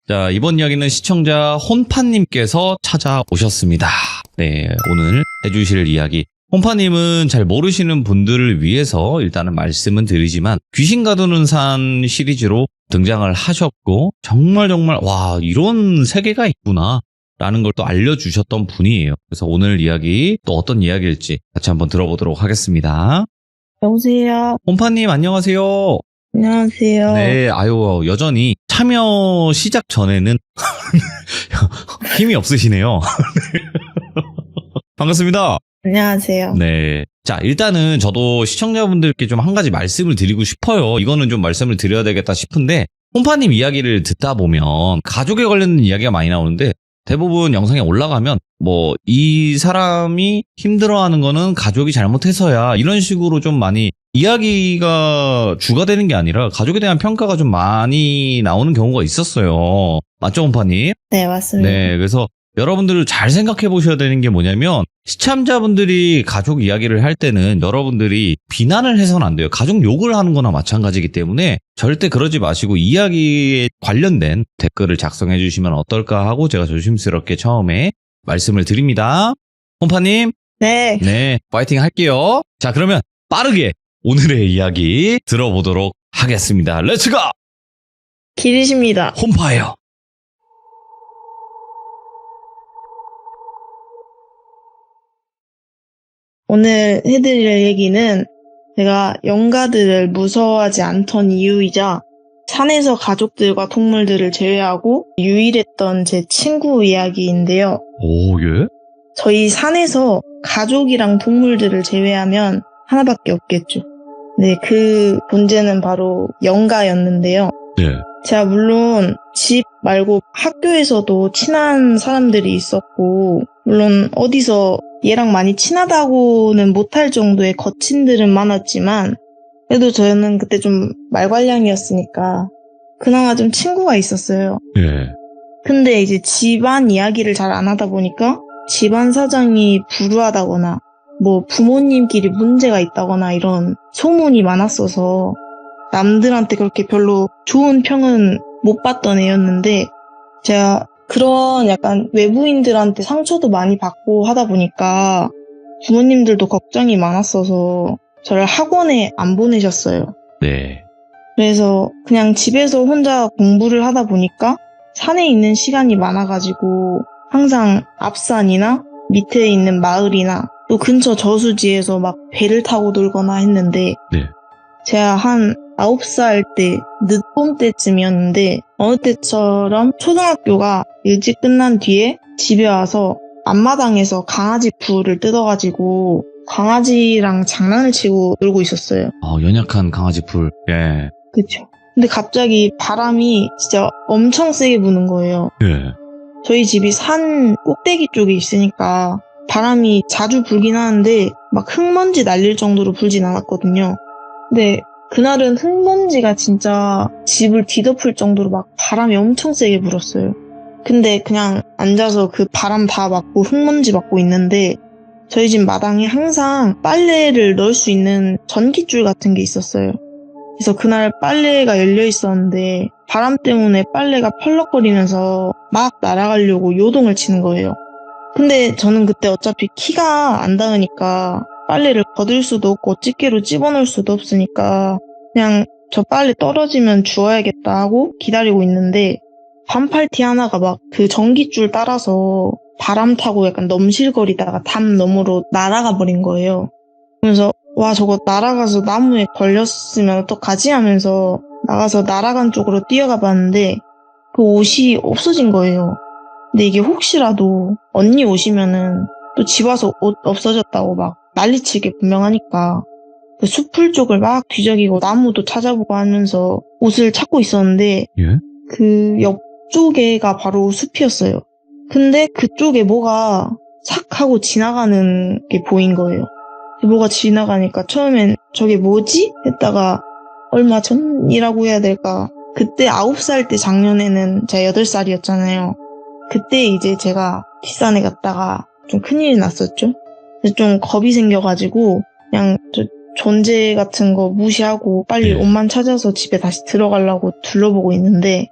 자, 이번 이야기는 시청자 혼파님께서 찾아오셨습니다. 네, 오늘 해주실 이야기. 혼파님은 잘 모르시는 분들을 위해서 일단은 말씀은 드리지만 귀신 가두는 산 시리즈로 등장을 하셨고 정말 와, 이런 세계가 있구나 라는 걸 또 알려주셨던 분이에요. 그래서 오늘 이야기 또 어떤 이야기일지 같이 한번 들어보도록 하겠습니다. 여보세요. 혼파님 안녕하세요. 안녕하세요. 네, 아유, 여전히 참여 시작 전에는 힘이 없으시네요. 반갑습니다. 안녕하세요. 네. 자, 일단은 저도 시청자분들께 좀 한 가지 말씀을 드리고 싶어요. 이거는 좀 말씀을 드려야 되겠다 싶은데, 혼파님 이야기를 듣다 보면 가족에 관련된 이야기가 많이 나오는데, 대부분 영상에 올라가면 이 사람이 힘들어하는 거는 가족이 잘못해서야 이런 식으로 좀 많이 이야기가 주가 되는 게 아니라 가족에 대한 평가가 좀 많이 나오는 경우가 있었어요. 맞죠, 혼파님? 네, 맞습니다. 네, 그래서 여러분들 잘 생각해 보셔야 되는 게 뭐냐면 시청자분들이 가족 이야기를 할 때는 여러분들이 비난을 해서는 안 돼요. 가족 욕을 하는 거나 마찬가지이기 때문에 절대 그러지 마시고 이야기에 관련된 댓글을 작성해 주시면 어떨까 하고 제가 조심스럽게 처음에 말씀을 드립니다. 혼파님, 네. 네, 파이팅 할게요. 자, 그러면 빠르게 오늘의 이야기 들어보도록 하겠습니다. 렛츠고! 길이십니다. 혼파예요. 오늘 해드릴 얘기는 제가 영가들을 무서워하지 않던 이유이자 산에서 가족들과 동물들을 제외하고 유일했던 제 친구 이야기인데요. 오, 예? 저희 산에서 가족이랑 동물들을 제외하면 하나밖에 없겠죠. 네, 그 존재는 바로 영가였는데요. 네. 제가 물론 집 말고 학교에서도 친한 사람들이 있었고, 물론 어디서 얘랑 많이 친하다고는 못할 정도의 거친들은 많았지만, 그래도 저는 그때 좀 말괄량이었으니까 그나마 좀 친구가 있었어요. 예. 근데 이제 집안 이야기를 잘 안 하다 보니까 집안 사정이 불우하다거나 부모님끼리 문제가 있다거나 이런 소문이 많았어서 남들한테 그렇게 별로 좋은 평은 못 받던 애였는데, 제가 그런 약간 외부인들한테 상처도 많이 받고 하다 보니까 부모님들도 걱정이 많았어서 저를 학원에 안 보내셨어요. 네. 그래서 그냥 집에서 혼자 공부를 하다 보니까 산에 있는 시간이 많아가지고 항상 앞산이나 밑에 있는 마을이나 또 근처 저수지에서 막 배를 타고 놀거나 했는데, 네. 제가 한 9살 때 늦봄 때쯤이었는데 어느 때처럼 초등학교가 일찍 끝난 뒤에 집에 와서 앞마당에서 강아지 풀을 뜯어가지고 강아지랑 장난을 치고 놀고 있었어요. 연약한 강아지 풀. 예. 그쵸. 근데 갑자기 바람이 진짜 엄청 세게 부는 거예요. 예. 저희 집이 산 꼭대기 쪽에 있으니까 바람이 자주 불긴 하는데 막 흙먼지 날릴 정도로 불진 않았거든요. 근데 그날은 흙먼지가 진짜 집을 뒤덮을 정도로 막 바람이 엄청 세게 불었어요. 근데 그냥 앉아서 그 바람 다 맞고 흙먼지 맞고 있는데 저희 집 마당에 항상 빨래를 넣을 수 있는 전깃줄 같은 게 있었어요. 그래서 그날 빨래가 열려 있었는데 바람 때문에 빨래가 펄럭거리면서 막 날아가려고 요동을 치는 거예요. 근데 저는 그때 어차피 키가 안 닿으니까 빨래를 걷을 수도 없고 집게로 집어넣을 수도 없으니까 그냥 저 빨래 떨어지면 주워야겠다 하고 기다리고 있는데 반팔티 하나가 막 그 전깃줄 따라서 바람 타고 약간 넘실거리다가 담 너머로 날아가 버린 거예요. 그래서 와, 저거 날아가서 나무에 걸렸으면 어떡하지 하면서 나가서 날아간 쪽으로 뛰어가 봤는데 그 옷이 없어진 거예요. 근데 이게 혹시라도 언니 오시면은 또 집 와서 옷 없어졌다고 막 난리치게 분명하니까 그 숲풀 쪽을 막 뒤적이고 나무도 찾아보고 하면서 옷을 찾고 있었는데, 예? 그 옆쪽에가 바로 숲이었어요. 근데 그쪽에 뭐가 삭 하고 지나가는 게 보인 거예요. 뭐가 지나가니까 처음엔 저게 뭐지? 했다가 얼마 전이라고 해야 될까? 그때 9살 때 작년에는 제가 8살이었잖아요. 그때 이제 제가 뒷산에 갔다가 좀 큰일이 났었죠. 그래서 좀 겁이 생겨가지고 그냥 저 존재 같은 거 무시하고 빨리 옷만 찾아서 집에 다시 들어가려고 둘러보고 있는데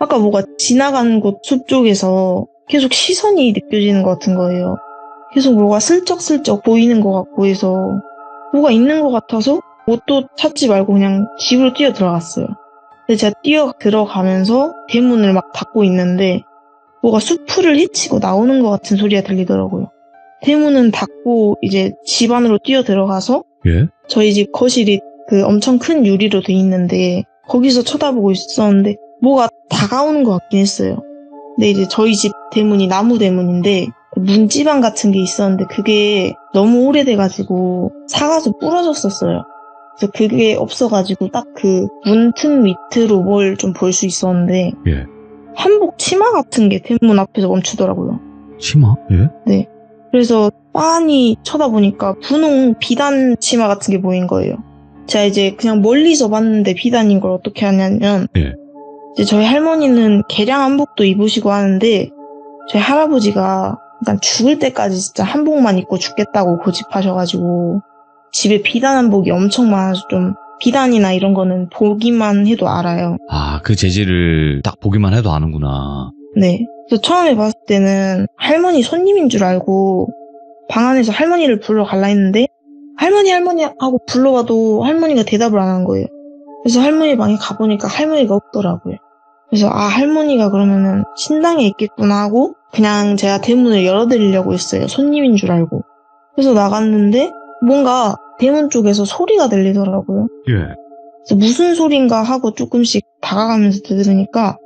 아까 뭐가 지나가는 곳 숲 쪽에서 계속 시선이 느껴지는 것 같은 거예요. 계속 뭐가 슬쩍슬쩍 보이는 것 같고 해서 뭐가 있는 것 같아서 옷도 찾지 말고 그냥 집으로 뛰어 들어갔어요. 근데 제가 뛰어 들어가면서 대문을 막 닫고 있는데 뭐가 수풀을 헤치고 나오는 것 같은 소리가 들리더라고요. 대문은 닫고 이제 집 안으로 뛰어 들어가서 예? 저희 집 거실이 그 엄청 큰 유리로 돼 있는데 거기서 쳐다보고 있었는데 뭐가 다가오는 것 같긴 했어요. 근데 이제 저희 집 대문이 나무 대문인데 문지방 같은 게 있었는데 그게 너무 오래돼가지고 사가서 부러졌었어요. 그래서 그게 없어가지고 딱 그 문틈 밑으로 뭘 좀 볼 수 있었는데 예. 한복 치마 같은 게 대문 앞에서 멈추더라고요. 치마? 예? 네. 그래서 빤히 쳐다보니까 분홍 비단 치마 같은 게 보인 거예요. 제가 이제 그냥 멀리서 봤는데 비단인 걸 어떻게 하냐면 예. 이제 저희 할머니는 개량 한복도 입으시고 하는데 저희 할아버지가 일단 죽을 때까지 진짜 한복만 입고 죽겠다고 고집하셔가지고 집에 비단 한복이 엄청 많아서 좀 비단이나 이런 거는 보기만 해도 알아요. 아, 그 재질을 딱 보기만 해도 아는구나. 네. 그래서 처음에 봤을 때는 할머니 손님인 줄 알고 방 안에서 할머니를 불러갈라 했는데 할머니 하고 불러봐도 할머니가 대답을 안 한 거예요. 그래서 할머니 방에 가보니까 할머니가 없더라고요. 그래서 아 할머니가 그러면은 신당에 있겠구나 하고 그냥 제가 대문을 열어드리려고 했어요. 손님인 줄 알고. 그래서 나갔는데 뭔가 대문 쪽에서 소리가 들리더라고요. 예. 그래서 무슨 소린가 하고 조금씩 다가가면서 들으니까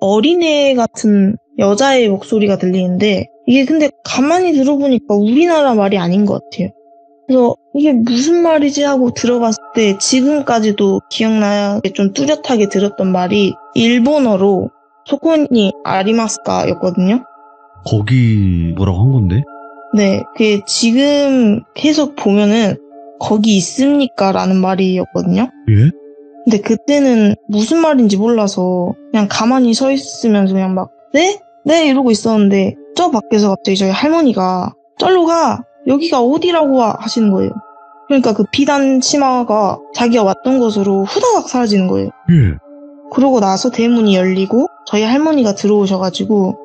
어린애 같은 여자의 목소리가 들리는데 이게 근데 가만히 들어보니까 우리나라 말이 아닌 것 같아요. 그래서 이게 무슨 말이지 하고 들어봤을 때 지금까지도 기억나게 좀 뚜렷하게 들었던 말이 일본어로 소코니 아리마스카였거든요. 거기 뭐라고 한 건데? 네, 그게 지금 해석 보면은 거기 있습니까? 라는 말이었거든요. 예? 근데 그때는 무슨 말인지 몰라서 그냥 가만히 서 있으면서 그냥 막 네? 네? 이러고 있었는데 저 밖에서 갑자기 저희 할머니가 쩔로 가! 여기가 어디라고 하시는 거예요. 그러니까 그 비단 치마가 자기가 왔던 곳으로 후다닥 사라지는 거예요. 예. 그러고 나서 대문이 열리고 저희 할머니가 들어오셔가지고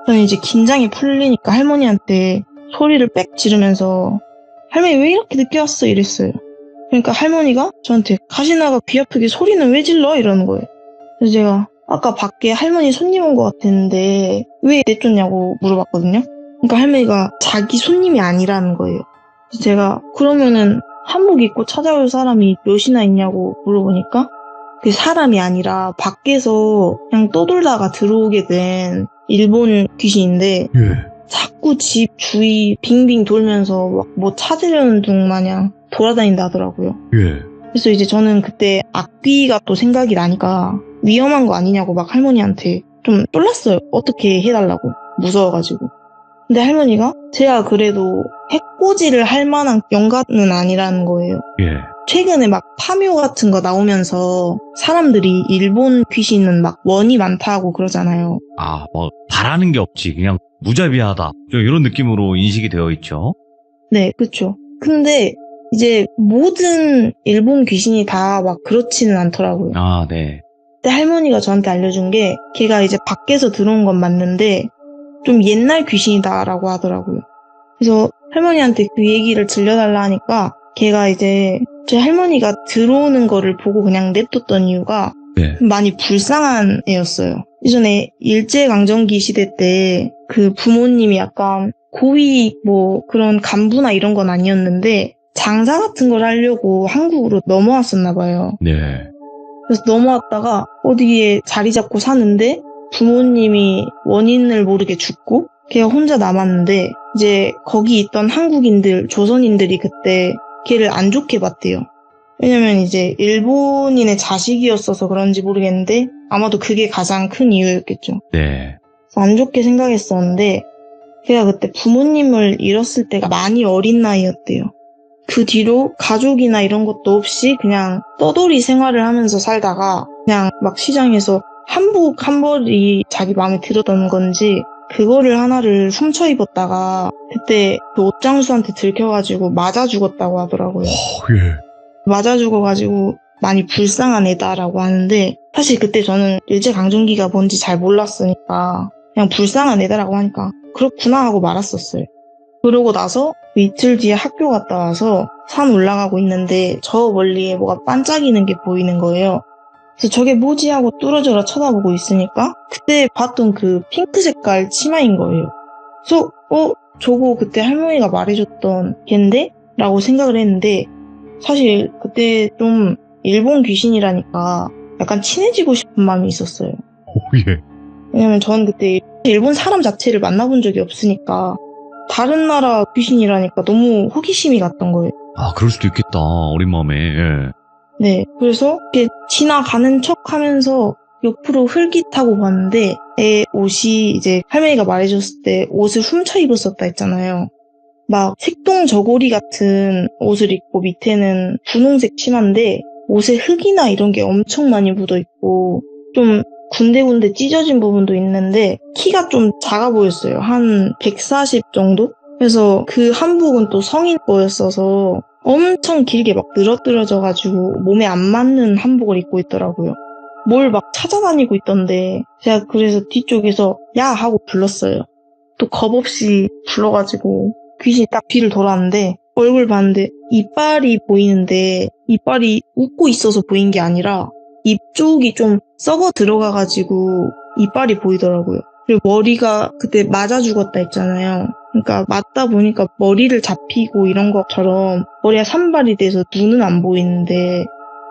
저는 이제 긴장이 풀리니까 할머니한테 소리를 빽 지르면서 할머니 왜 이렇게 늦게 왔어? 이랬어요. 그러니까 할머니가 저한테 가시나가 귀 아프게 소리는 왜 질러? 이러는 거예요. 그래서 제가 아까 밖에 할머니 손님 온 것 같았는데 왜 내쫓냐고 물어봤거든요. 그러니까 할머니가 자기 손님이 아니라는 거예요. 그래서 제가 그러면은 한복 입고 찾아올 사람이 몇이나 있냐고 물어보니까 그게 사람이 아니라 밖에서 그냥 떠돌다가 들어오게 된 일본 귀신인데 예. 자꾸 집 주위 빙빙 돌면서 막 뭐 찾으려는 둥 마냥 돌아다닌다 하더라고요. 예. 그래서 이제 저는 그때 악귀가 또 생각이 나니까 위험한 거 아니냐고 막 할머니한테 좀 쫄랐어요. 어떻게 해달라고. 무서워가지고. 근데 할머니가 제가 그래도 해코지를 할 만한 영가는 아니라는 거예요. 예. 최근에 막 파묘 같은 거 나오면서 사람들이 일본 귀신은 막 원이 많다고 그러잖아요. 아, 뭐 바라는 게 없지. 그냥 무자비하다. 좀 이런 느낌으로 인식이 되어 있죠. 네, 그쵸. 근데 이제 모든 일본 귀신이 다 막 그렇지는 않더라고요. 아, 네. 그때 할머니가 저한테 알려준 게 걔가 이제 밖에서 들어온 건 맞는데 좀 옛날 귀신이다라고 하더라고요. 그래서 할머니한테 그 얘기를 들려달라 하니까 걔가 이제 제 할머니가 들어오는 거를 보고 그냥 냅뒀던 이유가 네. 많이 불쌍한 애였어요. 예전에 일제강점기 시대 때 그 부모님이 약간 고위 뭐 그런 간부나 이런 건 아니었는데 장사 같은 걸 하려고 한국으로 넘어왔었나 봐요. 네. 그래서 넘어왔다가 어디에 자리 잡고 사는데 부모님이 원인을 모르게 죽고 걔가 혼자 남았는데 이제 거기 있던 한국인들, 조선인들이 그때 걔를 안 좋게 봤대요. 왜냐면 이제 일본인의 자식이었어서 그런지 모르겠는데 아마도 그게 가장 큰 이유였겠죠. 네. 안 좋게 생각했었는데 걔가 그때 부모님을 잃었을 때가 많이 어린 나이였대요. 그 뒤로 가족이나 이런 것도 없이 그냥 떠돌이 생활을 하면서 살다가 그냥 막 시장에서 한복 한 벌이 자기 마음에 들었던 건지 그거를 하나를 훔쳐 입었다가 그때 그 옷장수한테 들켜가지고 맞아 죽었다고 하더라고요. 예. 맞아 죽어가지고 많이 불쌍한 애다라고 하는데 사실 그때 저는 일제강점기가 뭔지 잘 몰랐으니까 그냥 불쌍한 애다라고 하니까 그렇구나 하고 말았었어요. 그러고 나서 이틀 뒤에 학교 갔다 와서 산 올라가고 있는데 저 멀리에 뭐가 반짝이는 게 보이는 거예요. 그래서 저게 뭐지 하고 뚫어져라 쳐다보고 있으니까 그때 봤던 그 핑크 색깔 치마인 거예요. 그래서 저거 그때 할머니가 말해줬던 걘데? 라고 생각을 했는데 사실 그때 좀 일본 귀신이라니까 약간 친해지고 싶은 마음이 있었어요. 예. 왜냐면 저는 그때 일본 사람 자체를 만나본 적이 없으니까 다른 나라 귀신이라니까 너무 호기심이 갔던 거예요. 아, 그럴 수도 있겠다. 어린 마음에. 예. 네, 그래서 이렇게 지나가는 척 하면서 옆으로 흘깃하고 봤는데 애 옷이 이제 할머니가 말해줬을 때 옷을 훔쳐 입었었다 했잖아요. 막 색동 저고리 같은 옷을 입고 밑에는 분홍색 치마인데 옷에 흙이나 이런 게 엄청 많이 묻어있고 좀 군데군데 찢어진 부분도 있는데 키가 좀 작아 보였어요. 한 140 정도? 그래서 그 한복은 또 성인 거였어서 엄청 길게 막 늘어뜨려져가지고 몸에 안 맞는 한복을 입고 있더라고요. 뭘 막 찾아다니고 있던데 제가 그래서 뒤쪽에서 야 하고 불렀어요. 또 겁없이 불러가지고 귀신이 딱 뒤를 돌았는데 얼굴 봤는데 이빨이 보이는데 이빨이 웃고 있어서 보인 게 아니라 입 쪽이 좀 썩어 들어가가지고 이빨이 보이더라고요. 그리고 머리가 그때 맞아 죽었다 했잖아요. 그러니까 맞다 보니까 머리를 잡히고 이런 것처럼 머리가 산발이 돼서 눈은 안 보이는데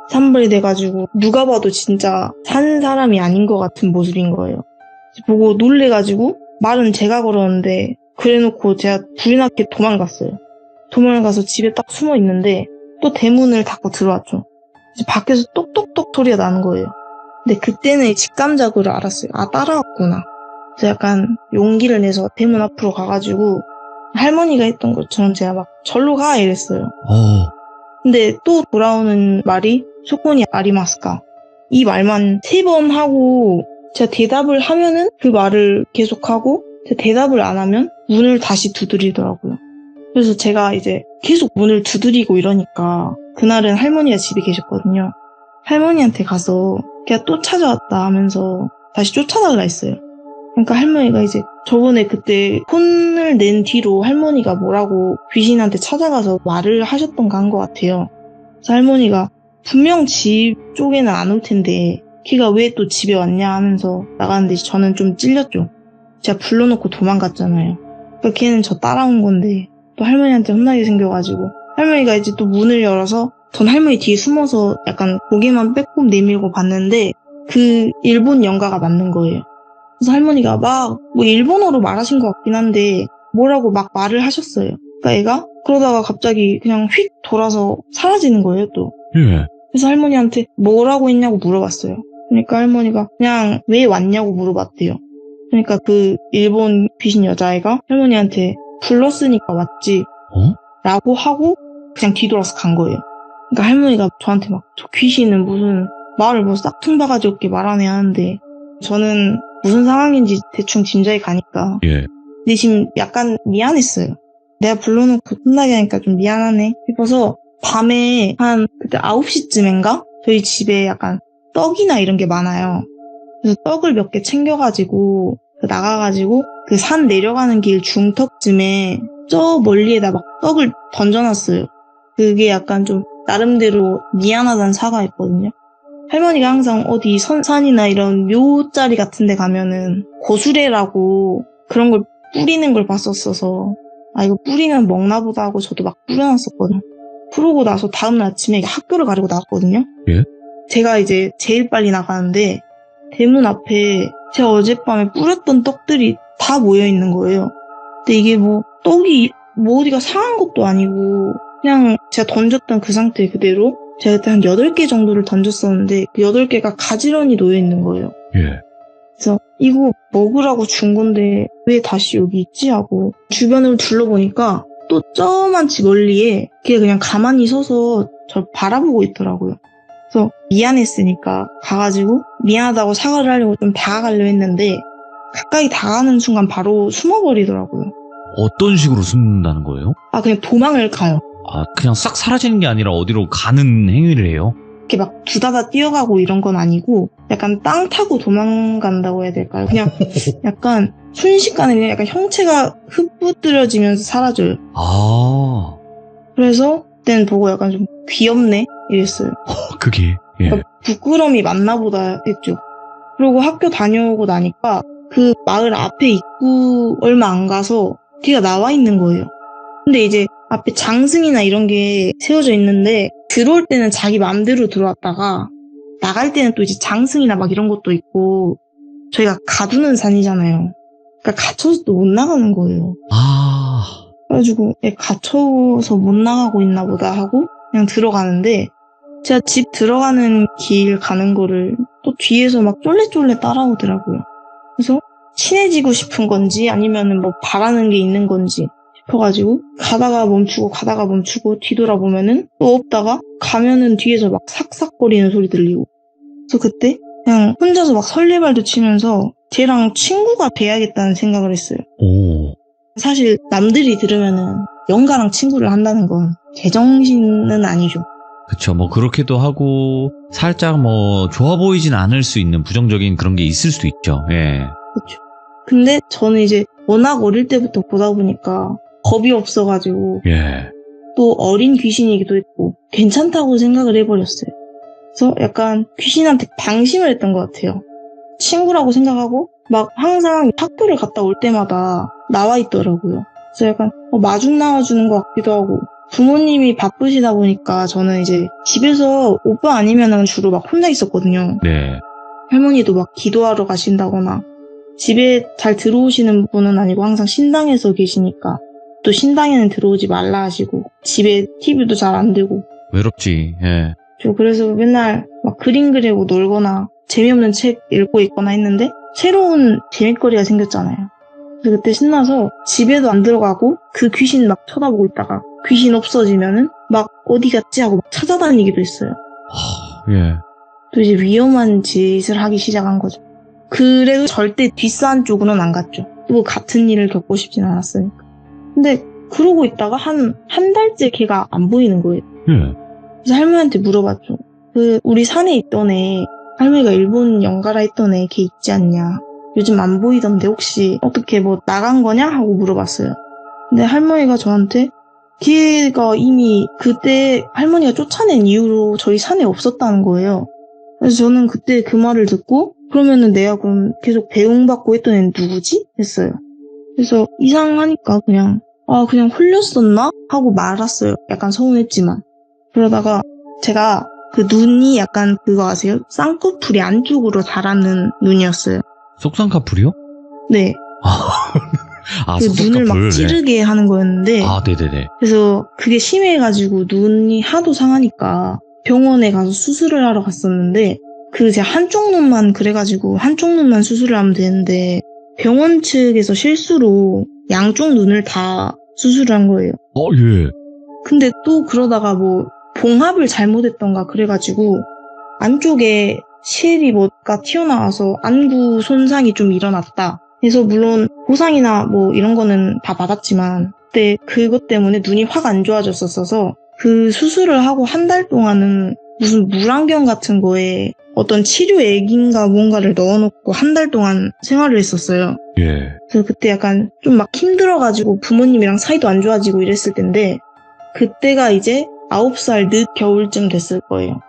산발이 돼가지고 누가 봐도 진짜 산 사람이 아닌 것 같은 모습인 거예요. 보고 놀래가지고 말은 제가 걸었는데 그래놓고 제가 불이 나게 도망갔어요. 도망가서 집에 딱 숨어 있는데 또 대문을 닫고 들어왔죠. 이제 밖에서 똑똑똑 소리가 나는 거예요. 근데 그때는 직감적으로 알았어요. 아, 따라왔구나. 그래서 약간 용기를 내서 대문 앞으로 가가지고 할머니가 했던 것처럼 제가 막 절로 가 이랬어요. 근데 또 돌아오는 말이 소코니 아리마스까? 이 말만 3번 하고 제가 대답을 하면은 그 말을 계속하고 제가 대답을 안 하면 문을 다시 두드리더라고요. 그래서 제가 이제 계속 문을 두드리고 이러니까 그날은 할머니가 집에 계셨거든요. 할머니한테 가서 걔가 또 찾아왔다 하면서 다시 쫓아달라 했어요. 그러니까 할머니가 이제 저번에 그때 혼을 낸 뒤로 할머니가 뭐라고 귀신한테 찾아가서 말을 하셨던가 한 것 같아요. 그래서 할머니가 분명 집 쪽에는 안 올 텐데 걔가 왜 또 집에 왔냐 하면서 나가는데 저는 좀 찔렸죠. 제가 불러놓고 도망갔잖아요. 그러니까 걔는 저 따라온 건데 또 할머니한테 혼나게 생겨가지고 할머니가 이제 또 문을 열어서 전 할머니 뒤에 숨어서 약간 고개만 빼꼼 내밀고 봤는데 그 일본 연가가 맞는 거예요. 그래서 할머니가 막 뭐 일본어로 말하신 것 같긴 한데 뭐라고 막 말을 하셨어요. 그러니까 애가 그러다가 갑자기 그냥 휙 돌아서 사라지는 거예요 또. 예. 그래서 할머니한테 뭐라고 했냐고 물어봤어요. 그러니까 할머니가 그냥 왜 왔냐고 물어봤대요. 그러니까 그 일본 귀신 여자애가 할머니한테 불렀으니까 왔지 라고 하고 그냥 뒤돌아서 간 거예요. 그러니까 할머니가 저한테 막 저 귀신은 무슨 말을 뭐 싹퉁 바가지 없게 말하네 하는데 저는 무슨 상황인지 대충 짐작이 가니까 예. 근데 지금 약간 미안했어요. 내가 불러놓고 혼나게 하니까 좀 미안하네 싶어서 밤에 한 그때 9시쯤인가 저희 집에 약간 떡이나 이런 게 많아요. 그래서 떡을 몇 개 챙겨가지고 나가가지고 그 산 내려가는 길 중턱쯤에 저 멀리에다 막 떡을 던져놨어요. 그게 약간 좀 나름대로 미안하다는 사과였거든요. 할머니가 항상 어디 선산이나 이런 묘자리 같은 데 가면은 고수레라고 그런 걸 뿌리는 걸 봤었어서 아 이거 뿌리면 먹나 보다 하고 저도 막 뿌려놨었거든요. 그러고 나서 다음날 아침에 학교를 가려고 나갔거든요. 예? 제가 이제 제일 빨리 나가는데 대문 앞에 제가 어젯밤에 뿌렸던 떡들이 다 모여있는 거예요. 근데 이게 뭐 떡이 뭐 어디가 상한 것도 아니고 그냥 제가 던졌던 그 상태 그대로 제가 그때 한 8개 정도를 던졌었는데 그 8개가 가지런히 놓여있는 거예요. 예. 그래서 이거 먹으라고 준 건데 왜 다시 여기 있지 하고 주변을 둘러보니까 또 저만치 멀리에 걔가 그냥 가만히 서서 저 바라보고 있더라고요. 그래서 미안했으니까 가가지고 미안하다고 사과를 하려고 좀 다가가려 했는데 가까이 다가가는 순간 바로 숨어버리더라고요. 어떤 식으로 숨는다는 거예요? 아 그냥 도망을 가요. 아, 그냥 싹 사라지는 게 아니라 어디로 가는 행위를 해요? 이렇게 막 두다다 뛰어가고 이런 건 아니고 약간 땅 타고 도망간다고 해야 될까요? 그냥 약간 순식간에 그냥 약간 형체가 흩뿌드려지면서 사라져요. 아, 그래서 그때는 보고 약간 좀 귀엽네 이랬어요. 그게, 예. 그러니까 부끄러움이 맞나 보다 했죠. 그리고 학교 다녀오고 나니까 그 마을 앞에 입구 얼마 안 가서 걔가 나와 있는 거예요. 근데 이제 앞에 장승이나 이런 게 세워져 있는데 들어올 때는 자기 마음대로 들어왔다가 나갈 때는 또 이제 장승이나 막 이런 것도 있고 저희가 가두는 산이잖아요. 그러니까 갇혀서 또 못 나가는 거예요. 아, 그래가지고 갇혀서 못 나가고 있나 보다 하고 그냥 들어가는데 제가 집 들어가는 길 가는 거를 또 뒤에서 막 쫄래쫄래 따라오더라고요. 그래서 친해지고 싶은 건지 아니면은 뭐 바라는 게 있는 건지 싶어가지고 가다가 멈추고 뒤돌아보면은 또 없다가 가면은 뒤에서 막 삭삭거리는 소리 들리고 그래서 그때 그냥 혼자서 막 설레발도 치면서 쟤랑 친구가 돼야겠다는 생각을 했어요. 오. 사실 남들이 들으면은 영가랑 친구를 한다는 건 제정신은 아니죠. 그쵸. 뭐, 그렇게도 하고, 살짝 뭐, 좋아 보이진 않을 수 있는 부정적인 그런 게 있을 수도 있죠. 예. 그렇죠. 근데 저는 이제 워낙 어릴 때부터 보다 보니까 겁이 없어가지고 예. 또 어린 귀신이기도 했고 괜찮다고 생각을 해버렸어요. 그래서 약간 귀신한테 방심을 했던 것 같아요. 친구라고 생각하고 막 항상 학교를 갔다 올 때마다 나와 있더라고요. 그래서 약간 마중 나와주는 것 같기도 하고 부모님이 바쁘시다 보니까 저는 이제 집에서 오빠 아니면은 주로 막 혼자 있었거든요. 네. 할머니도 막 기도하러 가신다거나 집에 잘 들어오시는 분은 아니고 항상 신당에서 계시니까 또 신당에는 들어오지 말라 하시고 집에 TV도 잘 안 되고 외롭지. 예. 저 그래서 맨날 막 그림 그리고 놀거나 재미없는 책 읽고 있거나 했는데 새로운 재밌거리가 생겼잖아요. 그래서 그때 신나서 집에도 안 들어가고 그 귀신 막 쳐다보고 있다가 귀신 없어지면은 막 어디 갔지 하고 막 찾아다니기도 했어요. 예. 또 이제 위험한 짓을 하기 시작한 거죠. 그래도 절대 뒷산 쪽으로는 안 갔죠. 또 같은 일을 겪고 싶진 않았으니까. 근데 그러고 있다가 한 달째 걔가 안 보이는 거예요. 예. 그래서 할머니한테 물어봤죠. 우리 산에 있던 애, 할머니가 일본 연가라 했던 애 걔 있지 않냐. 요즘 안 보이던데 혹시 어떻게 뭐 나간 거냐? 하고 물어봤어요. 근데 할머니가 저한테 걔가 이미 그때 할머니가 쫓아낸 이후로 저희 산에 없었다는 거예요. 그래서 저는 그때 그 말을 듣고 그러면은 내가 그럼 계속 배웅받고 했던 애는 누구지? 했어요. 그래서 이상하니까 그냥 홀렸었나? 하고 말았어요. 약간 서운했지만. 그러다가 제가 그 눈이 약간 그거 아세요? 쌍꺼풀이 안쪽으로 자라는 눈이었어요. 속쌍꺼풀이요? 네. 아, 그 눈을 막 속쌍꺼풀. 찌르게 하는 거였는데 아, 네네네. 그래서 그게 심해가지고 눈이 하도 상하니까 병원에 가서 수술을 하러 갔었는데 그 제가 한쪽 눈만 그래가지고 한쪽 눈만 수술을 하면 되는데 병원 측에서 실수로 양쪽 눈을 다 수술을 한 거예요. 예. 근데 또 그러다가 뭐 봉합을 잘못했던가 그래가지고 안쪽에 실이 뭐가 튀어나와서 안구 손상이 좀 일어났다. 그래서 물론 보상이나 뭐 이런 거는 다 받았지만 그때 그것 때문에 눈이 확 안 좋아졌었어서 그 수술을 하고 한 달 동안은 무슨 물안경 같은 거에 어떤 치료액인가 뭔가를 넣어놓고 한 달 동안 생활을 했었어요. 예. 그래서 그때 약간 좀 막 힘들어가지고 부모님이랑 사이도 안 좋아지고 이랬을 텐데 그때가 이제 9살 늦겨울쯤 됐을 거예요.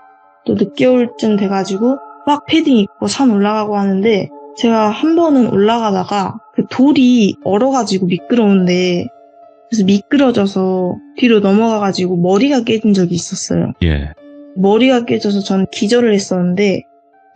또 늦겨울쯤 돼가지고 막 패딩 입고 산 올라가고 하는데 제가 한 번은 올라가다가 그 돌이 얼어가지고 미끄러운데 그래서 미끄러져서 뒤로 넘어가가지고 머리가 깨진 적이 있었어요. 예. 머리가 깨져서 전 기절을 했었는데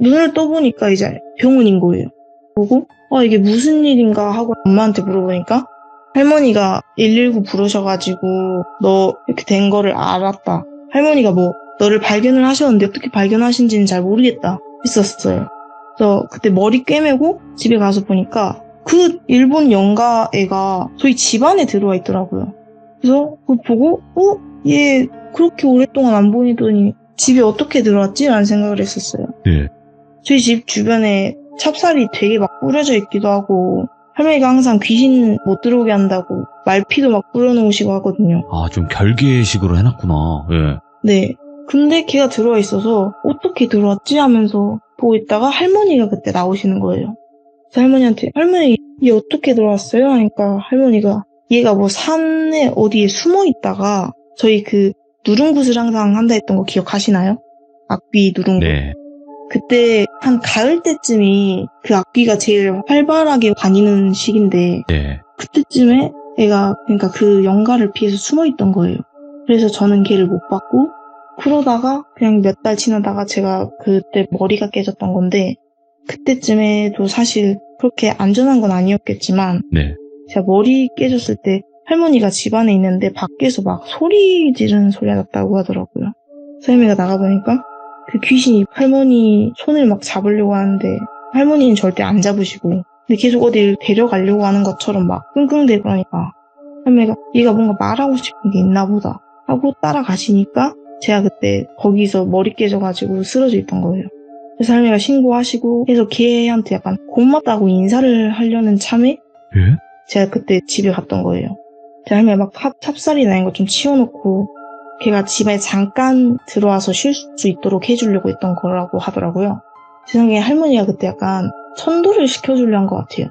눈을 떠보니까 이제 병원인 거예요. 보고 이게 무슨 일인가 하고 엄마한테 물어보니까 할머니가 119 부르셔가지고 너 이렇게 된 거를 알았다. 할머니가 뭐 너를 발견을 하셨는데 어떻게 발견하신지는 잘 모르겠다 했었어요. 그래서 그때 머리 꿰매고 집에 가서 보니까 그 일본 연가 애가 저희 집 안에 들어와 있더라고요. 그래서 그거 보고 얘 그렇게 오랫동안 안 보이더니 집에 어떻게 들어왔지? 라는 생각을 했었어요. 예. 저희 집 주변에 찹쌀이 되게 막 뿌려져 있기도 하고 할머니가 항상 귀신 못 들어오게 한다고 말피도 막 뿌려놓으시고 하거든요. 아, 좀 결계식으로 해놨구나. 예. 네. 근데 걔가 들어와 있어서 어떻게 들어왔지 하면서 보고 있다가 할머니가 그때 나오시는 거예요. 그래서 할머니한테 할머니 얘 어떻게 들어왔어요? 하니까 할머니가 얘가 뭐 산에 어디에 숨어 있다가 저희 그 누룽굿을 항상 한다 했던 거 기억하시나요? 악귀 누룽굿. 네. 그때 한 가을 때쯤이 그 악귀가 제일 활발하게 다니는 시기인데 네. 그때쯤에 애가 그러니까 그 영가를 피해서 숨어 있던 거예요. 그래서 저는 걔를 못 봤고 그러다가 그냥 몇 달 지나다가 제가 그때 머리가 깨졌던 건데 그때쯤에도 사실 그렇게 안전한 건 아니었겠지만 네. 제가 머리 깨졌을 때 할머니가 집 안에 있는데 밖에서 막 소리 지르는 소리가 났다고 하더라고요. 할머니가 나가보니까 그 귀신이 할머니 손을 막 잡으려고 하는데 할머니는 절대 안 잡으시고 근데 계속 어딜 데려가려고 하는 것처럼 막 끙끙대고 하니까 할머니가 얘가 뭔가 말하고 싶은 게 있나 보다 하고 따라가시니까 제가 그때 거기서 머리 깨져가지고 쓰러져 있던 거예요. 그래서 할머니가 신고하시고 해서 걔한테 약간 고맙다고 인사를 하려는 참에 예? 제가 그때 집에 갔던 거예요. 제 할머니가 막 찹쌀이 나는 거 좀 치워놓고 걔가 집에 잠깐 들어와서 쉴 수 있도록 해주려고 했던 거라고 하더라고요. 제 생각에 할머니가 그때 약간 천도를 시켜주려 한 것 같아요.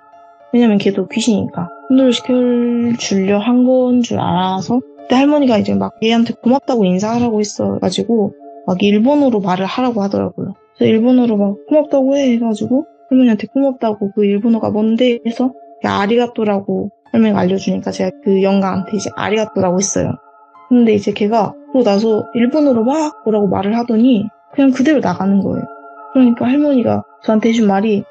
왜냐면 걔도 귀신이니까 천도를 시켜주려 한 건 줄 알아서 그때 할머니가 이제 막 얘한테 고맙다고 인사하라고 했어가지고 막 일본어로 말을 하라고 하더라고요. 그래서 일본어로 막 고맙다고 해가지고 할머니한테 고맙다고 그 일본어가 뭔데 해서 아리가또라고 할머니가 알려주니까 제가 그 영가한테 이제 아리가또라고 했어요. 근데 이제 걔가 그러고 나서 일본어로 막 뭐라고 말을 하더니 그냥 그대로 나가는 거예요. 그러니까 할머니가 저한테 해준 말이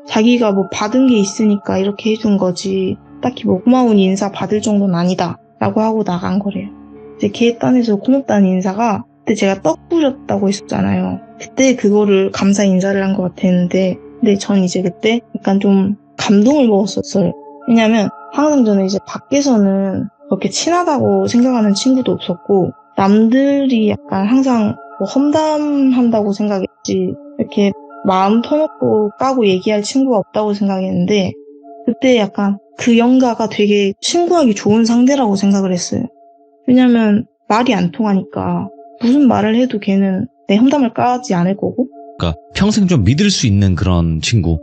자기가 뭐 받은 게 있으니까 이렇게 해준 거지 딱히 뭐 고마운 인사 받을 정도는 아니다 라고 하고 나간 거래요. 이제 걔 딴에서 고맙다는 인사가 그때 제가 떡 뿌렸다고 했었잖아요. 그때 그거를 감사 인사를 한 것 같았는데 근데 전 이제 그때 약간 좀 감동을 먹었었어요. 왜냐면 항상 저는 이제 밖에서는 그렇게 친하다고 생각하는 친구도 없었고 남들이 약간 항상 뭐 험담한다고 생각했지 이렇게 마음 터놓고 까고 얘기할 친구가 없다고 생각했는데 그때 약간 그 영가가 되게 친구하기 좋은 상대라고 생각을 했어요. 왜냐면 말이 안 통하니까 무슨 말을 해도 걔는 내 험담을 까지 않을 거고 그러니까 평생 좀 믿을 수 있는 그런 친구.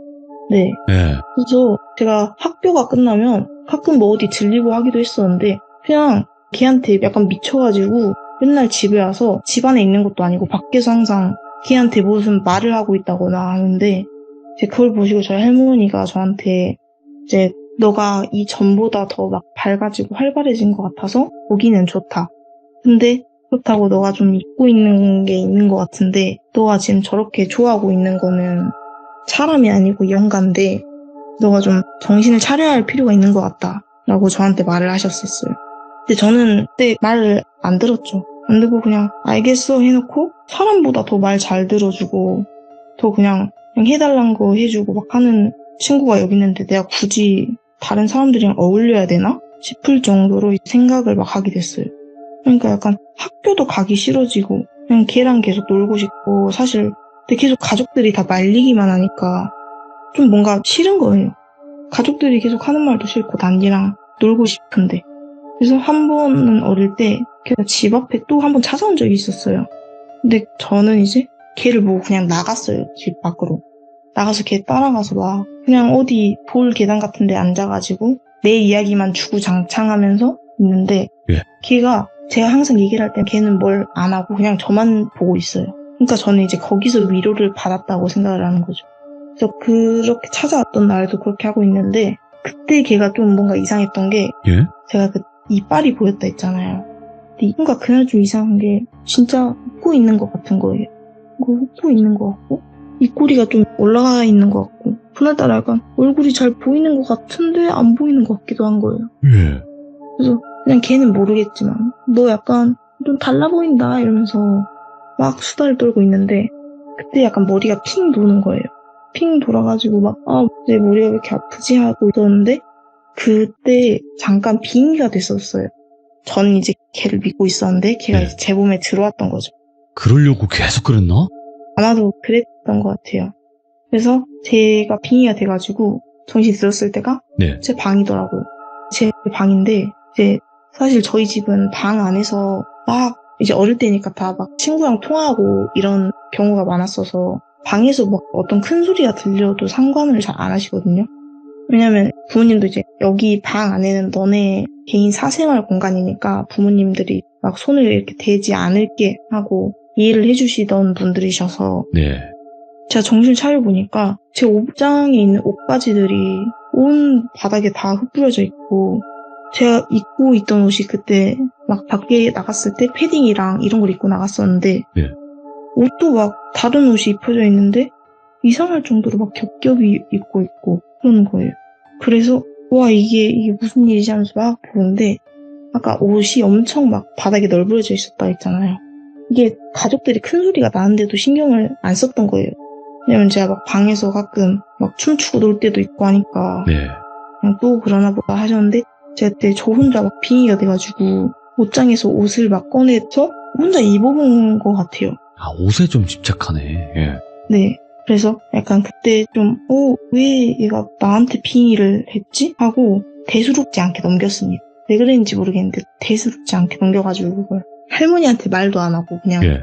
네. 예. 그래서 제가 학교가 끝나면 가끔 뭐 어디 들리고 하기도 했었는데 그냥 걔한테 약간 미쳐가지고 맨날 집에 와서 집 안에 있는 것도 아니고 밖에서 항상 걔한테 무슨 말을 하고 있다거나 하는데 이제 그걸 보시고 저희 할머니가 저한테 이제 너가 이전보다 더 막 밝아지고 활발해진 것 같아서 보기는 좋다. 근데 그렇다고 너가 좀 잊고 있는 게 있는 것 같은데 너가 지금 저렇게 좋아하고 있는 거는 사람이 아니고 영가인데 너가 좀 정신을 차려야 할 필요가 있는 것 같다 라고 저한테 말을 하셨었어요. 근데 저는 그때 말을 안 들었죠. 안 듣고 그냥 알겠어 해놓고 사람보다 더 말 잘 들어주고 더 그냥 해달란 거 해주고 막 하는 친구가 여기 있는데 내가 굳이 다른 사람들이랑 어울려야 되나 싶을 정도로 생각을 막 하게 됐어요. 그러니까 약간 학교도 가기 싫어지고 그냥 걔랑 계속 놀고 싶고 사실 근데 계속 가족들이 다 말리기만 하니까 좀 뭔가 싫은 거예요. 가족들이 계속 하는 말도 싫고 난 얘랑 놀고 싶은데 그래서 한 번은 어릴 때 걔가 집 앞에 또 한 번 찾아온 적이 있었어요. 근데 저는 이제 걔를 보고 그냥 나갔어요. 집 밖으로. 나가서 걔 따라가서 막 그냥 어디 돌 계단 같은 데 앉아가지고 내 이야기만 주구장창하면서 있는데 예. 걔가 제가 항상 얘기를 할 때 걔는 뭘 안 하고 그냥 저만 보고 있어요. 그러니까 저는 이제 거기서 위로를 받았다고 생각을 하는 거죠. 그래서 그렇게 찾아왔던 날도 그렇게 하고 있는데 그때 걔가 좀 뭔가 이상했던 게 예? 제가 그 이빨이 보였다 했잖아요. 근데 뭔가 그날 좀 이상한 게 진짜 웃고 있는 것 같은 거예요. 웃고 있는 것 같고 입꼬리가 좀 올라가 있는 것 같고 그날따라 약간 얼굴이 잘 보이는 것 같은데 안 보이는 것 같기도 한 거예요. 예. 그래서 그냥 걔는 모르겠지만 너 약간 좀 달라 보인다 이러면서 막 수다를 떨고 있는데 그때 약간 머리가 핑 도는 거예요. 핑 돌아가지고 막 내 머리가 왜 이렇게 아프지 하고 있었는데 그때 잠깐 빙의가 됐었어요. 전 이제 걔를 믿고 있었는데 걔가 네. 이제 제 몸에 들어왔던 거죠. 그러려고 계속 그랬나? 아마도 그랬던 것 같아요. 그래서 제가 빙의가 돼가지고 정신이 들었을 때가 네. 제 방이더라고요. 제 방인데 이제 사실 저희 집은 방 안에서 막 이제 어릴 때니까 다 막 친구랑 통화하고 이런 경우가 많았어서 방에서 막 어떤 큰 소리가 들려도 상관을 잘 안 하시거든요. 왜냐면 부모님도 이제 여기 방 안에는 너네 개인 사생활 공간이니까 부모님들이 막 손을 이렇게 대지 않을게 하고 이해를 해주시던 분들이셔서 네. 제가 정신을 차려보니까 제 옷장에 있는 옷가지들이 온 바닥에 다 흩뿌려져 있고 제가 입고 있던 옷이 그때 막 밖에 나갔을 때 패딩이랑 이런 걸 입고 나갔었는데 네. 옷도 막 다른 옷이 입혀져 있는데 이상할 정도로 막 겹겹이 입고 있고 그러는 거예요. 그래서 와 이게 무슨 일이지 하면서 막 보는데 아까 옷이 엄청 막 바닥에 널브러져 있었다 했잖아요. 이게 가족들이 큰 소리가 나는데도 신경을 안 썼던 거예요. 왜냐면 제가 막 방에서 가끔 막 춤추고 놀 때도 있고 하니까 네. 그냥 또 그러나 보다 하셨는데 제가 그때 저 혼자 막 빙의가 돼가지고 옷장에서 옷을 막 꺼내서 혼자 입어본 것 같아요. 아, 옷에 좀 집착하네. 예. 네. 그래서 약간 그때 좀, 왜 얘가 나한테 빙의를 했지? 하고 대수롭지 않게 넘겼습니다. 왜 그랬는지 모르겠는데 대수롭지 않게 넘겨가지고 그걸 할머니한테 말도 안 하고 그냥 예.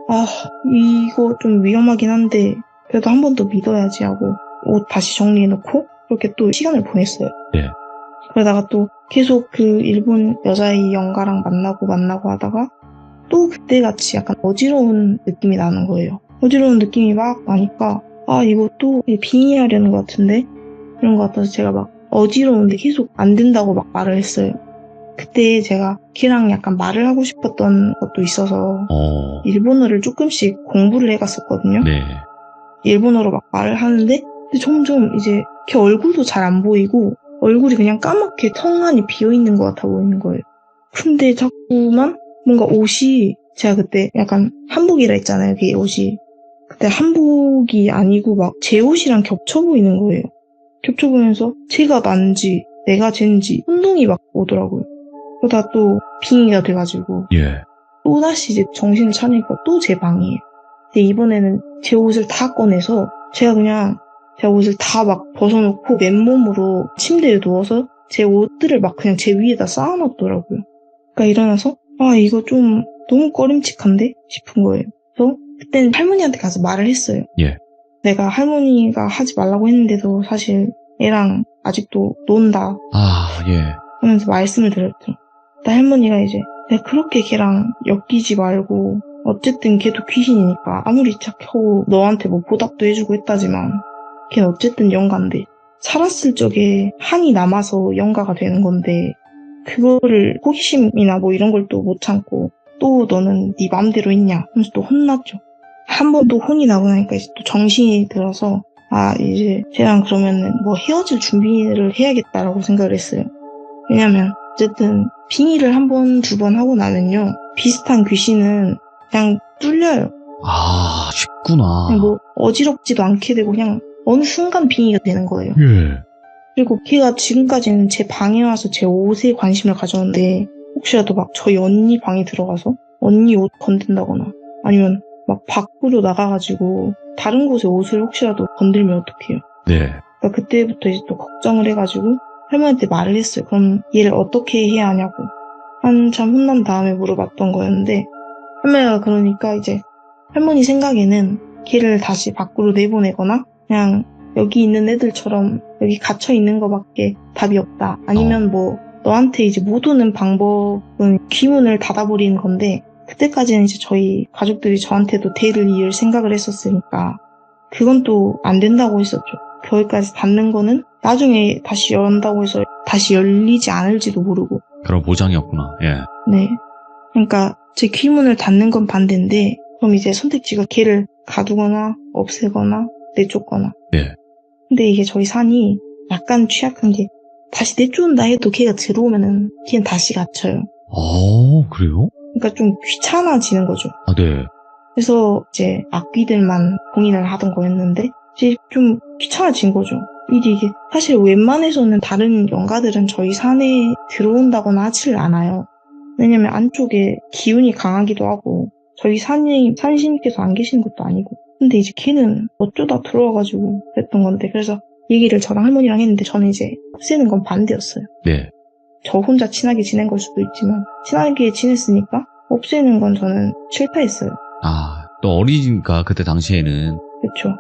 아 이거 좀 위험하긴 한데 그래도 한 번 더 믿어야지 하고 옷 다시 정리해놓고 그렇게 또 시간을 보냈어요. 네. 그러다가 또 계속 그 일본 여자의 영가랑 만나고 하다가 또 그때 같이 약간 어지러운 느낌이 나는 거예요. 어지러운 느낌이 막 나니까 아 이거 또 빙의하려는 것 같은데 이런 것 같아서 제가 막 어지러운데 계속 안 된다고 막 말을 했어요. 그때 제가 걔랑 약간 말을 하고 싶었던 것도 있어서 일본어를 조금씩 공부를 해갔었거든요. 네. 일본어로 막 말을 하는데 근데 점점 이제 걔 얼굴도 잘 안 보이고 얼굴이 그냥 까맣게 텅 안이 비어있는 것 같아 보이는 거예요. 근데 자꾸만 뭔가 옷이 제가 그때 약간 한복이라 했잖아요. 그 옷이. 그때 한복이 아니고 막 제 옷이랑 겹쳐 보이는 거예요. 겹쳐 보면서 제가 난지 내가 쟨지 혼동이 막 오더라고요. 그러다 또 빙의가 돼가지고 예. 또다시 이제 정신을 차리니까 또 제 방이에요. 근데 이번에는 제 옷을 다 꺼내서 제가 그냥 제 옷을 다 막 벗어놓고 맨몸으로 침대에 누워서 제 옷들을 막 그냥 제 위에다 쌓아놓더라고요. 그러니까 일어나서 아 이거 좀 너무 꺼림칙한데 싶은 거예요. 그래서 그때는 할머니한테 가서 말을 했어요. 예. 내가 할머니가 하지 말라고 했는데도 사실 애랑 아직도 논다 아, 예. 하면서 말씀을 드렸죠. 근데 할머니가 이제 내가 그렇게 걔랑 엮이지 말고 어쨌든 걔도 귀신이니까 아무리 착하고 너한테 뭐 보답도 해주고 했다지만 걔는 어쨌든 영가인데 살았을 적에 한이 남아서 영가가 되는 건데 그거를 호기심이나 뭐 이런 걸 또 못 참고 또 너는 네 맘대로 했냐 하면서 또 혼났죠. 한 번 또 혼이 나고 나니까 이제 또 정신이 들어서 아 이제 쟤랑 그러면은 뭐 헤어질 준비를 해야겠다라고 생각을 했어요. 왜냐면 어쨌든 빙의를 한 번, 두 번 하고 나면요 비슷한 귀신은 그냥 뚫려요. 아, 쉽구나. 그냥 뭐 어지럽지도 않게 되고 그냥 어느 순간 빙의가 되는 거예요. 예. 그리고 걔가 지금까지는 제 방에 와서 제 옷에 관심을 가졌는데 혹시라도 막 저희 언니 방에 들어가서 언니 옷 건든다거나 아니면 막 밖으로 나가가지고 다른 곳에 옷을 혹시라도 건들면 어떡해요. 네. 그러니까 그때부터 이제 또 걱정을 해가지고 할머니한테 말을 했어요. 그럼 얘를 어떻게 해야 하냐고. 한참 혼난 다음에 물어봤던 거였는데 할머니가 그러니까 이제 할머니 생각에는 걔를 다시 밖으로 내보내거나 그냥 여기 있는 애들처럼 여기 갇혀 있는 거밖에 답이 없다. 아니면 뭐 너한테 이제 못 오는 방법은 귀문을 닫아버리는 건데 그때까지는 이제 저희 가족들이 저한테도 대를 이을 생각을 했었으니까 그건 또 안 된다고 했었죠. 거기까지 닫는 거는 나중에 다시 연다고 해서 다시 열리지 않을지도 모르고. 그런 보장이었구나. 예. 네. 그러니까 제 귀문을 닫는 건 반대인데 그럼 이제 선택지가 걔를 가두거나 없애거나 내쫓거나. 네. 근데 이게 저희 산이 약간 취약한 게 다시 내쫓는다 해도 걔가 들어오면은 걔는 다시 갇혀요. 그래요? 그러니까 좀 귀찮아지는 거죠. 아, 네. 그래서 이제 악귀들만 봉인을 하던 거였는데 이제 좀 귀찮아진 거죠. 이게 사실 웬만해서는 다른 영가들은 저희 산에 들어온다거나 하지를 않아요. 왜냐면 안쪽에 기운이 강하기도 하고 저희 산신께서 안 계시는 것도 아니고 근데 이제 걔는 어쩌다 들어와가지고 그랬던 건데 그래서 얘기를 저랑 할머니랑 했는데 저는 이제 없애는 건 반대였어요. 네. 저 혼자 친하게 지낸 걸 수도 있지만 친하게 지냈으니까 없애는 건 저는 실패했어요. 아, 또 어리니까 그때 당시에는. 그쵸.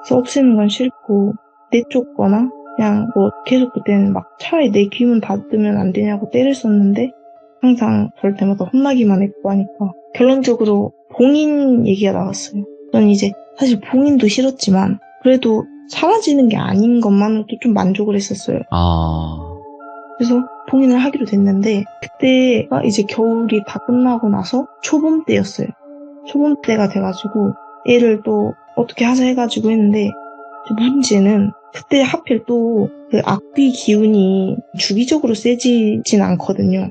그래서 없애는 건 싫고, 내쫓거나, 그냥 뭐 계속 그때는 막 차라리 내 기운 닫으면 안 되냐고 때를 썼는데, 항상 그럴 때마다 혼나기만 했고 하니까, 결론적으로 봉인 얘기가 나왔어요. 전 이제 사실 봉인도 싫었지만, 그래도 사라지는 게 아닌 것만으로도 좀 만족을 했었어요. 아, 그래서 봉인을 하기로 됐는데, 그때가 이제 겨울이 다 끝나고 나서 초봄 때였어요. 초봄 때가 돼가지고, 애를 또 어떻게 하자 해가지고 했는데, 문제는 그때 하필 또 그 악귀 기운이 주기적으로 세지진 않거든요.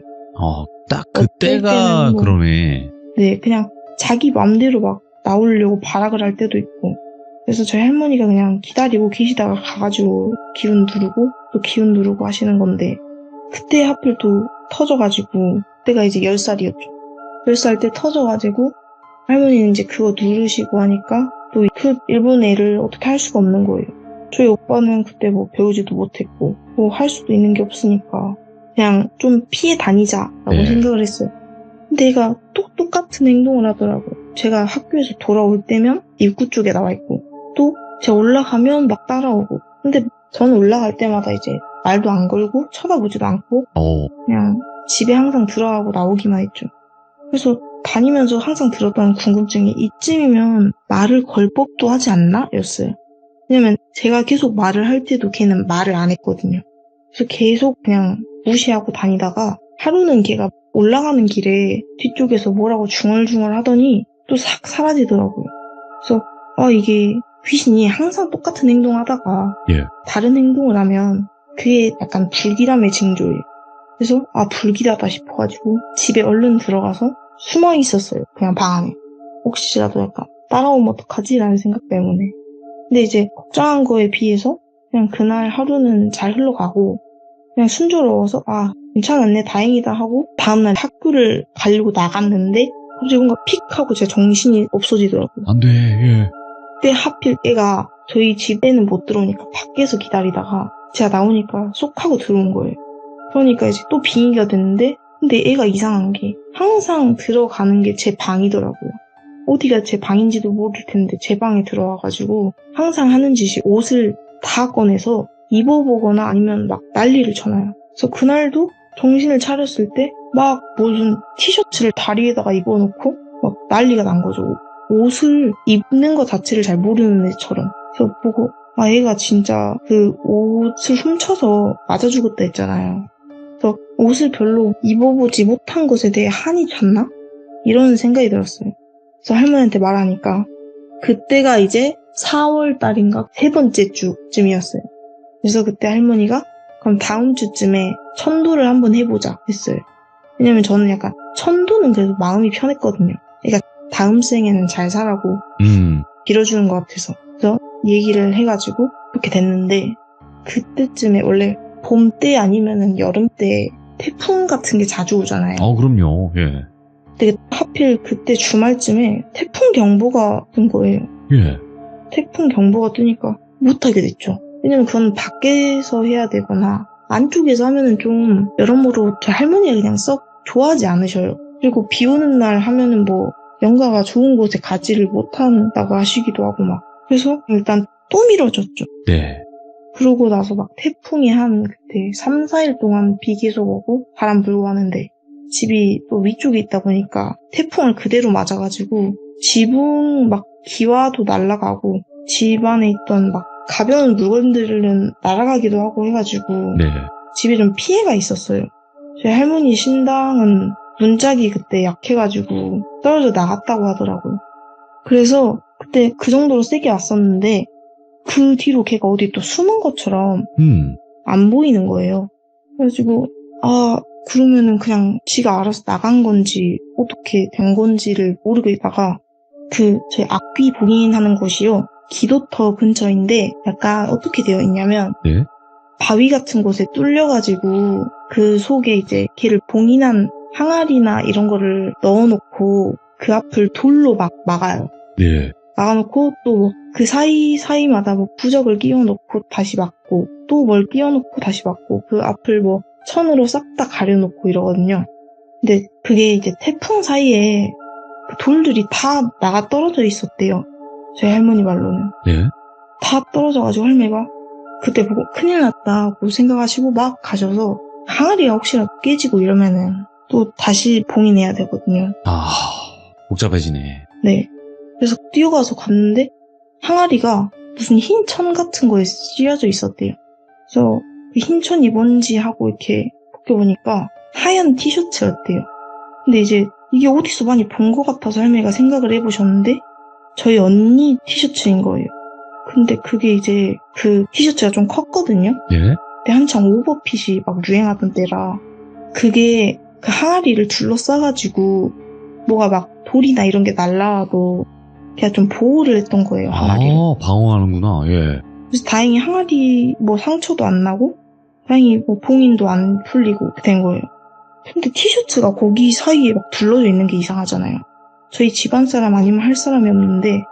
딱 어떨 그때가 때는 뭐- 그러네. 네, 그냥 자기 맘대로 막 나오려고 발악을 할 때도 있고. 그래서 저희 할머니가 그냥 기다리고 계시다가 가가지고 기운 누르고 또 기운 누르고 하시는 건데, 그때 하필 또 터져가지고, 그때가 이제 10살이었죠. 10살 때 터져가지고 할머니는 이제 그거 누르시고 하니까 또 그 일본 애를 어떻게 할 수가 없는 거예요. 저희 오빠는 그때 뭐 배우지도 못했고 뭐 할 수도 있는 게 없으니까 그냥 좀 피해 다니자라고 네. 생각을 했어요. 근데 얘가 또 똑같은 행동을 하더라고요. 제가 학교에서 돌아올 때면 입구 쪽에 나와 있고, 또 제가 올라가면 막 따라오고. 근데 저는 올라갈 때마다 이제 말도 안 걸고 쳐다보지도 않고 그냥 집에 항상 들어가고 나오기만 했죠. 그래서 다니면서 항상 들었던 궁금증이, 이쯤이면 말을 걸 법도 하지 않나? 였어요. 왜냐면 제가 계속 말을 할 때도 걔는 말을 안 했거든요. 그래서 계속 그냥 무시하고 다니다가 하루는 걔가 올라가는 길에 뒤쪽에서 뭐라고 중얼중얼 하더니 또 싹 사라지더라고요. 그래서 이게 귀신이 항상 똑같은 행동을 하다가 예. 다른 행동을 하면 그게 약간 불길함의 징조예요. 그래서 불길하다 싶어가지고 집에 얼른 들어가서 숨어 있었어요. 그냥 방 안에. 혹시라도 약간 따라오면 어떡하지? 라는 생각 때문에. 근데 이제 걱정한 거에 비해서 그냥 그날 하루는 잘 흘러가고, 그냥 순조로워서 괜찮았네, 다행이다 하고 다음날 학교를 가려고 나갔는데 갑자기 뭔가 픽 하고 제 정신이 없어지더라고요. 안 돼, 예. 그때 하필 애가 저희 집에는 못 들어오니까 밖에서 기다리다가 제가 나오니까 쏙 하고 들어온 거예요. 그러니까 이제 또 빙의가 됐는데, 근데 애가 이상한 게 항상 들어가는 게 제 방이더라고요. 어디가 제 방인지도 모를 텐데 제 방에 들어와가지고 항상 하는 짓이 옷을 다 꺼내서 입어보거나 아니면 막 난리를 쳐놔요. 그래서 그날도 정신을 차렸을 때 막 무슨 티셔츠를 다리에다가 입어놓고 막 난리가 난 거죠. 옷을 입는 것 자체를 잘 모르는 애처럼. 그래서 보고 얘가 진짜 그 옷을 훔쳐서 맞아 죽었다 했잖아요. 그래서 옷을 별로 입어보지 못한 것에 대해 한이 찼나? 이런 생각이 들었어요. 그래서 할머니한테 말하니까 그때가 이제 4월 달인가 3번째 주쯤이었어요. 그래서 그때 할머니가 그럼 다음 주쯤에 천도를 한번 해보자 했어요. 왜냐면 저는 약간 천도는 그래도 마음이 편했거든요. 그러니까 다음 생에는 잘 살라고 빌어주는 것 같아서. 그래서 얘기를 해가지고 그렇게 됐는데, 그때쯤에 원래 봄 때 아니면은 여름 때 태풍 같은 게 자주 오잖아요. 그럼요, 예. 근데 하필 그때 주말쯤에 태풍 경보가 뜬 거예요. 예. 태풍 경보가 뜨니까 못하게 됐죠. 왜냐면 그건 밖에서 해야 되거나 안쪽에서 하면은 좀 여러모로 제 할머니가 그냥 썩 좋아하지 않으셔요. 그리고 비 오는 날 하면은 뭐 영가가 좋은 곳에 가지를 못한다고 하시기도 하고 막. 그래서 일단 또 미뤄졌죠. 네. 그러고 나서 막 태풍이 한 그때 3, 4일 동안 비 계속 오고 바람 불고 하는데, 집이 또 위쪽에 있다 보니까 태풍을 그대로 맞아가지고 지붕 막 기와도 날아가고 집 안에 있던 막 가벼운 물건들은 날아가기도 하고 해가지고 네. 집에 좀 피해가 있었어요. 저희 할머니 신당은 문짝이 그때 약해가지고 떨어져 나갔다고 하더라고요. 그래서 그때 그 정도로 세게 왔었는데 그 뒤로 걔가 어디 또 숨은 것처럼 안 보이는 거예요. 그래가지고 그러면은 그냥 지가 알아서 나간 건지 어떻게 된 건지를 모르고 있다가 저희 악귀 봉인하는 곳이요, 기도터 근처인데 약간 어떻게 되어 있냐면 네. 바위 같은 곳에 뚫려가지고 그 속에 이제 걔를 봉인한 항아리나 이런 거를 넣어놓고 그 앞을 돌로 막아요. 네. 막아놓고 또 그 사이마다 뭐 부적을 끼워놓고 다시 막고 또 뭘 끼워놓고 다시 막고 그 앞을 뭐 천으로 싹 다 가려놓고 이러거든요. 근데 그게 이제 태풍 사이에 그 돌들이 다 나가 떨어져 있었대요. 저희 할머니 말로는. 네. 다 떨어져가지고 할매가 그때 보고 큰일 났다고 생각하시고 막 가셔서 항아리가 혹시라도 깨지고 이러면은 또 다시 봉인해야 되거든요. 아, 복잡해지네. 네. 그래서 뛰어가서 갔는데 항아리가 무슨 흰 천 같은 거에 씌어져 있었대요. 그래서 그 흰 천이 뭔지 하고 이렇게 벗겨보니까 하얀 티셔츠였대요. 근데 이제 이게 어디서 많이 본 것 같아서 할머니가 생각을 해보셨는데 저희 언니 티셔츠인 거예요. 근데 그게 이제 그 티셔츠가 좀 컸거든요. 예? 그때 한창 오버핏이 막 유행하던 때라 그게 그 항아리를 둘러싸가지고 뭐가 막 돌이나 이런 게 날라와도 걔가 좀 보호를 했던 거예요, 항아리를. 아, 방어하는구나. 예. 그래서 다행히 항아리 뭐 상처도 안 나고 다행히 뭐 봉인도 안 풀리고 된 거예요. 근데 티셔츠가 거기 사이에 막 둘러져 있는 게 이상하잖아요. 저희 집안 사람 아니면 할 사람이 없는데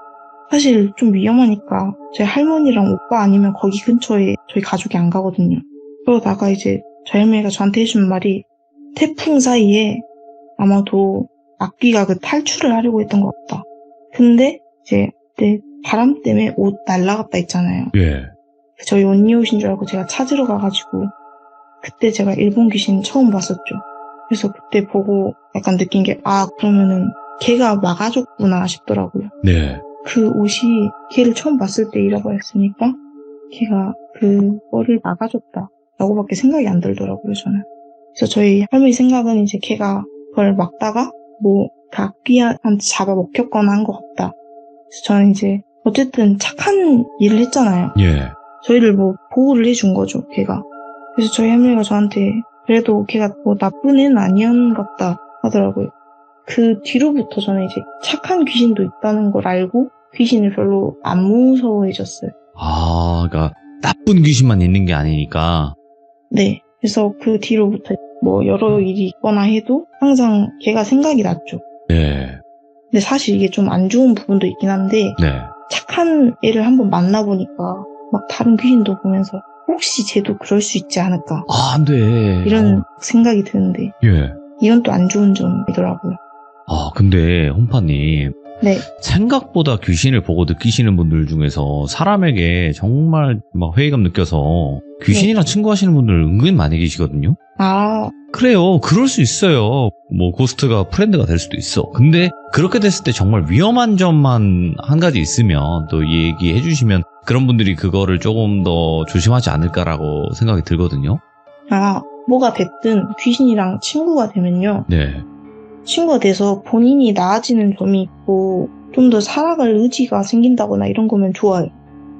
사실 좀 위험하니까 저희 할머니랑 오빠 아니면 거기 근처에 저희 가족이 안 가거든요. 그러다가 이제 저희 할머니가 저한테 해준 말이 태풍 사이에 아마도 악귀가 그 탈출을 하려고 했던 것 같다. 근데 이제 그때 바람 때문에 옷 날라갔다 했잖아요. 예. 저희 언니 옷인 줄 알고 제가 찾으러 가가지고 그때 제가 일본 귀신 처음 봤었죠. 그래서 그때 보고 약간 느낀 게 그러면은 걔가 막아줬구나 싶더라고요. 네. 그 옷이 걔를 처음 봤을 때 잃어버렸으니까 걔가 그거를 막아줬다 라고밖에 생각이 안 들더라고요, 저는. 그래서 저희 할머니 생각은 이제 걔가 그걸 막다가 뭐 악귀한테 잡아먹혔거나 한 것 같다. 그래서 저는 이제 어쨌든 착한 일을 했잖아요. 예. 저희를 뭐 보호를 해준 거죠, 걔가. 그래서 저희 할머니가 저한테 그래도 걔가 뭐 나쁜 애는 아니었는갑다 하더라고요. 그 뒤로부터 저는 이제 착한 귀신도 있다는 걸 알고 귀신을 별로 안 무서워해졌어요. 아, 그러니까 나쁜 귀신만 있는 게 아니니까. 네. 그래서 그 뒤로부터 뭐 여러 일이 있거나 해도 항상 걔가 생각이 났죠. 네. 근데 사실 이게 좀 안 좋은 부분도 있긴 한데 네. 착한 애를 한번 만나보니까 막 다른 귀신도 보면서 혹시 쟤도 그럴 수 있지 않을까 아, 안 돼. 이런 생각이 드는데 예. 이건 또 안 좋은 점이더라고요. 아, 근데 혼파님. 네. 생각보다 귀신을 보고 느끼시는 분들 중에서 사람에게 정말 막 회의감 느껴서 귀신이랑 친구하시는 분들 은근히 많이 계시거든요. 그래요. 그럴 수 있어요. 뭐 고스트가 프렌드가 될 수도 있어. 근데 그렇게 됐을 때 정말 위험한 점만 한 가지 있으면 또 얘기해 주시면 그런 분들이 그거를 조금 더 조심하지 않을까라고 생각이 들거든요. 뭐가 됐든 귀신이랑 친구가 되면요. 네. 친구가 돼서 본인이 나아지는 점이 있고 좀 더 살아갈 의지가 생긴다거나 이런 거면 좋아요.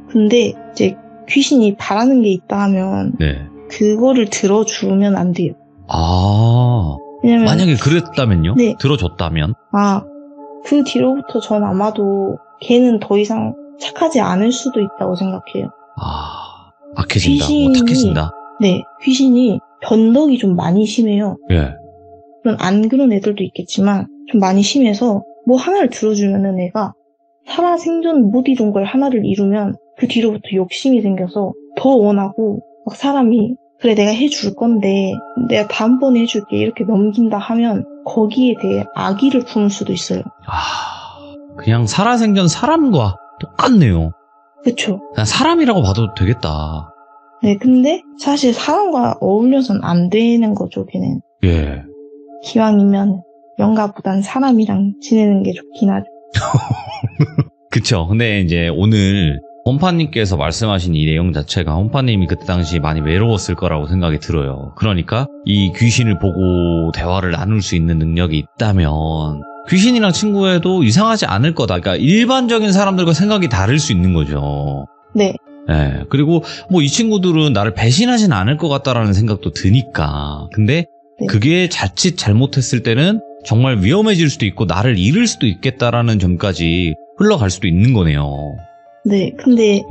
근데 이제 귀신이 바라는 게 있다 하면 네. 그거를 들어주면 안 돼요. 왜냐면 만약에 그랬다면요? 네. 들어줬다면? 그 뒤로부터 전 아마도 걔는 더 이상 착하지 않을 수도 있다고 생각해요. 악해진다. 뭐 탁해진다. 네. 귀신이 변덕이 좀 많이 심해요. 예. 물론 안 그런 애들도 있겠지만 좀 많이 심해서 뭐 하나를 들어주면은 애가 살아생전 못 이룬 걸 하나를 이루면 그 뒤로부터 욕심이 생겨서 더 원하고 막 사람이 그래 내가 해줄 건데 내가 다음번에 해줄게 이렇게 넘긴다 하면 거기에 대해 악의를 품을 수도 있어요. 그냥 살아생전 사람과 똑같네요. 그쵸? 그냥 사람이라고 봐도 되겠다. 네, 근데 사실 사람과 어울려선 안 되는 거죠, 걔는. 예. 기왕이면 영가보단 사람이랑 지내는 게 좋긴 하죠. 그쵸. 근데 이제 오늘 혼파님께서 말씀하신 이 내용 자체가 혼파님이 그때 당시 많이 외로웠을 거라고 생각이 들어요. 그러니까 이 귀신을 보고 대화를 나눌 수 있는 능력이 있다면 귀신이랑 친구해도 이상하지 않을 거다. 그러니까 일반적인 사람들과 생각이 다를 수 있는 거죠. 네. 네. 그리고 뭐 이 친구들은 나를 배신하진 않을 것 같다라는 생각도 드니까. 근데 네. 그게 자칫 잘못했을 때는 정말 위험해질 수도 있고 나를 잃을 수도 있겠다라는 점까지 흘러갈 수도 있는 거네요. 네, 근데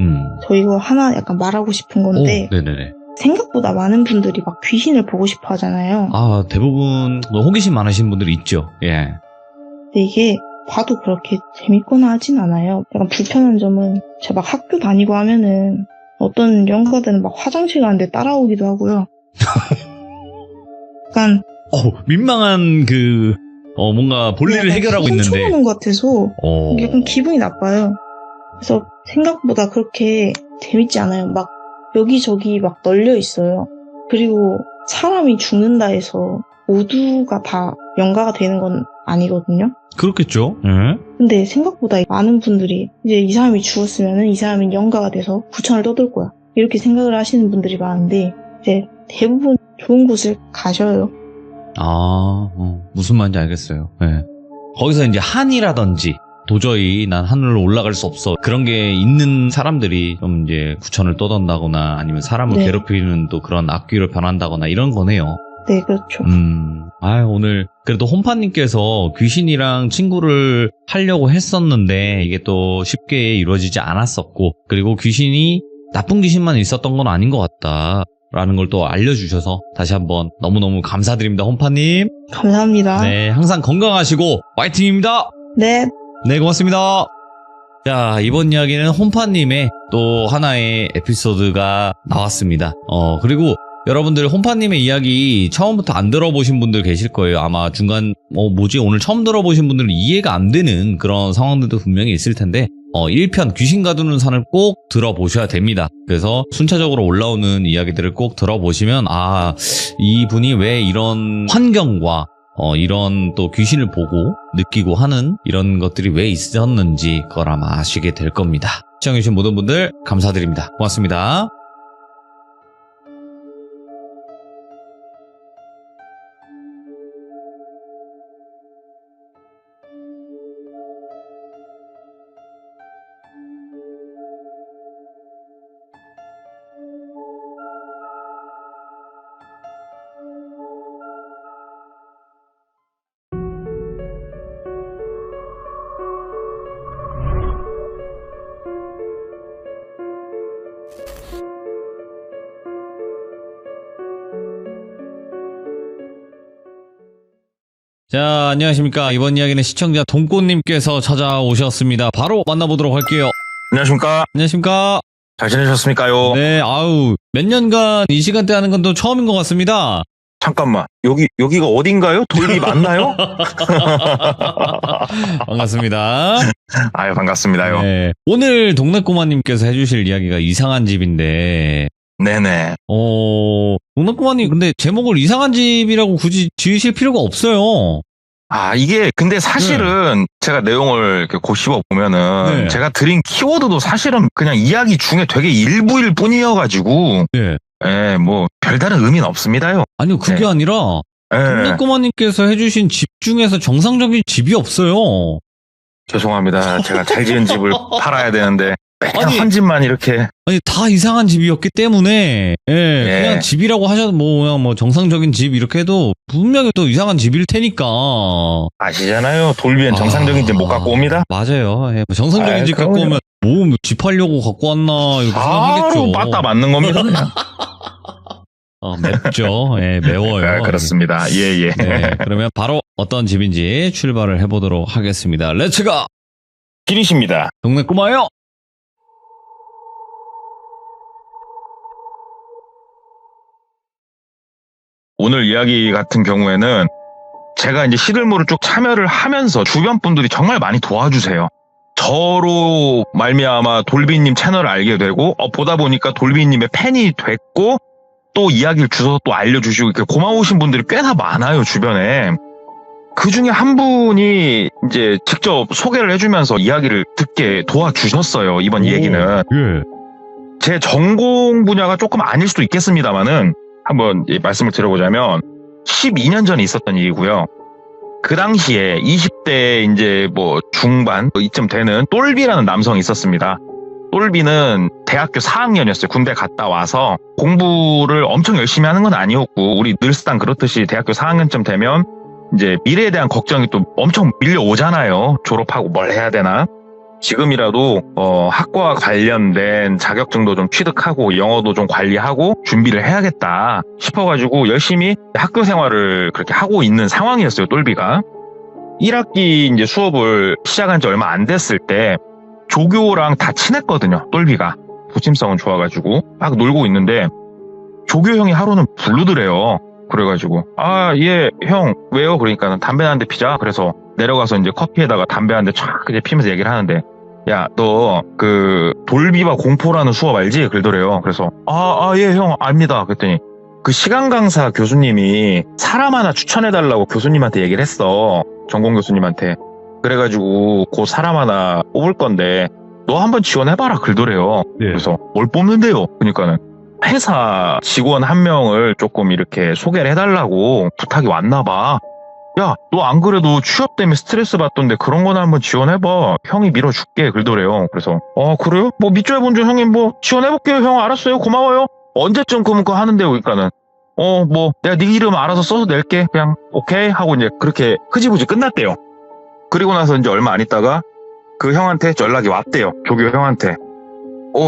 저 이거 하나 약간 말하고 싶은 건데 네네네. 생각보다 많은 분들이 막 귀신을 보고 싶어 하잖아요. 대부분 호기심 많으신 분들이 있죠. 예. 근데 이게 봐도 그렇게 재밌거나 하진 않아요. 약간 불편한 점은 제가 막 학교 다니고 하면은 어떤 연가들은 막 화장실 가는데 따라오기도 하고요. 약간 민망한 뭔가 볼일을 해결하고 있는데. 훔쳐오는 것 같아서 약간 기분이 나빠요. 그래서 생각보다 그렇게 재밌지 않아요. 막 여기저기 막 널려 있어요. 그리고 사람이 죽는다 해서 모두가 다 연가가 되는 건 아니거든요. 그렇겠죠. 근데 생각보다 많은 분들이 이제 이 사람이 죽었으면 이 사람이 연가가 돼서 구천을 떠들 거야. 이렇게 생각을 하시는 분들이 많은데 이제 대부분 좋은 곳을 가셔요. 무슨 말인지 알겠어요. 네. 거기서 이제 한이라든지 도저히 난 하늘로 올라갈 수 없어. 그런 게 있는 사람들이 좀 이제 구천을 떠돈다거나 아니면 사람을 네. 괴롭히는 또 그런 악귀로 변한다거나 이런 거네요. 네, 그렇죠. 오늘 그래도 혼파님께서 귀신이랑 친구를 하려고 했었는데 이게 또 쉽게 이루어지지 않았었고, 그리고 귀신이 나쁜 귀신만 있었던 건 아닌 것 같다 라는 걸 또 알려주셔서 다시 한번 너무너무 감사드립니다, 혼파님. 감사합니다. 네, 항상 건강하시고 화이팅입니다. 네. 네, 고맙습니다. 자, 이번 이야기는 혼파님의 또 하나의 에피소드가 나왔습니다. 그리고 여러분들 혼파님의 이야기 처음부터 안 들어보신 분들 계실 거예요. 아마 중간 오늘 처음 들어보신 분들은 이해가 안 되는 그런 상황들도 분명히 있을 텐데 1편 귀신 가두는 산을 꼭 들어보셔야 됩니다. 그래서 순차적으로 올라오는 이야기들을 꼭 들어보시면 이분이 왜 이런 환경과 이런 또 귀신을 보고 느끼고 하는 이런 것들이 왜 있었는지 그걸 아마 아시게 될 겁니다. 시청해주신 모든 분들 감사드립니다. 고맙습니다. 자, 안녕하십니까. 이번 이야기는 시청자 동꼬님께서 찾아오셨습니다. 바로 만나보도록 할게요. 안녕하십니까. 안녕하십니까. 잘 지내셨습니까요? 네, 몇 년간 이 시간대 하는 건 또 처음인 것 같습니다. 잠깐만, 여기가 어딘가요? 돌비 맞나요? 반갑습니다. 아유, 반갑습니다요. 네, 오늘 동네꼬마님께서 해주실 이야기가 이상한 집인데, 네네. 동네꼬마님, 근데 제목을 이상한 집이라고 굳이 지으실 필요가 없어요. 이게, 근데 사실은 제가 내용을 이렇게 곱씹어 보면은 네. 제가 드린 키워드도 사실은 그냥 이야기 중에 되게 일부일 뿐이어가지고, 네. 예, 뭐, 별다른 의미는 없습니다요. 아니요, 그게 네. 아니라, 예. 동네꼬마님께서 해주신 집 중에서 정상적인 집이 없어요. 죄송합니다. 제가 잘 지은 집을 팔아야 되는데, 맨날 아니, 한 집만 이렇게. 아니, 다 이상한 집이었기 때문에, 그냥 집이라고 하셔도 그냥 정상적인 집 이렇게 해도 분명히 또 이상한 집일 테니까. 아시잖아요. 돌비엔 정상적인 집 못 갖고 옵니다. 맞아요. 정상적인 집 갖고 오면, 집 하려고 갖고 왔나, 이렇게 생각하겠죠. 바로 빠따 맞는 겁니다. 그냥. 맵죠. 매워요. 그렇습니다. 예. 네, 그러면 바로 어떤 집인지 출발을 해보도록 하겠습니다. 렛츠가! 길이십니다. 동네 꼬마요! 오늘 이야기 같은 경우에는 제가 이제 시들모를 쭉 참여를 하면서 주변 분들이 정말 많이 도와주세요. 저로 말미암아 돌비님 채널을 알게 되고 보다 보니까 돌비님의 팬이 됐고 또 이야기를 주셔서 또 알려주시고 이렇게 고마우신 분들이 꽤나 많아요, 주변에. 그 중에 한 분이 이제 직접 소개를 해주면서 이야기를 듣게 도와주셨어요, 이번 얘기는. 예. 제 전공 분야가 조금 아닐 수도 있겠습니다만은 한번 말씀을 드려보자면 12년 전에 있었던 일이고요. 그 당시에 20대 이제 뭐 중반 이쯤 되는 똘비라는 남성이 있었습니다. 똘비는 대학교 4학년이었어요. 군대 갔다 와서 공부를 엄청 열심히 하는 건 아니었고 우리 늘상 그렇듯이 대학교 4학년쯤 되면 이제 미래에 대한 걱정이 또 엄청 밀려오잖아요. 졸업하고 뭘 해야 되나? 지금이라도 학과와 관련된 자격증도 좀 취득하고 영어도 좀 관리하고 준비를 해야겠다 싶어가지고 열심히 학교 생활을 그렇게 하고 있는 상황이었어요, 똘비가. 1학기 이제 수업을 시작한 지 얼마 안 됐을 때 조교랑 다 친했거든요, 똘비가. 부침성은 좋아가지고 막 놀고 있는데 조교 형이 하루는 부르더래요. 그래가지고 예, 형 왜요? 그러니까 담배 한 대 피자. 그래서 내려가서 이제 커피에다가 담배 한 대 촥 이제 피면서 얘기를 하는데, 야, 너 그 돌비와 공포라는 수업 알지? 그러더래요. 그래서 예, 형 압니다. 그랬더니 그 시간 강사 교수님이 사람 하나 추천해달라고 교수님한테 얘기를 했어. 전공 교수님한테. 그래가지고 그 사람 하나 뽑을 건데 너 한번 지원해봐라 그러더래요. 예. 그래서 뭘 뽑는데요? 그러니까는 회사 직원 한 명을 조금 이렇게 소개를 해달라고 부탁이 왔나 봐. 야, 너 안 그래도 취업 때문에 스트레스 받던데 그런 거나 한번 지원해봐. 형이 밀어줄게. 그러더래요. 그래서 그래요? 뭐 밑줄 본줄 형님 뭐 지원해볼게요. 형 알았어요. 고마워요. 언제쯤 그럼 그거 하는데요? 그러니까는 뭐 내가 네 이름 알아서 써서 낼게. 그냥 오케이 하고 이제 그렇게 흐지부지 끝났대요. 그리고 나서 이제 얼마 안 있다가 그 형한테 연락이 왔대요. 조교 형한테.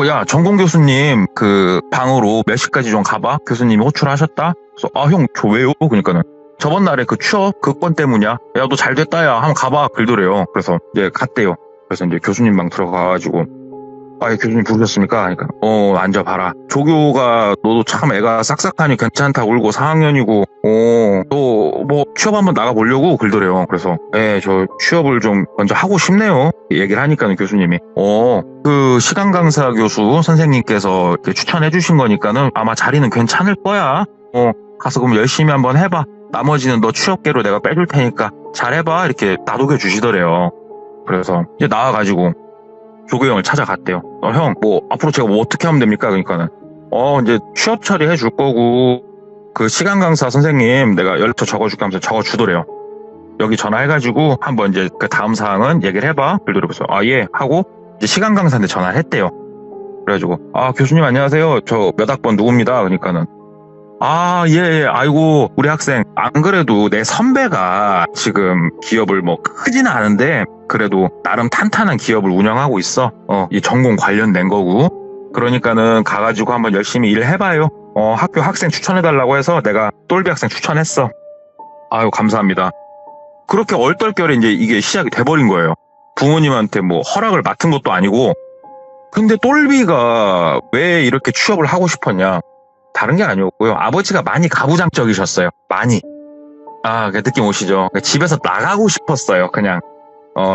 야, 전공 교수님 그 방으로 몇 시까지 좀 가봐. 교수님이 호출하셨다. 그래서 형 저 왜요? 그러니까는 저번 날에 그 취업 그 건 때문이야. 야, 너 잘 됐다, 야. 한번 가봐. 그러더래요. 그래서 이제 갔대요. 그래서 이제 교수님 방 들어가가지고, 예, 교수님 부르셨습니까? 그러니까, 앉아봐라. 조교가 너도 참 애가 싹싹하니 괜찮다. 울고 4학년이고, 너 뭐 취업 한번 나가보려고? 그러더래요. 그래서, 저 취업을 좀 먼저 하고 싶네요. 얘기를 하니까는 교수님이, 그 시간 강사 교수 선생님께서 이렇게 추천해주신 거니까는 아마 자리는 괜찮을 거야. 가서 그럼 열심히 한번 해봐. 나머지는 너 취업계로 내가 빼줄 테니까 잘해봐. 이렇게 나독여 주시더래요. 그래서 이제 나와가지고 조교 형을 찾아갔대요. 형, 뭐 앞으로 제가 뭐 어떻게 하면 됩니까? 그러니까는 이제 취업 처리해 줄 거고 그 시간 강사 선생님 내가 연락처 적어줄게 하면서 적어주더래요. 여기 전화해가지고 한번 이제 그 다음 사항은 얘기를 해봐. 그러더래요. 그래서 예 하고 이제 시간 강사한테 전화를 했대요. 그래가지고 교수님 안녕하세요. 저 몇 학번 누굽니다. 그러니까는 예, 아이고, 우리 학생. 안 그래도 내 선배가 지금 기업을 뭐 크지는 않은데, 그래도 나름 탄탄한 기업을 운영하고 있어. 이 전공 관련된 거고. 그러니까는 가가지고 한번 열심히 일해봐요. 학교 학생 추천해달라고 해서 내가 똘비 학생 추천했어. 아유, 감사합니다. 그렇게 얼떨결에 이제 이게 시작이 돼버린 거예요. 부모님한테 뭐 허락을 맡은 것도 아니고. 근데 똘비가 왜 이렇게 취업을 하고 싶었냐? 다른 게 아니었고요. 아버지가 많이 가부장적이셨어요. 많이. 그 느낌 오시죠? 집에서 나가고 싶었어요. 그냥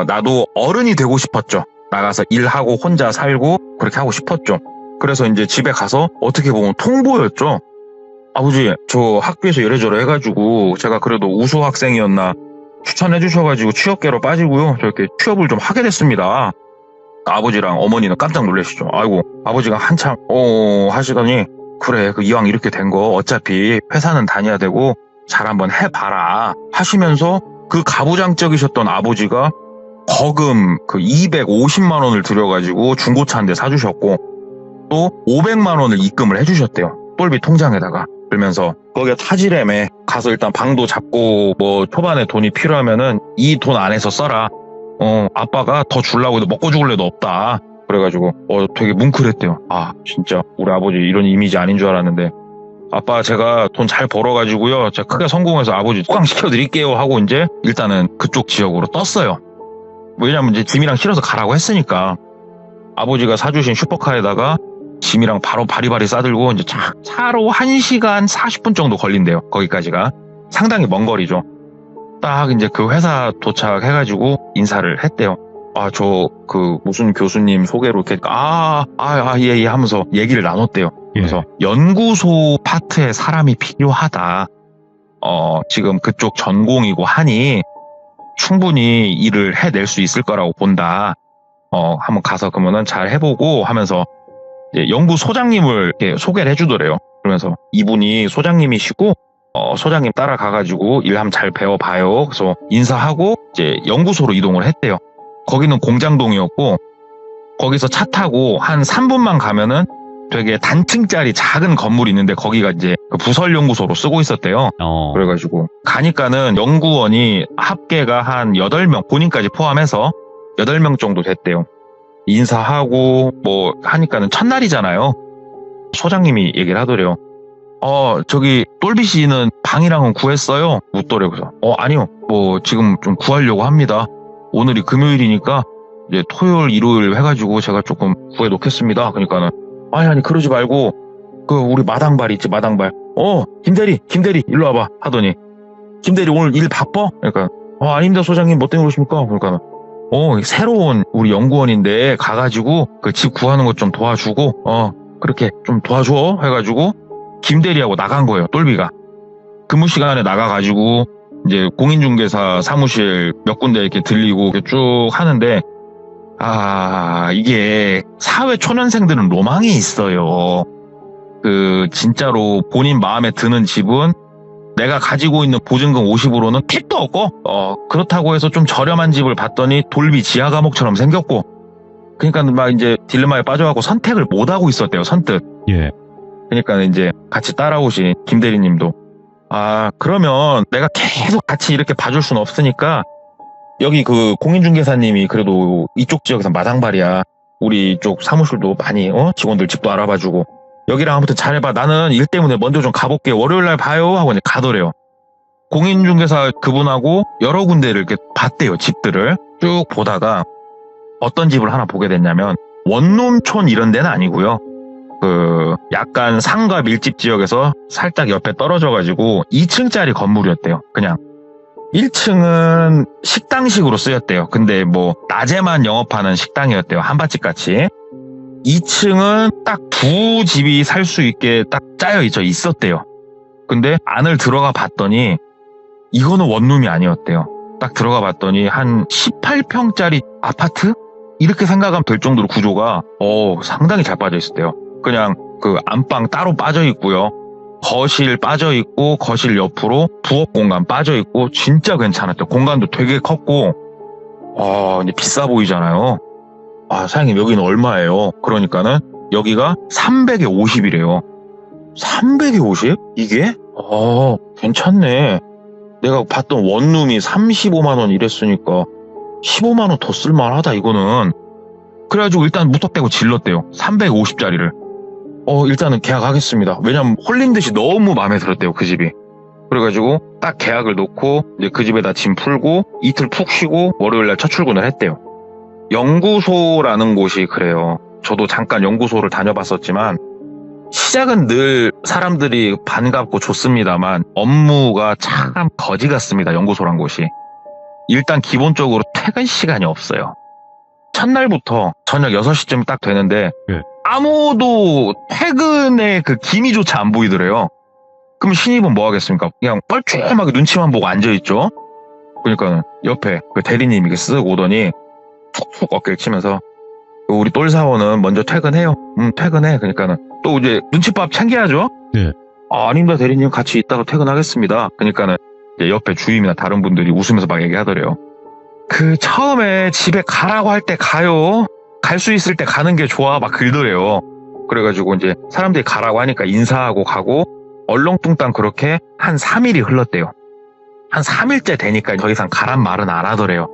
나도 어른이 되고 싶었죠. 나가서 일하고 혼자 살고 그렇게 하고 싶었죠. 그래서 이제 집에 가서 어떻게 보면 통보였죠. 아버지, 저 학교에서 이래저래 해가지고 제가 그래도 우수 학생이었나 추천해 주셔가지고 취업계로 빠지고요. 저렇게 취업을 좀 하게 됐습니다. 아버지랑 어머니는 깜짝 놀라시죠. 아이고, 아버지가 한참 하시더니 그래, 그 이왕 이렇게 된 거 어차피 회사는 다녀야 되고 잘 한번 해봐라 하시면서 그 가부장적이셨던 아버지가 거금 그 250만 원을 들여가지고 중고차 한 대 사주셨고 또 500만 원을 입금을 해주셨대요. 똘비 통장에다가. 그러면서 거기에 타지램에 가서 일단 방도 잡고 뭐 초반에 돈이 필요하면은 이 돈 안에서 써라. 아빠가 더 주려고 해도 먹고 죽을 애도 없다. 그래가지고 되게 뭉클했대요. 진짜 우리 아버지 이런 이미지 아닌 줄 알았는데 아빠 제가 돈 잘 벌어가지고요 제가 크게 성공해서 아버지 호강시켜드릴게요 하고 이제 일단은 그쪽 지역으로 떴어요. 왜냐면 이제 짐이랑 실어서 가라고 했으니까 아버지가 사주신 슈퍼카에다가 짐이랑 바로 바리바리 싸들고 이제 차로 1시간 40분 정도 걸린대요. 거기까지가 상당히 먼 거리죠. 딱 이제 그 회사 도착해가지고 인사를 했대요. 저 그 무슨 교수님 소개로 이렇게 예 하면서 얘기를 나눴대요. 그래서 연구소 파트에 사람이 필요하다. 지금 그쪽 전공이고 하니 충분히 일을 해낼 수 있을 거라고 본다. 한번 가서 그러면은 잘 해보고 하면서 이제 연구소장님을 이렇게 소개를 해주더래요. 그러면서 이분이 소장님이시고 소장님 따라가가지고 일 한번 잘 배워봐요. 그래서 인사하고 이제 연구소로 이동을 했대요. 거기는 공장동이었고 거기서 차 타고 한 3분만 가면은 되게 단층짜리 작은 건물이 있는데 거기가 이제 그 부설연구소로 쓰고 있었대요. 그래가지고 가니까는 연구원이 합계가 한 8명 본인까지 포함해서 8명 정도 됐대요. 인사하고 뭐 하니까는 첫날이잖아요. 소장님이 얘기를 하더래요. 저기 똘비 씨는 방이랑은 구했어요? 묻더래요. 그래서 아니요. 뭐 지금 좀 구하려고 합니다. 오늘이 금요일이니까 이제 토요일, 일요일 해가지고 제가 조금 구해놓겠습니다. 그러니까는 아니 그러지 말고 그 우리 마당발 있지 마당발 김대리 일로 와봐 하더니, 김대리 오늘 일 바빠? 그러니까 아닙니다 소장님, 뭐 때문에 그러십니까? 그러니까 새로운 우리 연구원인데 가가지고 그 집 구하는 것 좀 도와주고 그렇게 좀 도와줘 해가지고 김대리하고 나간 거예요. 똘비가 근무 시간에 나가가지고 이제 공인중개사 사무실 몇 군데 이렇게 들리고 이렇게 쭉 하는데, 이게 사회 초년생들은 로망이 있어요. 그 진짜로 본인 마음에 드는 집은 내가 가지고 있는 보증금 50으로는 택도 없고, 그렇다고 해서 좀 저렴한 집을 봤더니 돌비 지하 감옥처럼 생겼고, 그러니까 막 이제 딜레마에 빠져갖고 선택을 못 하고 있었대요, 선뜻. 예. 그러니까 이제 같이 따라오신 김 대리님도, 그러면 내가 계속 같이 이렇게 봐줄 수는 없으니까, 여기 그 공인중개사님이 그래도 이쪽 지역에서 마당발이야. 우리 이쪽 사무실도 많이, 직원들 집도 알아봐주고, 여기랑 아무튼 잘해봐. 나는 일 때문에 먼저 좀 가볼게. 월요일날 봐요. 하고 이제 가더래요. 공인중개사 그분하고 여러 군데를 이렇게 봤대요. 집들을 쭉 보다가 어떤 집을 하나 보게 됐냐면, 원룸촌 이런 데는 아니고요. 그 약간 상가 밀집 지역에서 살짝 옆에 떨어져가지고 2층짜리 건물이었대요. 그냥 1층은 식당식으로 쓰였대요. 근데 뭐 낮에만 영업하는 식당이었대요. 한밭집 같이. 2층은 딱 두 집이 살 수 있게 딱 짜여 있었대요. 근데 안을 들어가 봤더니 이거는 원룸이 아니었대요. 딱 들어가 봤더니 한 18평짜리 아파트? 이렇게 생각하면 될 정도로 구조가 상당히 잘 빠져 있었대요. 그냥 그 안방 따로 빠져 있고요. 거실 빠져 있고, 거실 옆으로 부엌 공간 빠져 있고, 진짜 괜찮았대요. 공간도 되게 컸고, 이제 비싸 보이잖아요. 사장님 여기는 얼마예요? 그러니까는 여기가 300에 50이래요. 300에 50? 이게? 괜찮네. 내가 봤던 원룸이 35만 원 이랬으니까 15만 원 더 쓸만하다 이거는. 그래가지고 일단 무턱대고 질렀대요. 350짜리를. 일단은 계약하겠습니다. 왜냐면 홀린 듯이 너무 마음에 들었대요, 그 집이. 그래가지고 딱 계약을 놓고 이제 그 집에다 짐 풀고 이틀 푹 쉬고 월요일날 첫 출근을 했대요. 연구소라는 곳이 그래요. 저도 잠깐 연구소를 다녀봤었지만 시작은 늘 사람들이 반갑고 좋습니다만 업무가 참 거지 같습니다. 연구소란 곳이. 일단 기본적으로 퇴근 시간이 없어요. 첫날부터 저녁 6시쯤 딱 되는데 네. 아무도 퇴근의 그 기미조차 안 보이더래요. 그럼 신입은 뭐 하겠습니까? 그냥 뻘쭘하게 눈치만 보고 앉아있죠. 그러니까 옆에 그 대리님이 이렇게 쓱 오더니 툭툭 어깨를 치면서, 우리 똘사원은 먼저 퇴근해요. 퇴근해. 그러니까는 또 이제 눈칫밥 챙겨야죠. 네. 아닙니다 대리님, 같이 있다가 퇴근하겠습니다. 그러니까는 이제 옆에 주임이나 다른 분들이 웃으면서 막 얘기하더래요. 그 처음에 집에 가라고 할 때 가요. 갈 수 있을 때 가는 게 좋아. 막 그러더래요. 그래가지고 이제 사람들이 가라고 하니까 인사하고 가고 얼렁뚱땅 그렇게 한 3일이 흘렀대요. 한 3일째 되니까 더 이상 가란 말은 안 하더래요.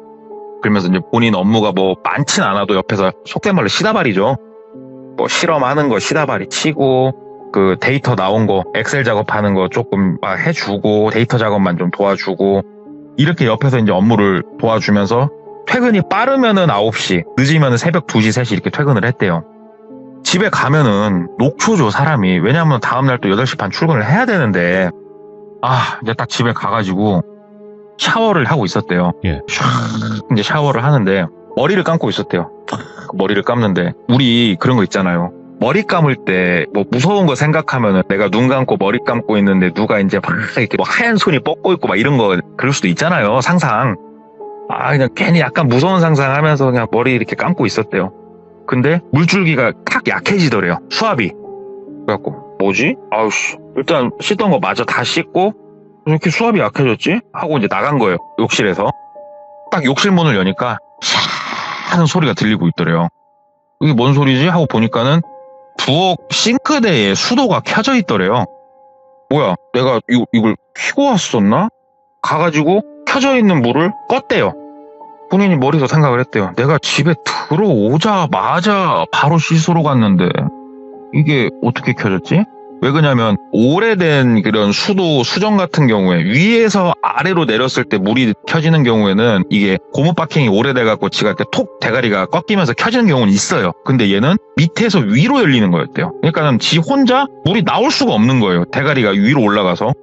그러면서 이제 본인 업무가 뭐 많진 않아도 옆에서 속된 말로 시다발이죠. 뭐 실험하는 거 시다발이 치고, 그 데이터 나온 거 엑셀 작업하는 거 조금 막 해주고, 데이터 작업만 좀 도와주고, 이렇게 옆에서 이제 업무를 도와주면서 퇴근이 빠르면은 9시, 늦으면은 새벽 2시, 3시 이렇게 퇴근을 했대요. 집에 가면은 녹초죠, 사람이. 왜냐면 다음날 또 8시 반 출근을 해야 되는데, 이제 딱 집에 가가지고 샤워를 하고 있었대요. 예. 이제 샤워를 하는데 머리를 감고 있었대요. 머리를 감는데 우리 그런 거 있잖아요. 머리 감을 때 뭐 무서운 거 생각하면은 내가 눈 감고 머리 감고 있는데 누가 이제 막 이렇게 뭐 하얀 손이 뻗고 있고 막 이런 거 그럴 수도 있잖아요. 상상. 그냥 괜히 약간 무서운 상상하면서 그냥 머리 이렇게 감고 있었대요. 근데 물줄기가 탁 약해지더래요. 수압이. 그래갖고 뭐지? 일단 씻던 거 마저 다 씻고 이렇게 수압이 약해졌지? 하고 이제 나간 거예요. 욕실에서. 딱 욕실 문을 여니까 샤 하는 소리가 들리고 있더래요. 이게 뭔 소리지? 하고 보니까는 부엌 싱크대에 수도가 켜져 있더래요. 뭐야, 내가 이걸 켜고 왔었나? 가가지고 켜져 있는 물을 껐대요. 본인이 머리에서 생각을 했대요. 내가 집에 들어오자마자 바로 씻으러 갔는데 이게 어떻게 켜졌지? 왜 그러냐면 오래된 그런 수도, 수정 같은 경우에 위에서 아래로 내렸을 때 물이 켜지는 경우에는 이게 고무 바킹이 오래돼갖고 지가 이렇게 톡 대가리가 꺾이면서 켜지는 경우는 있어요. 근데 얘는 밑에서 위로 열리는 거였대요. 그러니까는 지 혼자 물이 나올 수가 없는 거예요. 대가리가 위로 올라가서.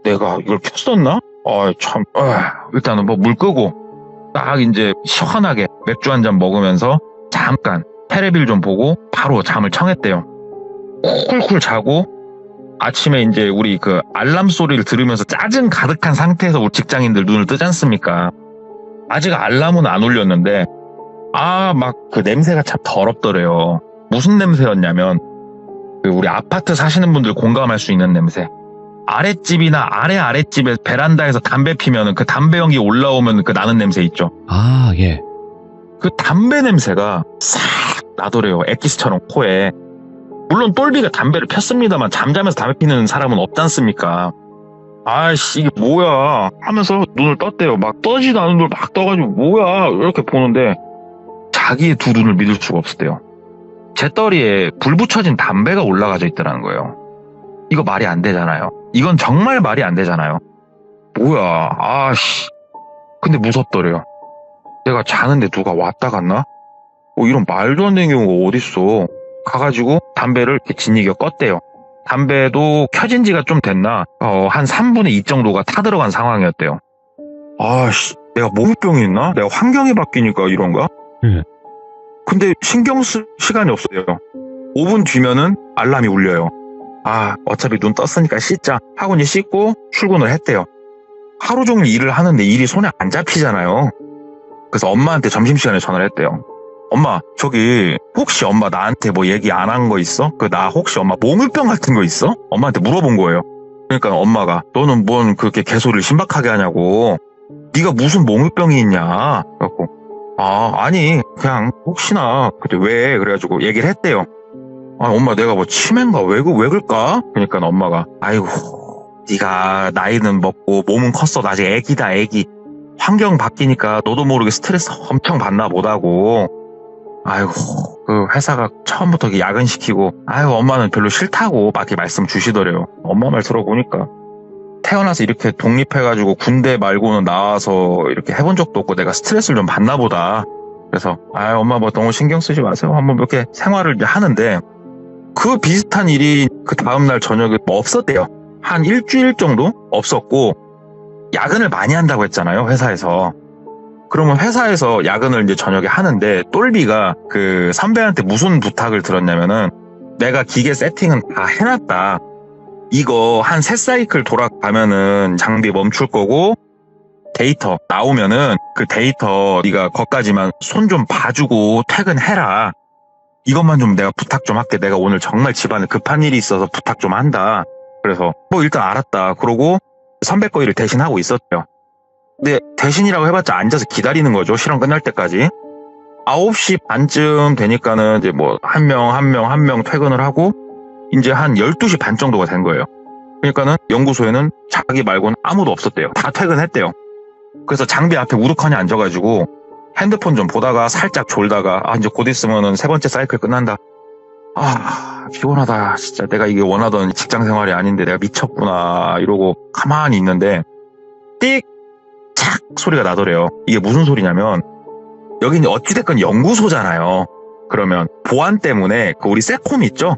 내가 이걸 켰었나? 일단은 뭐 물 끄고 딱 이제 시원하게 맥주 한 잔 먹으면서 잠깐 테레비를 좀 보고 바로 잠을 청했대요. 쿨쿨 자고 아침에 이제 우리 그 알람 소리를 들으면서 짜증 가득한 상태에서 우리 직장인들 눈을 뜨지 않습니까? 아직 알람은 안 울렸는데 막 그 냄새가 참 더럽더래요. 무슨 냄새였냐면 그 우리 아파트 사시는 분들 공감할 수 있는 냄새. 아랫집이나 아랫집에 베란다에서 담배 피면은 그 담배 연기 올라오면 그 나는 냄새 있죠. 아, 예. 그 담배 냄새가 싹 나더래요. 엑기스처럼 코에. 물론 똘비가 담배를 폈습니다만 잠자면서 담배 피는 사람은 없지 않습니까? 아이씨 이게 뭐야 하면서 눈을 떴대요. 막 떠지도 않은 눈을 막 떠가지고 뭐야 이렇게 보는데 자기의 두 눈을 믿을 수가 없었대요. 제 떠리에 불 붙여진 담배가 올라가져 있더라는 거예요. 이거 말이 안 되잖아요. 이건 정말 말이 안 되잖아요. 뭐야 아씨 근데 무섭더래요. 내가 자는데 누가 왔다 갔나? 이런 말도 안 되는 경우가 어딨어. 가가지고 담배를 이렇게 진이겨 껐대요. 담배도 켜진 지가 좀 됐나? 한 3분의 2 정도가 타들어간 상황이었대요. 아씨, 내가 몸병이 있나? 내가 환경이 바뀌니까 이런가? 네. 근데 신경 쓸 시간이 없어요. 5분 뒤면은 알람이 울려요. 어차피 눈 떴으니까 씻자 하고 이제 씻고 출근을 했대요. 하루 종일 일을 하는데 일이 손에 안 잡히잖아요. 그래서 엄마한테 점심시간에 전화를 했대요. 엄마, 저기 혹시 엄마 나한테 뭐 얘기 안 한 거 있어? 나 혹시 엄마 몽유병 같은 거 있어? 엄마한테 물어본 거예요. 그러니까 엄마가 너는 뭔 그렇게 개소리를 신박하게 하냐고. 네가 무슨 몽유병이 있냐? 그래갖고 아니 그냥 혹시나 그때 왜 그래가지고 얘기를 했대요. 엄마 내가 뭐 치매인가 왜 그럴까? 그러니까 엄마가 아이고 네가 나이는 먹고 몸은 컸어. 나 아직 애기다 애기. 환경 바뀌니까 너도 모르게 스트레스 엄청 받나 보다고. 아이고 그 회사가 처음부터 야근시키고 엄마는 별로 싫다고 막 이렇게 말씀 주시더래요. 엄마 말 들어보니까 태어나서 이렇게 독립해가지고 군대 말고는 나와서 이렇게 해본 적도 없고 내가 스트레스를 좀 받나 보다. 그래서 엄마 뭐 너무 신경 쓰지 마세요. 한번 이렇게 생활을 이제 하는데 그 비슷한 일이 그 다음날 저녁에 뭐 없었대요. 한 일주일 정도 없었고 야근을 많이 한다고 했잖아요. 회사에서. 그러면 회사에서 야근을 이제 저녁에 하는데 똘비가 그 선배한테 무슨 부탁을 들었냐면은 내가 기계 세팅은 다 해놨다. 이거 한 3사이클 돌아가면은 장비 멈출 거고 데이터 나오면은 그 데이터 네가 거기까지만 손 좀 봐주고 퇴근해라. 이것만 좀 내가 부탁 좀 할게. 내가 오늘 정말 집안에 급한 일이 있어서 부탁 좀 한다. 그래서 뭐 일단 알았다. 그러고 선배 거 일을 대신하고 있었대요. 근데 대신이라고 해봤자 앉아서 기다리는 거죠. 실험 끝날 때까지. 9시 반쯤 되니까는 이제 뭐 한 명 퇴근을 하고 이제 한 12시 반 정도가 된 거예요. 그러니까는 연구소에는 자기 말고는 아무도 없었대요. 다 퇴근했대요. 그래서 장비 앞에 우두커니 앉아가지고 핸드폰 좀 보다가 살짝 졸다가 이제 곧 있으면은 3번째 사이클 끝난다. 피곤하다. 진짜 내가 이게 원하던 직장 생활이 아닌데 내가 미쳤구나 이러고 가만히 있는데 띡! 착! 소리가 나더래요. 이게 무슨 소리냐면 여기는 어찌됐건 연구소잖아요. 그러면 보안 때문에 그 우리 세콤 있죠?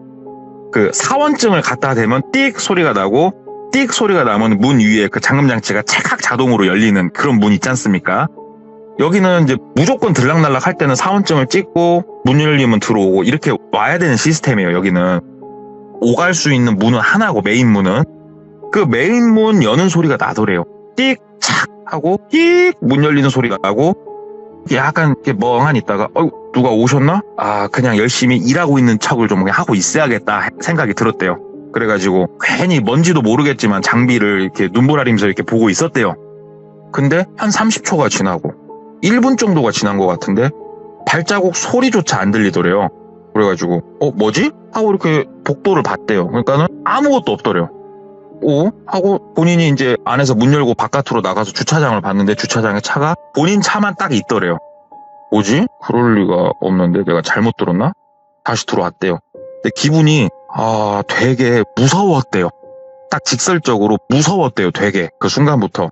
그 사원증을 갖다 대면 띡 소리가 나고 띡 소리가 나면 문 위에 그 잠금장치가 찰칵 자동으로 열리는 그런 문 있지 않습니까? 여기는 이제 무조건 들락날락 할 때는 사원증을 찍고 문 열리면 들어오고 이렇게 와야 되는 시스템이에요. 여기는 오갈 수 있는 문은 하나고 메인 문은 그 메인 문 여는 소리가 나더래요. 띡 착 하고 띡 문 열리는 소리가 나고 약간 이렇게 멍하니 있다가 누가 오셨나? 그냥 열심히 일하고 있는 척을 좀 하고 있어야겠다 생각이 들었대요. 그래가지고 괜히 뭔지도 모르겠지만 장비를 이렇게 눈보라리면서 이렇게 보고 있었대요. 근데 한 30초가 지나고 1분 정도가 지난 것 같은데 발자국 소리조차 안 들리더래요. 그래가지고 뭐지? 하고 이렇게 복도를 봤대요. 그러니까는 아무것도 없더래요. 하고 본인이 이제 안에서 문 열고 바깥으로 나가서 주차장을 봤는데 주차장에 차가 본인 차만 딱 있더래요. 뭐지? 그럴 리가 없는데 내가 잘못 들었나? 다시 들어왔대요. 근데 기분이 되게 무서웠대요. 딱 직설적으로 무서웠대요. 되게 그 순간부터.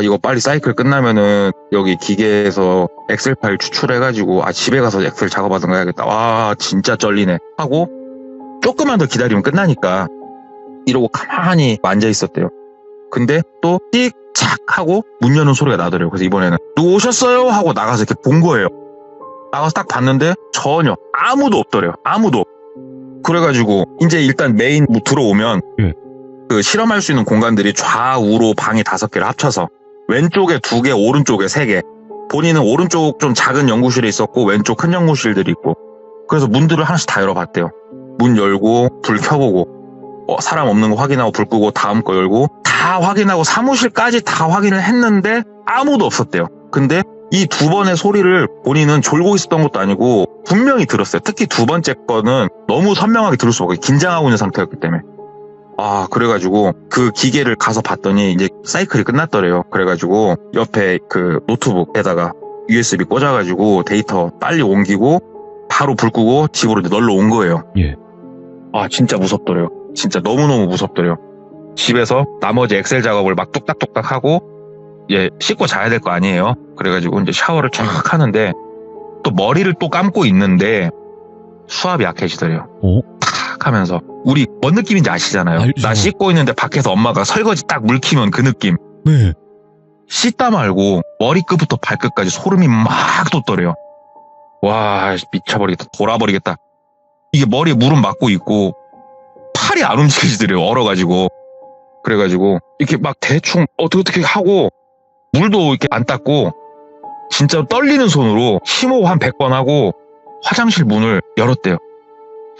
이거 빨리 사이클 끝나면은 여기 기계에서 엑셀 파일 추출해가지고 집에 가서 엑셀 작업하든가 해야겠다. 와 진짜 쩔리네 하고 조금만 더 기다리면 끝나니까 이러고 가만히 앉아 있었대요. 근데 또 띡착 하고 문 여는 소리가 나더래요. 그래서 이번에는 누구 오셨어요? 하고 나가서 이렇게 본 거예요. 나가서 딱 봤는데 전혀 아무도 없더래요. 아무도. 그래가지고 이제 일단 메인 들어오면 그 실험할 수 있는 공간들이 좌우로 방이 5개를 합쳐서 왼쪽에 2개, 오른쪽에 3개. 본인은 오른쪽 좀 작은 연구실에 있었고 왼쪽 큰 연구실들이 있고 그래서 문들을 하나씩 다 열어봤대요. 문 열고 불 켜보고 사람 없는 거 확인하고 불 끄고 다음 거 열고 다 확인하고 사무실까지 다 확인을 했는데 아무도 없었대요. 근데 이 2번의 소리를 본인은 졸고 있었던 것도 아니고 분명히 들었어요. 특히 2번째 거는 너무 선명하게 들을 수가 없고 긴장하고 있는 상태였기 때문에. 그래가지고 그 기계를 가서 봤더니 이제 사이클이 끝났더래요. 그래가지고 옆에 그 노트북에다가 USB 꽂아가지고 데이터 빨리 옮기고 바로 불 끄고 집으로 이제 널러 온 거예요. 예. 진짜 무섭더래요. 진짜 너무너무 무섭더래요. 집에서 나머지 엑셀 작업을 막 뚝딱뚝딱 하고 이제 씻고 자야 될 거 아니에요. 그래가지고 이제 샤워를 쫙 하는데 또 머리를 또 감고 있는데 수압이 약해지더래요. 탁 하면서 우리 뭔 느낌인지 아시잖아요. 알죠. 나 씻고 있는데 밖에서 엄마가 설거지 딱 물 키면 그 느낌. 네. 씻다 말고 머리끝부터 발끝까지 소름이 막 돋더래요. 와 미쳐버리겠다. 돌아버리겠다. 이게 머리에 물은 맞고 있고 팔이 안 움직여지더래요. 얼어가지고. 그래가지고 이렇게 막 대충 어떻게 하고 물도 이렇게 안 닦고 진짜 떨리는 손으로 심호흡 한 100번 하고 화장실 문을 열었대요.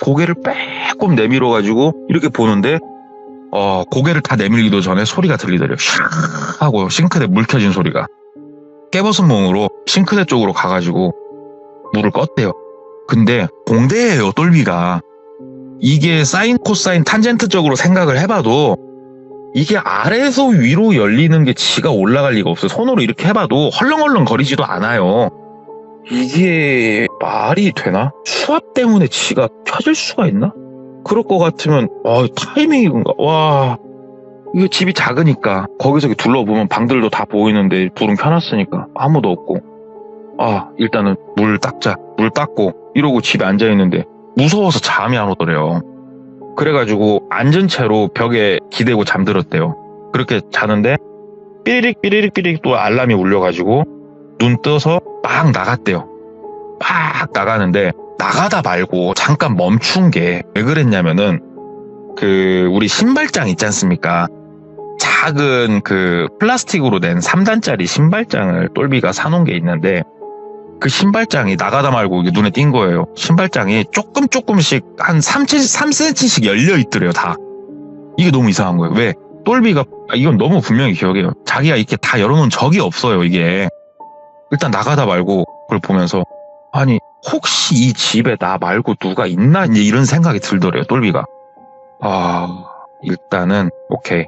고개를 빼꼼 내밀어가지고 이렇게 보는데 고개를 다 내밀기도 전에 소리가 들리더래요. 샥 하고 싱크대 물 켜진 소리가. 깨벗은 몸으로 싱크대 쪽으로 가가지고 물을 껐대요. 근데 공대예요. 똘비가. 이게 사인 코사인 탄젠트적으로 생각을 해봐도 이게 아래에서 위로 열리는 게 지가 올라갈 리가 없어요. 손으로 이렇게 해봐도 헐렁헐렁 거리지도 않아요. 이게 말이 되나? 수압 때문에 지가 켜질 수가 있나? 그럴 것 같으면 타이밍이군가. 와 이게 집이 작으니까 거기서 이렇게 둘러보면 방들도 다 보이는데 불은 켜놨으니까 아무도 없고 일단은 물 닦자. 물 닦고 이러고 집에 앉아있는데 무서워서 잠이 안 오더래요. 그래가지고 앉은 채로 벽에 기대고 잠들었대요. 그렇게 자는데 삐리릭 또 알람이 울려가지고 눈 떠서 막 나갔대요. 막 나가는데 나가다 말고 잠깐 멈춘 게 왜 그랬냐면은 우리 신발장 있지 않습니까? 작은 플라스틱으로 낸 3단짜리 신발장을 똘비가 사놓은 게 있는데 그 신발장이 나가다 말고 이게 눈에 띈 거예요. 신발장이 조금씩 한 3cm씩 열려 있더래요, 다. 이게 너무 이상한 거예요. 왜? 똘비가, 이건 너무 분명히 기억해요. 자기가 이렇게 다 열어놓은 적이 없어요, 이게. 일단 나가다 말고 그걸 보면서, 아니, 혹시 이 집에 나 말고 누가 있나? 이제 이런 생각이 들더래요, 똘비가. 일단은, 오케이.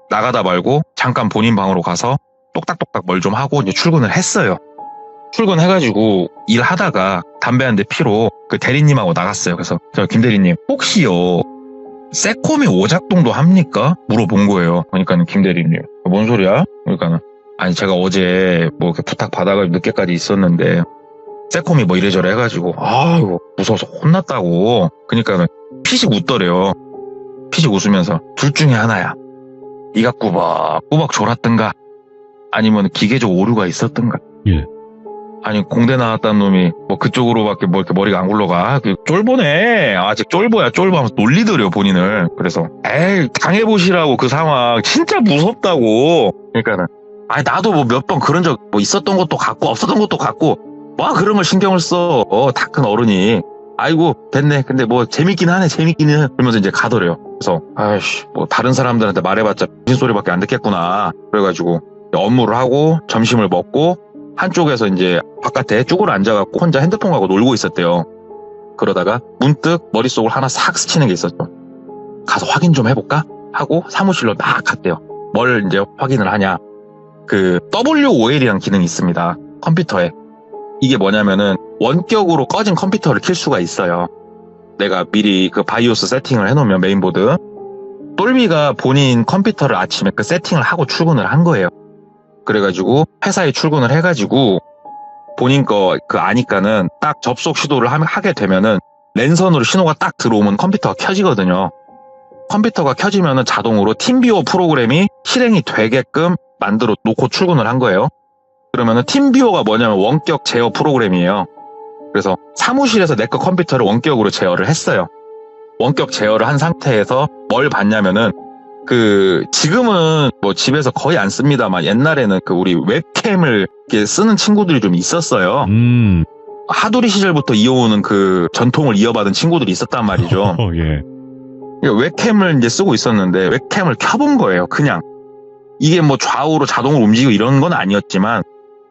나가다 말고 잠깐 본인 방으로 가서 똑딱똑딱 뭘 좀 하고 이제 출근을 했어요. 출근해가지고 일하다가 담배 한 대 피로 그 대리님하고 나갔어요. 그래서 김 대리님 혹시요 세콤이 오작동도 합니까? 물어본 거예요. 그러니까는 김 대리님 뭔 소리야? 그러니까는 아니 제가 어제 뭐 이렇게 부탁 받아가지고 늦게까지 있었는데 세콤이 뭐 이래저래 해가지고 이거 무서워서 혼났다고. 그러니까는 피식 웃더래요. 피식 웃으면서 둘 중에 하나야. 네가 꾸벅꾸벅 졸았든가 아니면 기계적 오류가 있었든가. 예. 아니 공대 나왔다는 놈이 뭐 그쪽으로밖에 뭐 이렇게 머리가 안 굴러가. 쫄보네. 아직 쫄보야 하면서 놀리더래요 본인을. 그래서 당해보시라고. 그 상황 진짜 무섭다고. 그러니까는 아니 나도 뭐 몇 번 그런 적 뭐 있었던 것도 같고 없었던 것도 같고 뭐 그런 걸 신경을 써. 다 큰 어른이. 아이고 됐네. 근데 뭐 재밌기는 하네. 그러면서 이제 가더래요. 그래서 뭐 다른 사람들한테 말해봤자 무슨 소리밖에 안 듣겠구나. 그래가지고 업무를 하고 점심을 먹고 한쪽에서 이제 바깥에 쭈그려 앉아갖고 혼자 핸드폰 갖고 놀고 있었대요. 그러다가 문득 머릿속을 하나 싹 스치는 게 있었죠. 가서 확인 좀 해볼까? 하고 사무실로 막 갔대요. 뭘 이제 확인을 하냐. WOL이라는 기능이 있습니다. 컴퓨터에. 이게 뭐냐면은 원격으로 꺼진 컴퓨터를 킬 수가 있어요. 내가 미리 그 바이오스 세팅을 해놓으면 메인보드 똘비가 본인 컴퓨터를 아침에 그 세팅을 하고 출근을 한 거예요. 그래가지고 회사에 출근을 해가지고 본인 거 그 아니까는 딱 접속 시도를 하게 되면은 랜선으로 신호가 딱 들어오면 컴퓨터가 켜지거든요. 컴퓨터가 켜지면은 자동으로 팀뷰어 프로그램이 실행이 되게끔 만들어 놓고 출근을 한 거예요. 그러면은 팀뷰어가 뭐냐면 원격 제어 프로그램이에요. 그래서 사무실에서 내 거 컴퓨터를 원격으로 제어를 했어요. 원격 제어를 한 상태에서 뭘 봤냐면은 지금은 뭐 집에서 거의 안 씁니다만 옛날에는 우리 웹캠을 이렇게 쓰는 친구들이 좀 있었어요. 하두리 시절부터 이어오는 그 전통을 이어받은 친구들이 있었단 말이죠. 예. 웹캠을 이제 쓰고 있었는데 웹캠을 켜본 거예요. 그냥 이게 뭐 좌우로 자동으로 움직이고 이런 건 아니었지만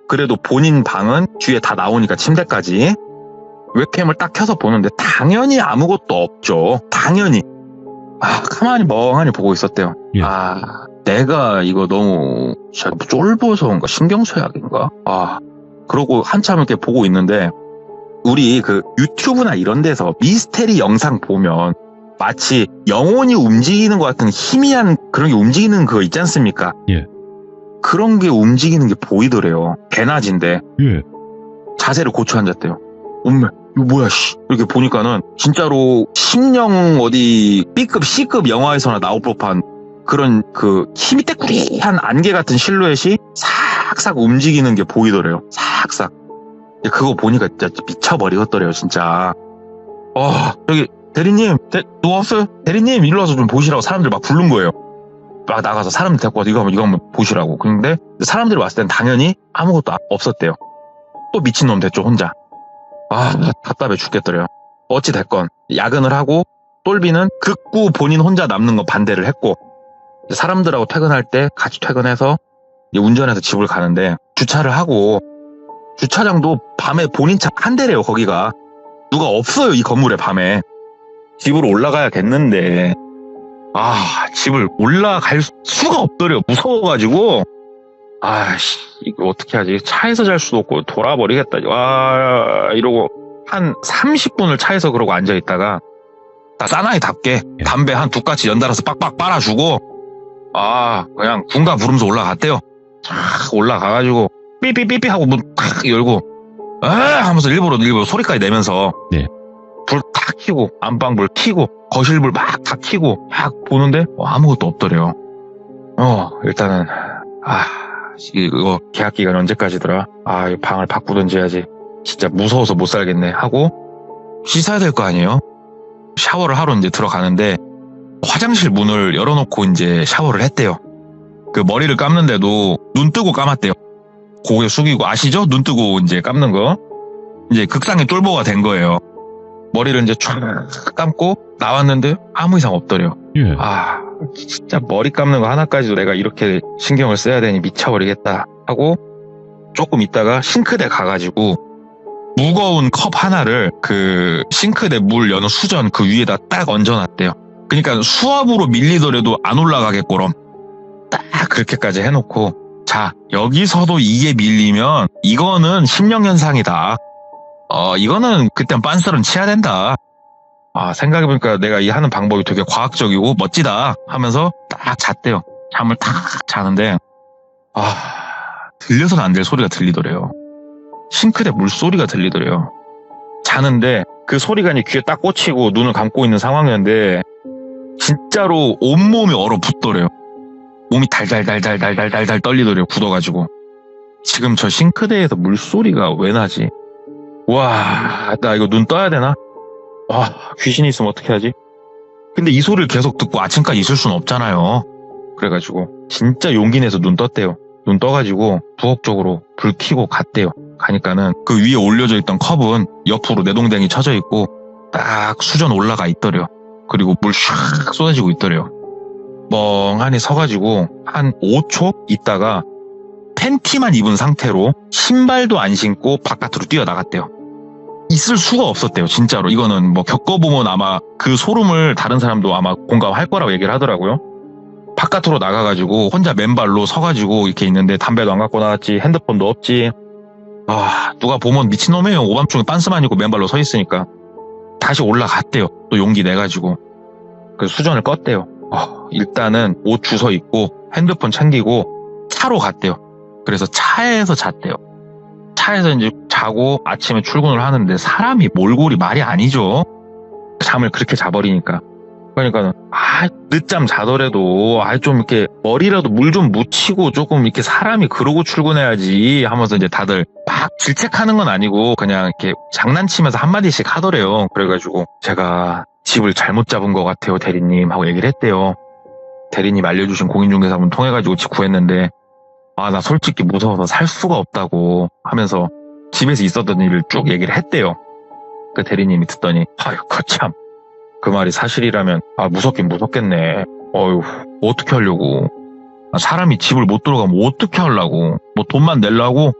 그래도 본인 방은 뒤에 다 나오니까 침대까지 웹캠을 딱 켜서 보는데 당연히 아무것도 없죠. 당연히. 가만히 멍하니 보고 있었대요. 예. 내가 이거 너무 진짜 쫄보서인가 신경쇠약인가? 그러고 한참 이렇게 보고 있는데 우리 그 유튜브나 이런 데서 미스테리 영상 보면 마치 영혼이 움직이는 것 같은 희미한 그런 게 움직이는 그거 있지 않습니까? 예. 그런 게 움직이는 게 보이더래요. 개나지인데. 예. 자세를 고쳐 앉았대요. 엄마, 이거 뭐야, 씨. 이렇게 보니까는 진짜로 심령 어디 B급, C급 영화에서나 나올 법한 그런 그 힘이 떼꾸리한 안개 같은 실루엣이 싹싹 움직이는 게 보이더래요. 싹싹. 그거 보니까 진짜 미쳐버리겠더래요, 진짜. 여기 대리님, 누웠어요? 대리님, 일로 와서 좀 보시라고 사람들 막 부른 거예요. 막 나가서 사람들 데리고 와서 이거 한번 보시라고. 근데 사람들이 왔을 땐 당연히 아무것도 없었대요. 또 미친놈 됐죠, 혼자. 답답해 죽겠더래요. 어찌됐건 야근을 하고 똘비는 극구 본인 혼자 남는 거 반대를 했고 사람들하고 퇴근할 때 같이 퇴근해서 운전해서 집을 가는데 주차를 하고 주차장도 밤에 본인 차 한 대래요. 거기가 누가 없어요. 이 건물에 밤에. 집으로 올라가야겠는데 집을 올라갈 수가 없더래요. 무서워가지고 이거 어떻게 하지? 차에서 잘 수도 없고 돌아버리겠다. 이러고 한 30분을 차에서 그러고 앉아있다가 사나이답게 담배 한 2가지 연달아서 빡빡 빨아주고 그냥 군가 부르면서 올라갔대요. 쫙 올라가가지고 삐삐삐삐 하고 문 탁 열고 하면서 일부러 소리까지 내면서 불 탁 켜고 안방불 켜고 거실불 막 다 켜고 막 보는데 아무것도 없더래요. 일단은 이거 계약 기간 언제까지더라? 이 방을 바꾸든지 해야지. 진짜 무서워서 못 살겠네 하고 씻어야 될 거 아니에요? 샤워를 하러 이제 들어가는데 화장실 문을 열어놓고 이제 샤워를 했대요. 그 머리를 감는데도 눈 뜨고 감았대요. 고개 숙이고 아시죠? 눈 뜨고 이제 감는 거. 이제 극상의 똘보가 된 거예요. 머리를 이제 쫙 감고 나왔는데 아무 이상 없더래요. 예. 진짜 머리 감는 거 하나까지도 내가 이렇게 신경을 써야 되니 미쳐버리겠다 하고 조금 있다가 싱크대 가가지고 무거운 컵 하나를 그 싱크대 물 여는 수전 그 위에다 딱 얹어놨대요. 그러니까 수압으로 밀리더라도 안 올라가겠고럼 딱 그렇게까지 해놓고 자 여기서도 이게 밀리면 이거는 심령현상이다. 이거는 그땐 빤스런 치야 된다. 생각해보니까 내가 이 하는 방법이 되게 과학적이고 멋지다 하면서 딱 잤대요. 잠을 딱 자는데 들려서는 안 될 소리가 들리더래요. 싱크대 물소리가 들리더래요. 자는데 그 소리가 이제 귀에 딱 꽂히고 눈을 감고 있는 상황이었는데 진짜로 온몸이 얼어붙더래요. 몸이 달달달달달달달 떨리더래요. 굳어가지고. 지금 저 싱크대에서 물소리가 왜 나지? 와, 나 이거 눈 떠야 되나? 귀신이 있으면 어떻게 하지? 근데 이 소리를 계속 듣고 아침까지 있을 수는 없잖아요. 그래가지고 진짜 용기 내서 눈 떴대요. 눈 떠가지고 부엌 쪽으로 불 켜고 갔대요. 가니까는 그 위에 올려져 있던 컵은 옆으로 내동댕이 쳐져 있고 딱 수전 올라가 있더래요. 그리고 물 샥 쏟아지고 있더래요. 멍하니 서가지고 한 5초 있다가 팬티만 입은 상태로 신발도 안 신고 바깥으로 뛰어나갔대요. 있을 수가 없었대요. 진짜로. 이거는 뭐 겪어보면 아마 그 소름을 다른 사람도 아마 공감할 거라고 얘기를 하더라고요. 바깥으로 나가가지고 혼자 맨발로 서가지고 이렇게 있는데 담배도 안 갖고 나갔지, 핸드폰도 없지. 누가 보면 미친놈이에요. 오밤중에 빤스만 입고 맨발로 서 있으니까. 다 다시 올라갔대요. 또 용기 내가지고. 그래서 수전을 껐대요. 일단은 옷 주워 입고 핸드폰 챙기고 차로 갔대요. 그래서 차에서 잤대요. 차에서 이제 자고 아침에 출근을 하는데 사람이 몰골이 말이 아니죠. 잠을 그렇게 자버리니까. 그러니까 늦잠 자더라도 좀 이렇게 머리라도 물 좀 묻히고 조금 이렇게 사람이 그러고 출근해야지 하면서 이제 다들 막 질책하는 건 아니고 그냥 이렇게 장난치면서 한마디씩 하더래요. 그래가지고 제가 집을 잘못 잡은 것 같아요, 대리님 하고 얘기를 했대요. 대리님 알려주신 공인중개사분 통해가지고 집 구했는데 나 솔직히 무서워서 살 수가 없다고 하면서 집에서 있었던 일을 쭉 얘기를 했대요. 그 대리님이 듣더니 참 그 말이 사실이라면 무섭긴 무섭겠네. 어떻게 하려고. 사람이 집을 못 들어가면 어떻게 하려고. 뭐 돈만 내려고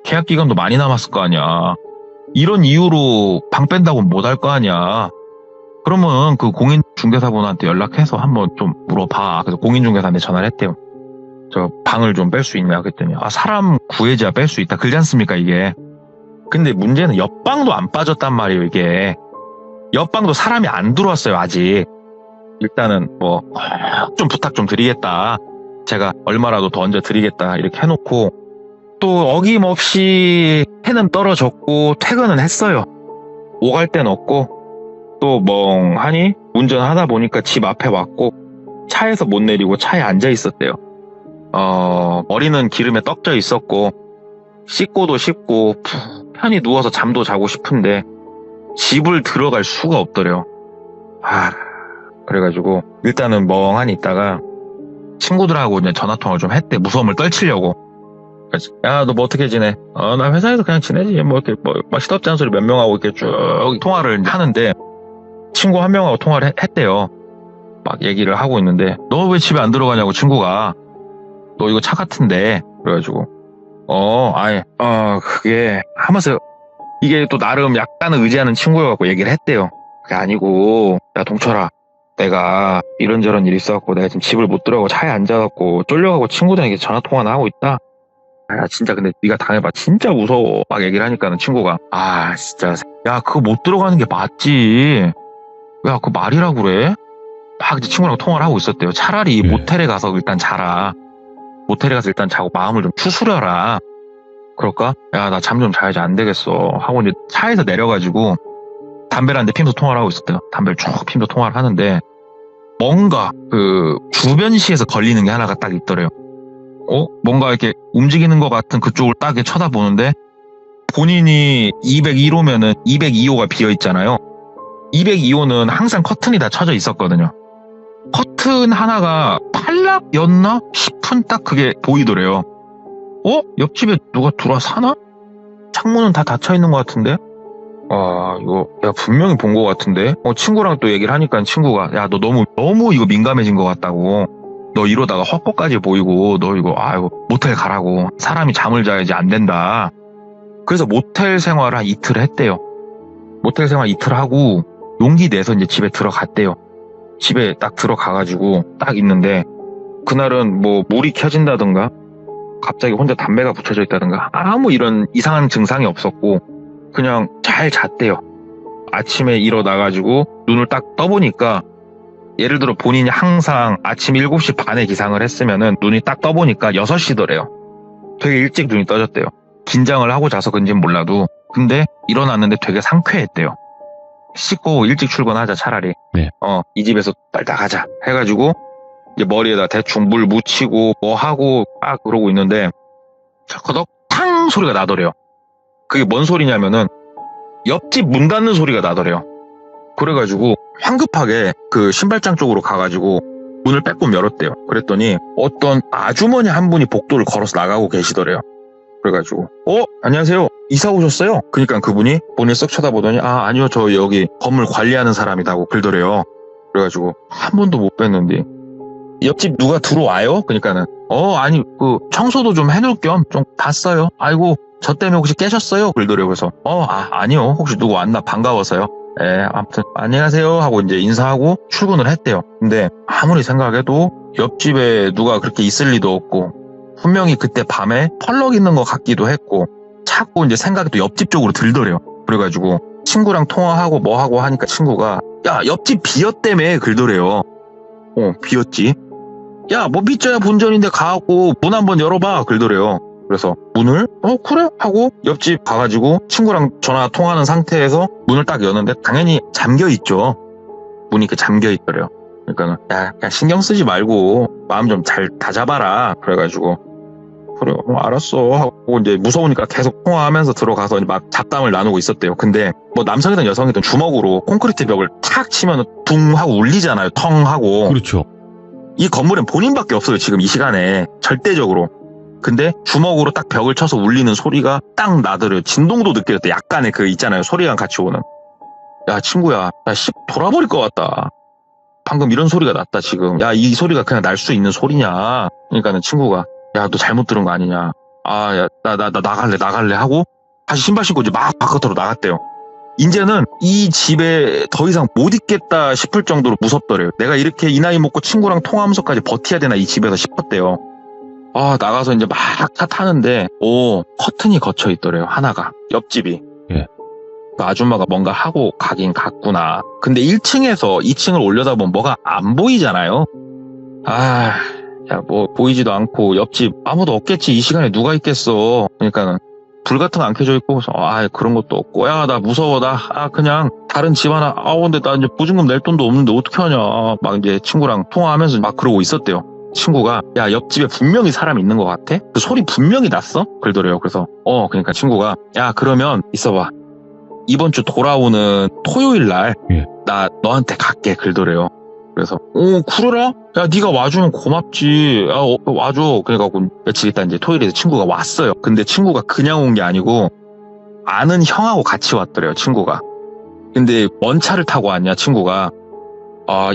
계약 기간도 많이 남았을 거 아니야. 이런 이유로 방 뺀다고 못 할 거 아니야. 그러면 그 공인중개사분한테 연락해서 한번 좀 물어봐. 그래서 공인중개사한테 전화를 했대요. 저 방을 좀 뺄 수 있냐 그랬더니 사람 구해줘야 뺄 수 있다 그러지 않습니까 이게. 근데 문제는 옆방도 안 빠졌단 말이에요 이게. 옆방도 사람이 안 들어왔어요 아직. 일단은 뭐 좀 부탁 좀 드리겠다. 제가 얼마라도 더 얹어 드리겠다 이렇게 해놓고 또 어김없이 해는 떨어졌고 퇴근은 했어요. 오갈 땐 없고 또 멍하니 운전하다 보니까 집 앞에 왔고 차에서 못 내리고 차에 앉아 있었대요. 머리는 기름에 떡져 있었고 씻고도 싶고 편히 누워서 잠도 자고 싶은데 집을 들어갈 수가 없더래요. 그래가지고 일단은 멍하니 있다가 친구들하고 이제 전화통화를 좀 했대. 무서움을 떨치려고. 야, 너 뭐 어떻게 지내? 나 회사에서 그냥 지내지. 뭐 이렇게 막 시덥지 않은 소리 몇 명하고 이렇게 쭉 통화를 하는데 친구 한 명하고 통화를 했대요. 막 얘기를 하고 있는데 너 왜 집에 안 들어가냐고 친구가. 너 이거 차 같은데. 그래가지고 그게 하면서 이게 또 나름 약간은 의지하는 친구여갖고 얘기를 했대요. 그게 아니고 야 동철아 내가 이런저런 일이 있어갖고 내가 지금 집을 못 들어가고 차에 앉아갖고 쫄려가고 친구들에게 전화통화나 하고 있다. 진짜 근데 네가 당해봐 진짜 무서워 막 얘기를 하니까는 친구가 진짜 야 그거 못 들어가는 게 맞지. 야 그거 말이라고 그래? 막 이제 친구랑 통화를 하고 있었대요. 차라리 모텔에 가서 일단 자라. 모텔에 가서 일단 자고 마음을 좀 추스려라. 그럴까? 야, 나 잠 좀 자야지 안 되겠어. 하고 이제 차에서 내려가지고 담배를 한 대 피면서 통화를 하고 있었대요. 담배를 쭉 피면서 통화를 하는데 뭔가 그 주변시에서 걸리는 게 하나가 딱 있더래요. 뭔가 이렇게 움직이는 것 같은 그쪽을 딱 이렇게 쳐다보는데 본인이 201호면은 202호가 비어 있잖아요. 202호는 항상 커튼이 다 쳐져 있었거든요. 커튼 하나가 탈락이었나 싶은 딱 그게 보이더래요. 옆집에 누가 들어와 사나? 창문은 다 닫혀 있는 것 같은데? 이거 내가 분명히 본 것 같은데? 친구랑 또 얘기를 하니까 친구가 야, 너 너무 이거 민감해진 것 같다고. 너 이러다가 헛것까지 보이고 너 이거 모텔 가라고. 사람이 잠을 자야지 안 된다. 그래서 모텔 생활을 한 이틀 했대요. 모텔 생활 이틀 하고 용기 내서 이제 집에 들어갔대요. 집에 딱 들어가가지고 딱 있는데 그날은 뭐 물이 켜진다던가 갑자기 혼자 담배가 붙여져 있다든가 아무 이런 이상한 증상이 없었고 그냥 잘 잤대요. 아침에 일어나가지고 눈을 딱 떠보니까 예를 들어 본인이 항상 아침 7시 반에 기상을 했으면은 눈이 딱 떠보니까 6시더래요. 되게 일찍 눈이 떠졌대요. 긴장을 하고 자서 그런지는 몰라도 근데 일어났는데 되게 상쾌했대요. 씻고 일찍 출근하자 차라리. 네. 이 집에서 빨리 나가자 해가지고 이제 머리에다 대충 물 묻히고 뭐 하고 막 그러고 있는데 철커덕 탕 소리가 나더래요. 그게 뭔 소리냐면은 옆집 문 닫는 소리가 나더래요. 그래가지고 황급하게 그 신발장 쪽으로 가가지고 문을 빼꼼 열었대요. 그랬더니 어떤 아주머니 한 분이 복도를 걸어서 나가고 계시더래요. 그래가지고 안녕하세요. 이사 오셨어요? 그러니까 그분이 본인 쓱 쳐다보더니 아니요 저 여기 건물 관리하는 사람이라고 그러더래요. 그래가지고 한 번도 못 뺐는데 옆집 누가 들어와요? 그러니까는 아니 그 청소도 좀 해놓을 겸 좀 봤어요. 아이고 저 때문에 혹시 깨셨어요? 그러더래요. 그래서 아니요 혹시 누구 왔나 반가워서요. 아무튼 안녕하세요 하고 이제 인사하고 출근을 했대요. 근데 아무리 생각해도 옆집에 누가 그렇게 있을 리도 없고 분명히 그때 밤에 펄럭 있는 것 같기도 했고 자꾸 이제 생각이 또 옆집 쪽으로 들더래요. 그래가지고 친구랑 통화하고 뭐하고 하니까 친구가 야 옆집 비었다며 그러더래요. 비었지. 야 뭐 빗자야 본전인데 가고 문 한번 열어봐 그러더래요. 그래서 문을 그래 하고 옆집 가가지고 친구랑 전화 통화하는 상태에서 문을 딱 여는데 당연히 잠겨있죠. 문이 잠겨있더래요. 그러니까 야 신경 쓰지 말고 마음 좀 잘 다잡아라 그래가지고 그래 알았어 하고 이제 무서우니까 계속 통화하면서 들어가서 막 잡담을 나누고 있었대요. 근데 뭐 남성이든 여성이든 주먹으로 콘크리트 벽을 탁 치면 둥 하고 울리잖아요. 텅 하고. 그렇죠. 이 건물엔 본인밖에 없어요. 지금 이 시간에 절대적으로. 근데 주먹으로 딱 벽을 쳐서 울리는 소리가 딱 나더래요. 진동도 느껴졌대. 약간의 그 있잖아요. 소리랑 같이 오는. 야 친구야 야 씨 돌아버릴 것 같다. 방금 이런 소리가 났다 지금. 야 이 소리가 그냥 날 수 있는 소리냐. 그러니까는 친구가 야 너 잘못 들은 거 아니냐. 아 야 나 나갈래 하고 다시 신발 신고 이제 막 바깥으로 나갔대요. 이제는 이 집에 더 이상 못 있겠다 싶을 정도로 무섭더래요. 내가 이렇게 이 나이 먹고 친구랑 통화하면서까지 버텨야 되나 이 집에서 싶었대요. 나가서 이제 막 차 타는데 커튼이 걷혀 있더래요. 하나가 옆집이. 예. 그 아줌마가 뭔가 하고 가긴 갔구나. 근데 1층에서 2층을 올려다보면 뭐가 안 보이잖아요. 야 뭐 보이지도 않고 옆집 아무도 없겠지. 이 시간에 누가 있겠어. 그러니까는 불 같은 거 안 켜져 있고 그런 것도 없고 야 나 무서워 나 그냥 다른 집 하나 근데 나 이제 보증금 낼 돈도 없는데 어떻게 하냐 막 이제 친구랑 통화하면서 막 그러고 있었대요. 친구가 야 옆집에 분명히 사람이 있는 것 같아? 그 소리 분명히 났어? 그러더래요. 그래서 그러니까 친구가 야 그러면 있어봐 이번 주 돌아오는 토요일 날 나 너한테 갈게 그러더래요. 그래서 그래라? 야 네가 와주면 고맙지. 야 와줘. 그래갖고 며칠 있다 이제 토요일에 친구가 왔어요. 근데 친구가 그냥 온 게 아니고 아는 형하고 같이 왔더래요. 친구가. 근데 먼 차를 타고 왔냐 친구가.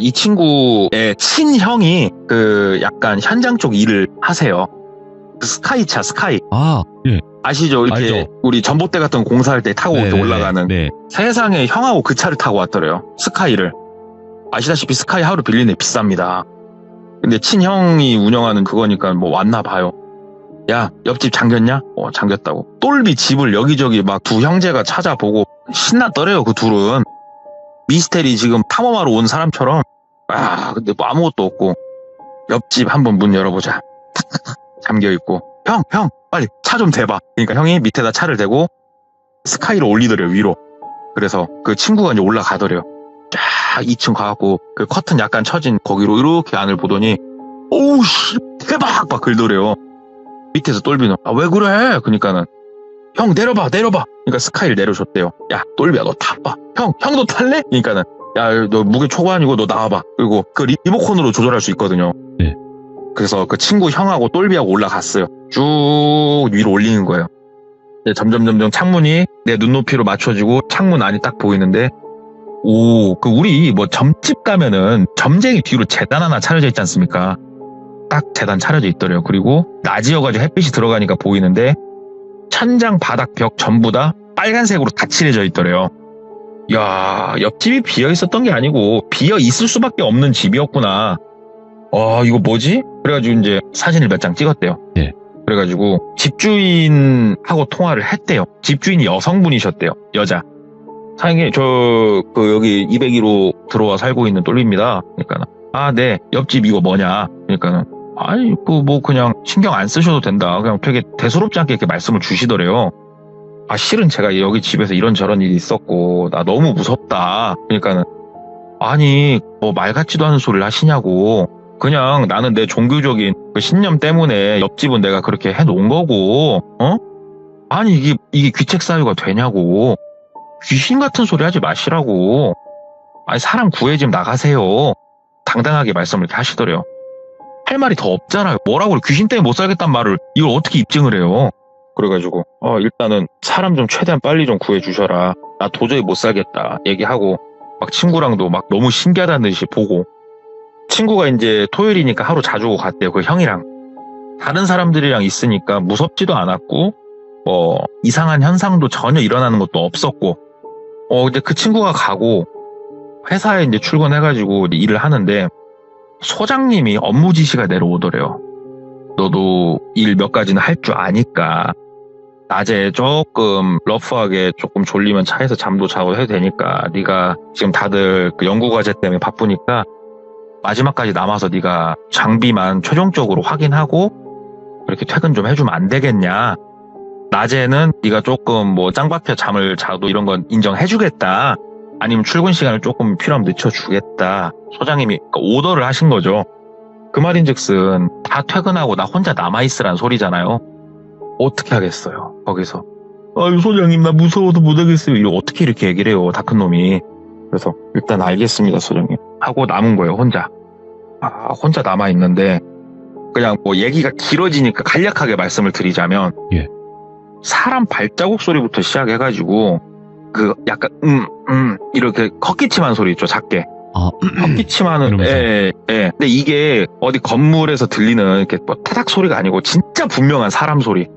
이 친구의 친형이 그 약간 현장 쪽 일을 하세요. 그 스카이차 스카이. 예. 아시죠? 이렇게 알죠. 우리 전봇대 같은 거 공사할 때 타고 이렇게 올라가는. 네. 세상에 형하고 그 차를 타고 왔더래요. 스카이를. 아시다시피 스카이 하루 빌리는 데 비쌉니다. 근데 친형이 운영하는 그거니까 뭐 왔나 봐요. 야 옆집 잠겼냐? 잠겼다고. 똘비 집을 여기저기 막 두 형제가 찾아보고 신났더래요. 그 둘은. 미스테리 지금 탐험하러 온 사람처럼. 근데 뭐 아무것도 없고 옆집 한번 문 열어보자. 탁탁탁 잠겨있고 형 빨리 차 좀 대봐. 그러니까 형이 밑에다 차를 대고 스카이를 올리더래요. 위로. 그래서 그 친구가 이제 올라가더래요. 쫙 2층 가갖고 그 커튼 약간 처진 거기로 이렇게 안을 보더니 오우 씨 대박 막 그러더래요. 밑에서 똘비는 왜 그래? 그러니까는 형 내려봐 그러니까 스카이를 내려줬대요. 야 똘비야 너 타봐. 형도 탈래? 그러니까는 야 너 무게 초반이고 너 나와봐. 그리고 그 리모컨으로 조절할 수 있거든요. 네. 그래서 그 친구 형하고 똘비하고 올라갔어요. 쭉 위로 올리는 거예요. 점점 창문이 내 눈높이로 맞춰지고 창문 안이 딱 보이는데 그 우리 뭐 점집 가면은 점쟁이 뒤로 재단 하나 차려져 있지 않습니까? 딱 재단 차려져 있더래요. 그리고 낮이어가지고 햇빛이 들어가니까 보이는데 천장, 바닥, 벽 전부 다 빨간색으로 다 칠해져 있더래요. 야, 옆집이 비어 있었던 게 아니고 비어 있을 수밖에 없는 집이었구나. 이거 뭐지? 그래가지고 이제 사진을 몇 장 찍었대요. 네. 그래가지고 집주인하고 통화를 했대요. 집주인이 여성분이셨대요. 여자. 사장님, 여기 202로 들어와 살고 있는 똘비입니다. 그러니까, 네, 옆집 이거 뭐냐? 그러니까는, 그냥 신경 안 쓰셔도 된다. 그냥 되게 대수롭지 않게 이렇게 말씀을 주시더래요. 실은 제가 여기 집에서 이런저런 일이 있었고, 나 너무 무섭다. 그러니까는, 뭐 말 같지도 않은 소리를 하시냐고. 그냥 나는 내 종교적인 그 신념 때문에 옆집은 내가 그렇게 해놓은 거고, 이게 귀책 사유가 되냐고. 귀신 같은 소리 하지 마시라고. 사람 구해 좀 나가세요. 당당하게 말씀을 이렇게 하시더래요. 할 말이 더 없잖아요. 뭐라고 귀신 때문에 못 살겠단 말을 이걸 어떻게 입증을 해요. 그래가지고 일단은 사람 좀 최대한 빨리 좀 구해주셔라. 나 도저히 못 살겠다 얘기하고 막 친구랑도 막 너무 신기하다는 듯이 보고 친구가 이제 토요일이니까 하루 자주 오고 갔대요. 그 형이랑. 다른 사람들이랑 있으니까 무섭지도 않았고 이상한 현상도 전혀 일어나는 것도 없었고 근데 그 친구가 가고 회사에 이제 출근해가지고 일을 하는데 소장님이 업무 지시가 내려오더래요. 너도 일 몇 가지는 할 줄 아니까 낮에 조금 러프하게 조금 졸리면 차에서 잠도 자고 해도 되니까 네가 지금 다들 그 연구과제 때문에 바쁘니까 마지막까지 남아서 네가 장비만 최종적으로 확인하고 그렇게 퇴근 좀 해주면 안 되겠냐. 낮에는 네가 조금 뭐 짱박혀 잠을 자도 이런 건 인정해주겠다. 아니면 출근 시간을 조금 필요하면 늦춰주겠다. 소장님이 오더를 하신 거죠. 그 말인즉슨 다 퇴근하고 나 혼자 남아있으란 소리잖아요. 어떻게 하겠어요 거기서. 아유 소장님 나 무서워도 못하겠어요. 이거 어떻게 이렇게 얘기를 해요 다 큰 놈이. 그래서 일단 알겠습니다 소장님 하고 남은 거예요 혼자. 혼자 남아있는데 그냥 뭐 얘기가 길어지니까 간략하게 말씀을 드리자면 예. 사람 발자국 소리부터 시작해가지고 그 약간 이렇게 헛기침한 소리 있죠 작게. 헛기침하는 이러면서. 예. 근데 이게 어디 건물에서 들리는 이렇게 뭐 타닥 소리가 아니고 진짜 분명한 사람 소리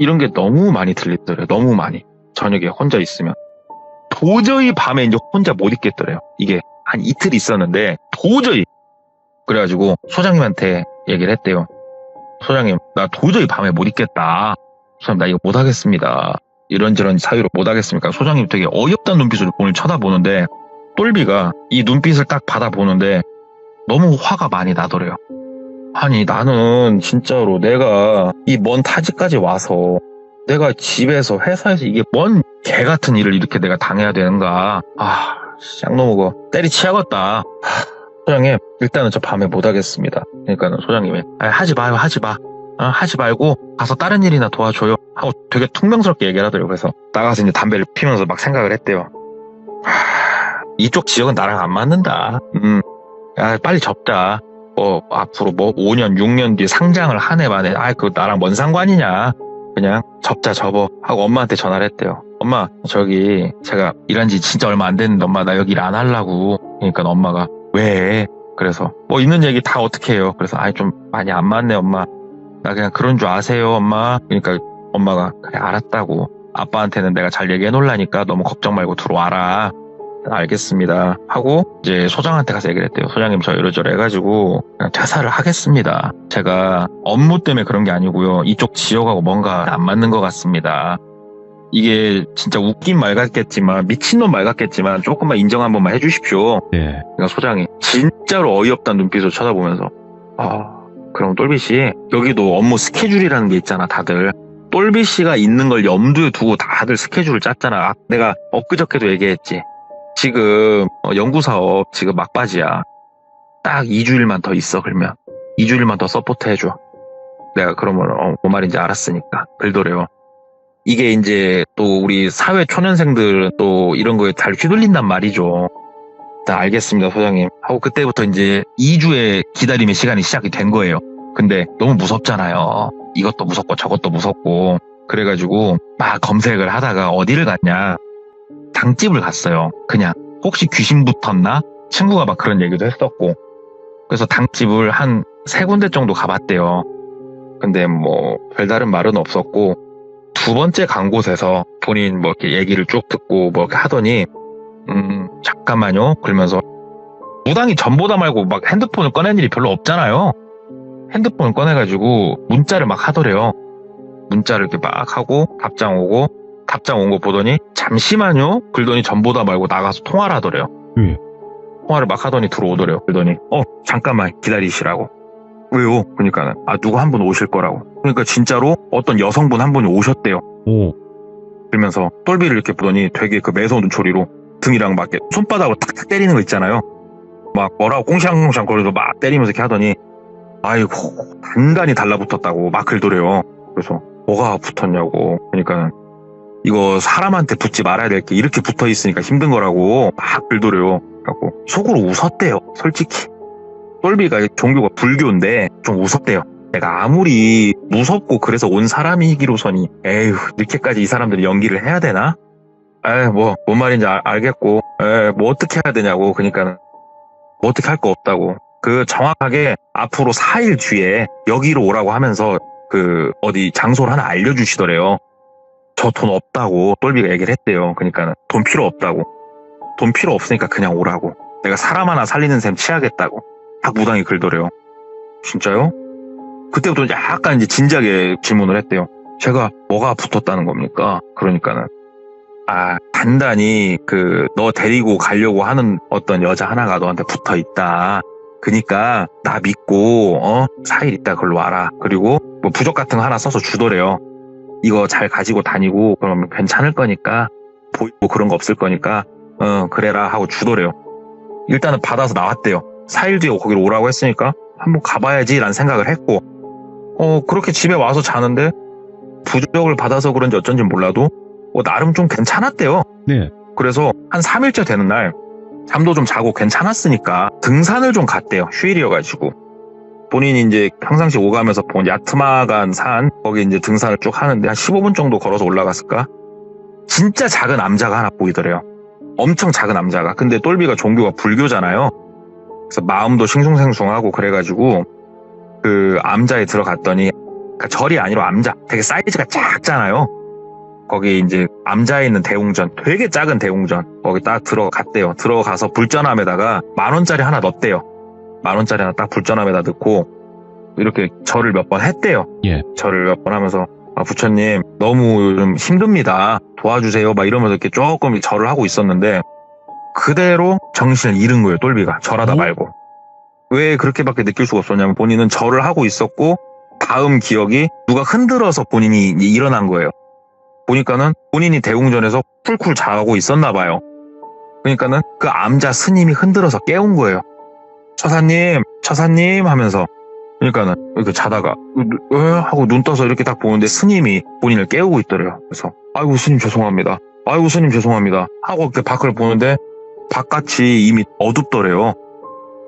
이런 게 너무 많이 들리더래요. 너무 많이. 저녁에 혼자 있으면 도저히 밤에 이제 혼자 못 있겠더래요. 이게 한 이틀 있었는데 도저히. 그래가지고 소장님한테 얘기를 했대요. 소장님 나 도저히 밤에 못 있겠다. 소장님 나 이거 못 하겠습니다. 이런저런 사유로 못 하겠습니까? 소장님 되게 어이없다는 눈빛으로 오늘 쳐다보는데 똘비가 이 눈빛을 딱 받아보는데 너무 화가 많이 나더래요. 아니 나는 진짜로 내가 이 먼 타지까지 와서 내가 집에서 회사에서 이게 뭔 개같은 일을 이렇게 내가 당해야 되는가. 쌍놈의 때리치야겠다. 소장님 일단은 저 밤에 못 하겠습니다. 그러니까는 소장님이 하지 마요 하지 마. 하지 말고 가서 다른 일이나 도와줘요 하고 되게 퉁명스럽게 얘기를 하더라고요. 그래서 나가서 이제 담배를 피면서 막 생각을 했대요. 이쪽 지역은 나랑 안 맞는다. 빨리 접자. 앞으로 5년, 6년 뒤에 상장을 한 해 만에, 그거 나랑 뭔 상관이냐. 그냥 접자, 접어. 하고 엄마한테 전화를 했대요. 엄마, 저기, 제가 일한 지 진짜 얼마 안 됐는데, 엄마, 나 여기 일 안 하려고. 그러니까 엄마가, 왜? 그래서, 있는 얘기 다 어떻게 해요? 그래서, 좀 많이 안 맞네, 엄마. 나 그냥 그런 줄 아세요, 엄마. 그러니까 엄마가, 그래, 알았다고. 아빠한테는 내가 잘 얘기해 놓으려니까 너무 걱정 말고 들어와라. 알겠습니다 하고 이제 소장한테 가서 얘기를 했대요. 소장님 저 이러저러 해가지고 그냥 퇴사를 하겠습니다. 제가 업무 때문에 그런 게 아니고요. 이쪽 지역하고 뭔가 안 맞는 것 같습니다. 이게 진짜 웃긴 말 같겠지만 미친놈 말 같겠지만 조금만 인정 한 번만 해주십시오. 예. 그러니까 소장이 진짜로 어이없다는 눈빛으로 쳐다보면서 그럼 똘비씨 여기도 업무 스케줄이라는 게 있잖아 다들. 똘비씨가 있는 걸 염두에 두고 다들 스케줄을 짰잖아. 내가 엊그저께도 얘기했지. 지금 연구사업 지금 막바지야. 딱 2주일만 더 있어 그러면 2주일만 더 서포트 해줘. 내가 그러면 뭔 말인지 알았으니까 그러더래요. 이게 이제 또 우리 사회 초년생들은 또 이런 거에 잘 휘둘린단 말이죠. 일단 알겠습니다 소장님 하고 그때부터 이제 2주의 기다림의 시간이 시작이 된 거예요. 근데 너무 무섭잖아요. 이것도 무섭고 저것도 무섭고 그래가지고 막 검색을 하다가 어디를 갔냐 당집을 갔어요. 그냥 혹시 귀신 붙었나? 친구가 막 그런 얘기도 했었고 그래서 당집을 한 3군데 정도 가봤대요. 근데 별다른 말은 없었고 두 번째 간 곳에서 본인 이렇게 얘기를 쭉 듣고 이렇게 하더니 잠깐만요 그러면서 무당이 전보다 말고 막 핸드폰을 꺼낸 일이 별로 없잖아요. 핸드폰을 꺼내가지고 문자를 막 하더래요. 문자를 이렇게 막 하고 답장 온 거 보더니 잠시만요 그러더니 전보다 말고 나가서 통화를 하더래요. 통화를 막 하더니 들어오더래요. 그러더니 잠깐만 기다리시라고. 왜요? 그러니까 누구 한 분 오실 거라고. 그러니까 진짜로 어떤 여성분 한 분이 오셨대요. 그러면서 똘비를 이렇게 보더니 되게 그 매서운 눈초리로 등이랑 막 이렇게 손바닥으로 탁탁 때리는 거 있잖아요. 막 뭐라고 꽁샹꽁샹 거리면서 막 때리면서 이렇게 하더니 아이고 단단히 달라붙었다고 막 그러더래요. 그래서 뭐가 붙었냐고. 그러니까 이거 사람한테 붙지 말아야 될 게 이렇게 붙어 있으니까 힘든 거라고 막 그러더래요. 그래갖고 속으로 웃었대요. 솔직히 똘비가 종교가 불교인데 좀 웃었대요. 내가 아무리 무섭고 그래서 온 사람이기로서니 에휴 이렇게까지 이 사람들이 연기를 해야 되나? 뭔 말인지 알겠고 뭐 어떻게 해야 되냐고. 그러니까 뭐 어떻게 할 거 없다고. 그 정확하게 앞으로 4일 뒤에 여기로 오라고 하면서 그 어디 장소를 하나 알려주시더래요. 저 돈 없다고 똘비가 얘기를 했대요. 그러니까 돈 필요 없다고. 돈 필요 없으니까 그냥 오라고. 내가 사람 하나 살리는 셈 치야겠다고. 딱 무당이 그러더래요. 진짜요? 그때부터 약간 이제 진지하게 질문을 했대요. 제가 뭐가 붙었다는 겁니까? 그러니까는 단단히 너 데리고 가려고 하는 어떤 여자 하나가 너한테 붙어 있다. 그니까 나 믿고 4일 있다 그걸로 와라. 그리고 뭐 부적 같은 거 하나 써서 주더래요. 이거 잘 가지고 다니고 그러면 괜찮을 거니까 보이고 그런 거 없을 거니까 그래라 하고 주더래요. 일단은 받아서 나왔대요. 4일 뒤에 거기로 오라고 했으니까 한번 가봐야지라는 생각을 했고 그렇게 집에 와서 자는데 부적을 받아서 그런지 어쩐지 몰라도 나름 좀 괜찮았대요. 네. 그래서 한 3일째 되는 날 잠도 좀 자고 괜찮았으니까 등산을 좀 갔대요. 휴일이어가지고. 본인이 이제 평상시 오가면서 본 야트마간 산 거기 이제 등산을 쭉 하는데 한 15분 정도 걸어서 올라갔을까? 진짜 작은 암자가 하나 보이더래요. 엄청 작은 암자가. 근데 똘비가 종교가 불교잖아요. 그래서 마음도 싱숭생숭하고 그래가지고 그 암자에 들어갔더니 그러니까 절이 아니라 암자. 되게 사이즈가 작잖아요. 거기 이제 암자에 있는 대웅전, 되게 작은 대웅전 거기 딱 들어갔대요. 들어가서 불전함에다가 10,000원짜리 하나 넣었대요. 10,000원짜리 하나 딱 불전함에다 넣고 이렇게 절을 몇 번 했대요. 예. 절을 몇 번 하면서 부처님 너무 좀 힘듭니다. 도와주세요. 막 이러면서 이렇게 조금 절을 하고 있었는데 그대로 정신을 잃은 거예요. 똘비가 절하다 말고. 왜 그렇게밖에 느낄 수가 없었냐면 본인은 절을 하고 있었고 다음 기억이 누가 흔들어서 본인이 일어난 거예요. 보니까는 본인이 대웅전에서 쿨쿨 자고 있었나 봐요. 그러니까는 그 암자 스님이 흔들어서 깨운 거예요. 처사님 하면서. 그러니까는 이렇게 자다가 하고 눈 떠서 이렇게 딱 보는데 스님이 본인을 깨우고 있더래요. 그래서 아이고 스님 죄송합니다. 아이고 스님 죄송합니다. 하고 이렇게 밖을 보는데 바깥이 이미 어둡더래요.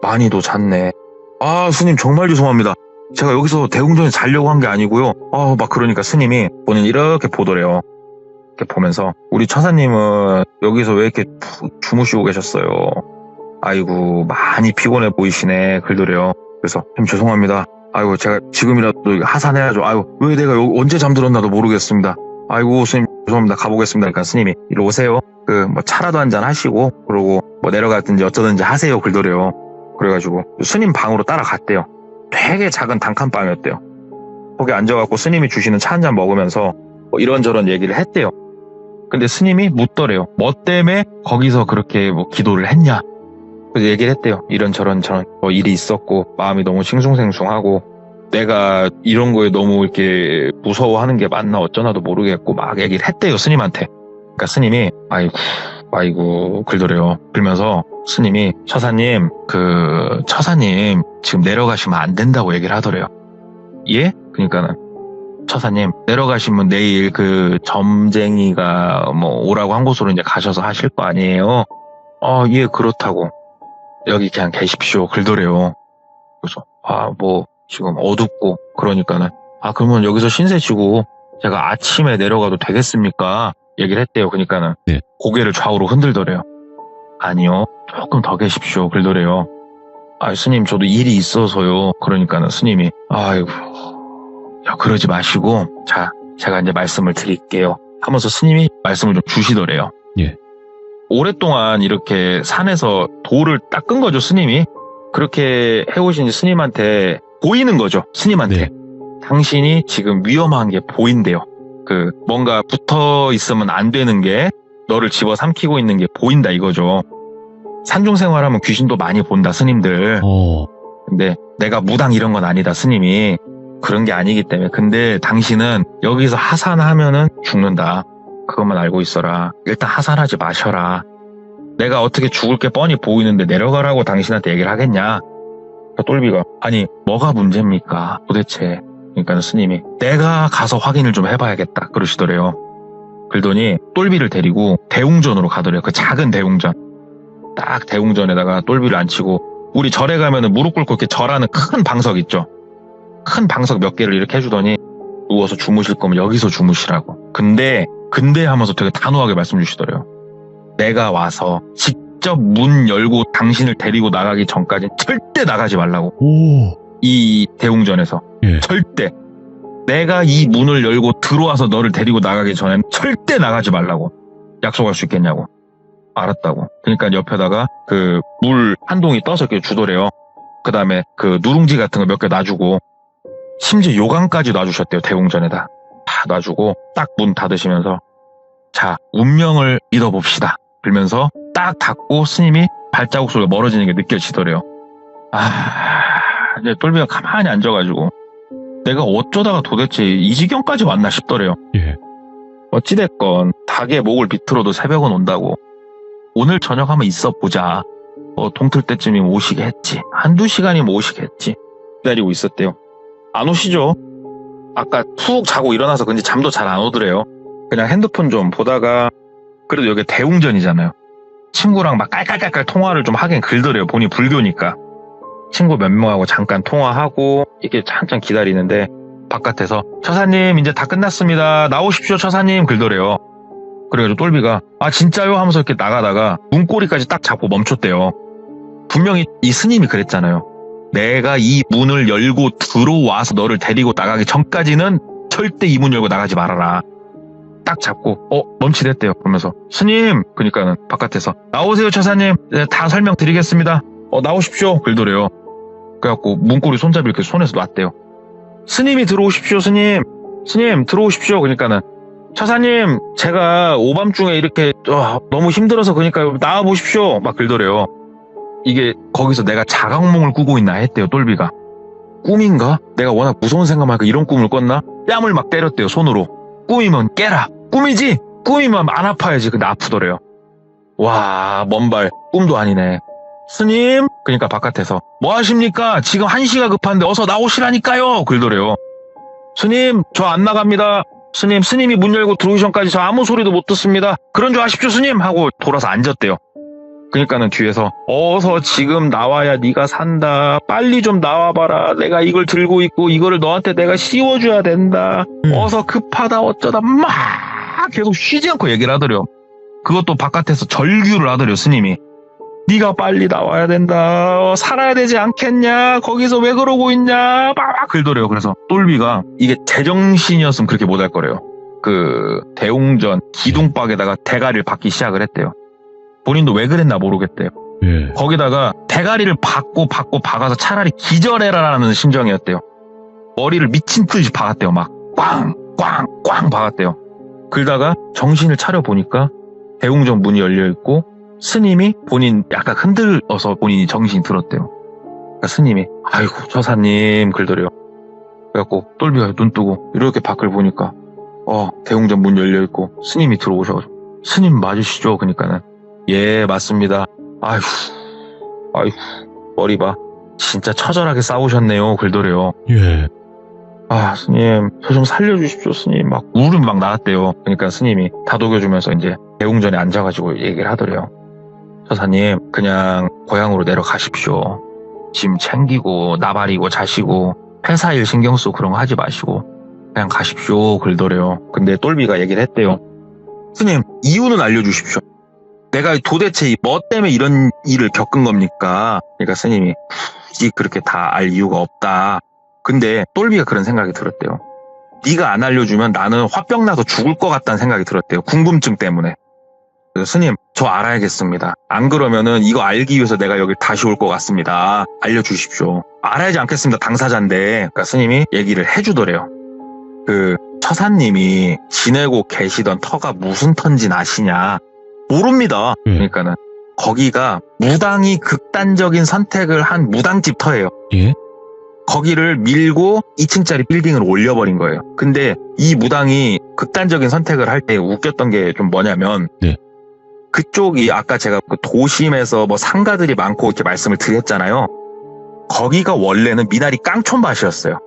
많이도 잤네. 아 스님 정말 죄송합니다. 제가 여기서 대웅전에 자려고 한 게 아니고요. 막 그러니까 스님이 본인 이렇게 보더래요. 이렇게 보면서 우리 처사님은 여기서 왜 이렇게 주무시고 계셨어요? 아이고 많이 피곤해 보이시네. 그러더래요. 그래서 좀 죄송합니다. 아이고 제가 지금이라도 하산해야죠. 아이고 왜 내가 언제 잠들었나도 모르겠습니다. 아이고 스님 죄송합니다. 가보겠습니다. 그러니까 스님이 이리 오세요. 뭐 차라도 한잔 하시고 그러고 뭐 내려갔든지 어쩌든지 하세요. 그러더래요. 그래가지고 스님 방으로 따라갔대요. 되게 작은 단칸방이었대요. 거기 앉아갖고 스님이 주시는 차 한잔 먹으면서 뭐 이런저런 얘기를 했대요. 근데 스님이 묻더래요. 뭐 때문에 거기서 그렇게 뭐 기도를 했냐? 그래서 얘기를 했대요. 이런저런 뭐 일이 있었고 마음이 너무 싱숭생숭하고 내가 이런 거에 너무 이렇게 무서워하는 게 맞나 어쩌나도 모르겠고 막 얘기를 했대요. 스님한테. 그러니까 스님이 아이고 그러더래요. 그러면서 스님이 처사님 지금 내려가시면 안 된다고 얘기를 하더래요. 예? 그러니까는 처사님 내려가시면 내일 그 점쟁이가 뭐 오라고 한 곳으로 이제 가셔서 하실 거 아니에요? 예 그렇다고 여기 그냥 계십시오. 그러더래요. 그래서 뭐 지금 어둡고 그러니까는 그러면 여기서 신세 지고 제가 아침에 내려가도 되겠습니까? 얘기를 했대요. 그러니까는 네. 고개를 좌우로 흔들더래요. 아니요 조금 더 계십시오. 그러더래요. 스님 저도 일이 있어서요. 그러니까는 스님이 아이고 그러지 마시고 자 제가 이제 말씀을 드릴게요 하면서 스님이 말씀을 좀 주시더래요. 예. 오랫동안 이렇게 산에서 돌을 닦은 거죠. 스님이 그렇게 해오신 스님한테 보이는 거죠. 스님한테. 네. 당신이 지금 위험한 게 보인대요. 뭔가 붙어 있으면 안 되는 게 너를 집어삼키고 있는 게 보인다 이거죠. 산중 생활하면 귀신도 많이 본다 스님들. 근데 내가 무당 이런 건 아니다 스님이. 그런 게 아니기 때문에. 근데 당신은 여기서 하산하면은 죽는다. 그것만 알고 있어라. 일단 하산하지 마셔라. 내가 어떻게 죽을 게 뻔히 보이는데 내려가라고 당신한테 얘기를 하겠냐. 똘비가 아니 뭐가 문제입니까 도대체. 그러니까 스님이 내가 가서 확인을 좀 해봐야겠다 그러시더래요. 그러더니 똘비를 데리고 대웅전으로 가더래요. 그 작은 대웅전. 딱 대웅전에다가 똘비를 앉히고 우리 절에 가면은 무릎 꿇고 이렇게 절하는 큰 방석 있죠. 큰 방석 몇 개를 이렇게 해주더니 누워서 주무실 거면 여기서 주무시라고. 근데 하면서 되게 단호하게 말씀 주시더래요. 내가 와서 직접 문 열고 당신을 데리고 나가기 전까지 절대 나가지 말라고. 이 대웅전에서. 예. 절대. 내가 이 문을 열고 들어와서 너를 데리고 나가기 전엔 절대 나가지 말라고. 약속할 수 있겠냐고. 알았다고. 그러니까 옆에다가 그 물 한 동이 떠서 이렇게 주더래요. 그 다음에 그 누룽지 같은 거 몇 개 놔주고 심지어 요강까지 놔주셨대요. 대웅전에다. 다 놔주고 딱 문 닫으시면서 자, 운명을 믿어봅시다 그러면서 딱 닫고 스님이 발자국 소리가 멀어지는 게 느껴지더래요. 이제 똘비가 가만히 앉아가지고 내가 어쩌다가 도대체 이 지경까지 왔나 싶더래요. 예. 어찌됐건 닭의 목을 비틀어도 새벽은 온다고. 오늘 저녁 한번 있어보자. 동틀 때쯤이면 오시게 했지. 한두 시간이면 오시게 했지. 기다리고 있었대요. 안 오시죠? 아까 푹 자고 일어나서 근데 잠도 잘 안 오더래요. 그냥 핸드폰 좀 보다가 그래도 여기 대웅전이잖아요. 친구랑 막 깔깔깔깔 통화를 좀 하긴 글더래요. 본인 불교니까. 친구 몇 명하고 잠깐 통화하고 이렇게 한참 기다리는데 바깥에서 처사님 이제 다 끝났습니다. 나오십시오 처사님 글더래요. 그래가지고 똘비가 진짜요? 하면서 이렇게 나가다가 문고리까지 딱 잡고 멈췄대요. 분명히 이 스님이 그랬잖아요. 내가 이 문을 열고 들어와서 너를 데리고 나가기 전까지는 절대 이 문 열고 나가지 말아라. 딱 잡고 멈칫했대요. 그러면서 스님 그러니까는 바깥에서 나오세요 처사님. 다 설명드리겠습니다. 나오십시오 글더래요. 그래갖고 문고리 손잡이 이렇게 손에서 놨대요. 스님이 들어오십시오 스님. 스님 들어오십시오. 그러니까는 처사님 제가 오밤중에 이렇게 너무 힘들어서 그러니까 나와보십시오 막 글더래요. 이게 거기서 내가 자각몽을 꾸고 있나 했대요. 똘비가. 꿈인가? 내가 워낙 무서운 생각만 하니까 이런 꿈을 꿨나? 뺨을 막 때렸대요 손으로. 꿈이면 깨라. 꿈이지? 꿈이면 안 아파야지. 근데 아프더래요. 와 먼발 꿈도 아니네. 스님? 그러니까 바깥에서 뭐 하십니까? 지금 1시가 급한데 어서 나오시라니까요 글더래요. 스님 저 안 나갑니다. 스님이 문 열고 들어오기 전까지 저 아무 소리도 못 듣습니다. 그런 줄 아십시오 스님 하고 돌아서 앉았대요. 그러니까는 뒤에서 어서 지금 나와야 네가 산다. 빨리 좀 나와봐라. 내가 이걸 들고 있고 이거를 너한테 내가 씌워줘야 된다. 어서 급하다 어쩌다 막 계속 쉬지 않고 얘기를 하더래요. 그것도 바깥에서 절규를 하더래요 스님이. 네가 빨리 나와야 된다. 살아야 되지 않겠냐. 거기서 왜 그러고 있냐. 막 글더래요. 그래서 똘비가 이게 제정신이었으면 그렇게 못할 거래요. 그 대웅전 기둥박에다가 대가리를 박기 시작을 했대요. 본인도 왜 그랬나 모르겠대요. 예. 거기다가 대가리를 박고 박아서 차라리 기절해라라는 심정이었대요. 머리를 미친 듯이 박았대요. 막 꽝꽝꽝 박았대요. 그러다가 정신을 차려보니까 대웅전 문이 열려있고 스님이 본인 약간 흔들어서 본인이 정신이 들었대요. 그러니까 스님이 아이고 처사님 글더래요. 그래갖고 똘비가 눈 뜨고 이렇게 밖을 보니까 대웅전 문 열려있고 스님이 들어오셔가지고 스님 맞으시죠? 그러니까는 예 맞습니다. 아휴 머리 봐 진짜 처절하게 싸우셨네요 글더래요. 예. 스님 저 좀 살려주십시오 스님 막 울음이 막 나왔대요. 그러니까 스님이 다독여주면서 이제 대웅전에 앉아가지고 얘기를 하더래요. 처사님 그냥 고향으로 내려가십시오. 짐 챙기고 나발이고 자시고 회사일 신경 쓰고 그런 거 하지 마시고 그냥 가십시오 글더래요. 근데 똘비가 얘기를 했대요. 스님 이유는 알려주십시오. 내가 도대체 뭐 때문에 이런 일을 겪은 겁니까? 그러니까 스님이 굳이 그렇게 다 알 이유가 없다. 근데 똘비가 그런 생각이 들었대요. 네가 안 알려주면 나는 화병 나서 죽을 것 같다는 생각이 들었대요. 궁금증 때문에. 그래서 스님 저 알아야겠습니다. 안 그러면은 이거 알기 위해서 내가 여기 다시 올 것 같습니다. 알려주십시오. 알아야지 않겠습니다. 당사자인데. 그러니까 스님이 얘기를 해주더래요. 그 처사님이 지내고 계시던 터가 무슨 터인지 아시냐? 모릅니다. 그러니까는 거기가 무당이 극단적인 선택을 한 무당집 터예요. 예? 거기를 밀고 2층짜리 빌딩을 올려버린 거예요. 근데 이 무당이 극단적인 선택을 할 때 웃겼던 게 좀 뭐냐면 네. 그쪽이 아까 제가 그 도심에서 뭐 상가들이 많고 이렇게 말씀을 드렸잖아요. 거기가 원래는 미나리 깡촌밭이었어요.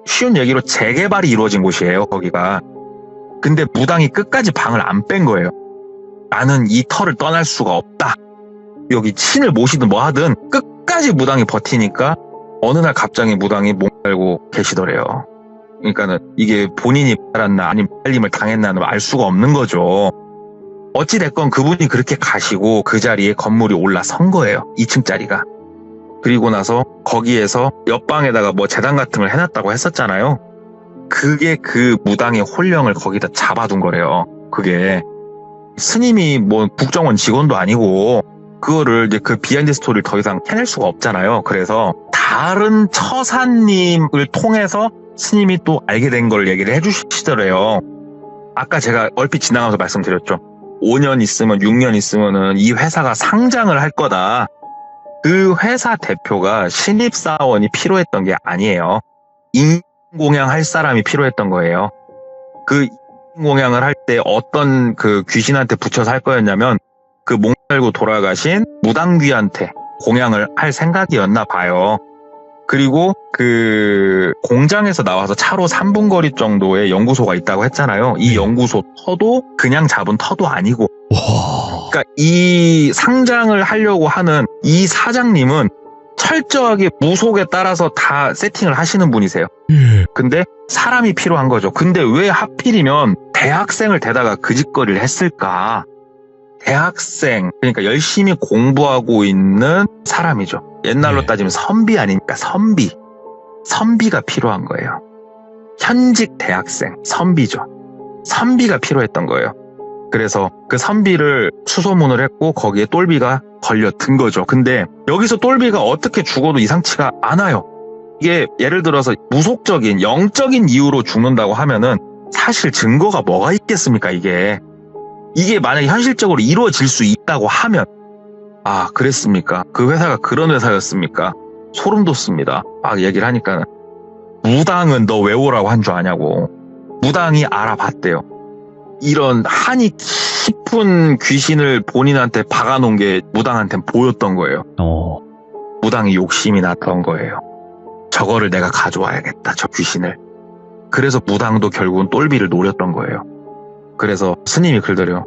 쉬운 얘기로 재개발이 이루어진 곳이에요. 거기가. 근데 무당이 끝까지 방을 안 뺀 거예요. 나는 이 터를 떠날 수가 없다. 여기 신을 모시든 뭐 하든 끝까지 무당이 버티니까 어느 날 갑자기 무당이 몸 달고 계시더래요. 그러니까는 이게 본인이 알았나 아니면 빨림을 당했나는 알 수가 없는 거죠. 어찌됐건 그분이 그렇게 가시고 그 자리에 건물이 올라선 거예요. 2층짜리가. 그리고 나서 거기에서 옆방에다가 뭐 재단 같은 걸 해놨다고 했었잖아요. 그게 그 무당의 혼령을 거기다 잡아둔 거래요. 그게 스님이 뭐 국정원 직원도 아니고 그거를 이제 그 비하인드 스토리를 더 이상 캐낼 수가 없잖아요. 그래서 다른 처사님을 통해서 스님이 또 알게 된 걸 얘기를 해주시더래요. 아까 제가 얼핏 지나가면서 말씀드렸죠. 5년 있으면 6년 있으면은 이 회사가 상장을 할 거다. 그 회사 대표가 신입사원이 필요했던 게 아니에요. 인공공양 할 사람이 필요했던 거예요. 그 인공공양을 할 때 어떤 그 귀신한테 붙여서 할 거였냐면 그 몽 달고 돌아가신 무당귀한테 공양을 할 생각이었나 봐요. 그리고 그 공장에서 나와서 차로 3분 거리 정도의 연구소가 있다고 했잖아요. 이 연구소 터도 그냥 잡은 터도 아니고. 와. 그러니까 이 상장을 하려고 하는 이 사장님은 철저하게 무속에 따라서 다 세팅을 하시는 분이세요. 근데 사람이 필요한 거죠. 근데 왜 하필이면 대학생을 대다가 그 짓거리를 했을까? 대학생, 그러니까 열심히 공부하고 있는 사람이죠. 옛날로 네. 따지면 선비 아닙니까? 선비. 선비가 필요한 거예요. 현직 대학생, 선비죠. 선비가 필요했던 거예요. 그래서 그 선비를 수소문을 했고 거기에 똘비가 걸려든 거죠. 근데 여기서 똘비가 어떻게 죽어도 이상치가 않아요. 이게 예를 들어서 무속적인, 영적인 이유로 죽는다고 하면은 사실 증거가 뭐가 있겠습니까, 이게. 이게 만약에 현실적으로 이루어질 수 있다고 하면, 아, 그랬습니까? 그 회사가 그런 회사였습니까? 소름 돋습니다. 막 얘기를 하니까. 무당은 너 왜 오라고 한 줄 아냐고. 무당이 알아봤대요. 이런 한이 깊은 귀신을 본인한테 박아놓은 게 무당한테는 보였던 거예요. 무당이 욕심이 났던 거예요. 저거를 내가 가져와야겠다, 저 귀신을. 그래서 무당도 결국은 똘비를 노렸던 거예요. 그래서 스님이 그러더래요.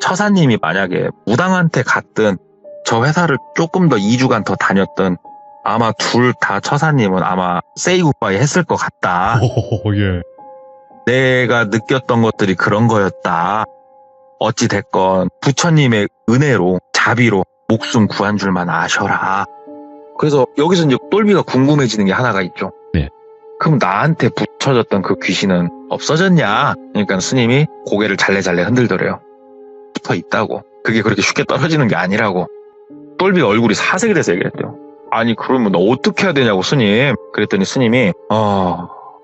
처사님이 만약에 무당한테 갔든 저 회사를 조금 더 2주간 더 다녔든 아마 둘 다 처사님은 아마 세이 굿바이 했을 것 같다. 예. 내가 느꼈던 것들이 그런 거였다. 어찌 됐건 부처님의 은혜로 자비로 목숨 구한 줄만 아셔라. 그래서 여기서 이제 똘비가 궁금해지는 게 하나가 있죠. 네. 그럼 나한테 붙여졌던 그 귀신은 없어졌냐? 그러니까 스님이 고개를 잘래잘래 흔들더래요. 붙어 있다고. 그게 그렇게 쉽게 떨어지는 게 아니라고. 똘비가 얼굴이 사색이 돼서 얘기했대요. 아니 그러면 너 어떻게 해야 되냐고 스님. 그랬더니 스님이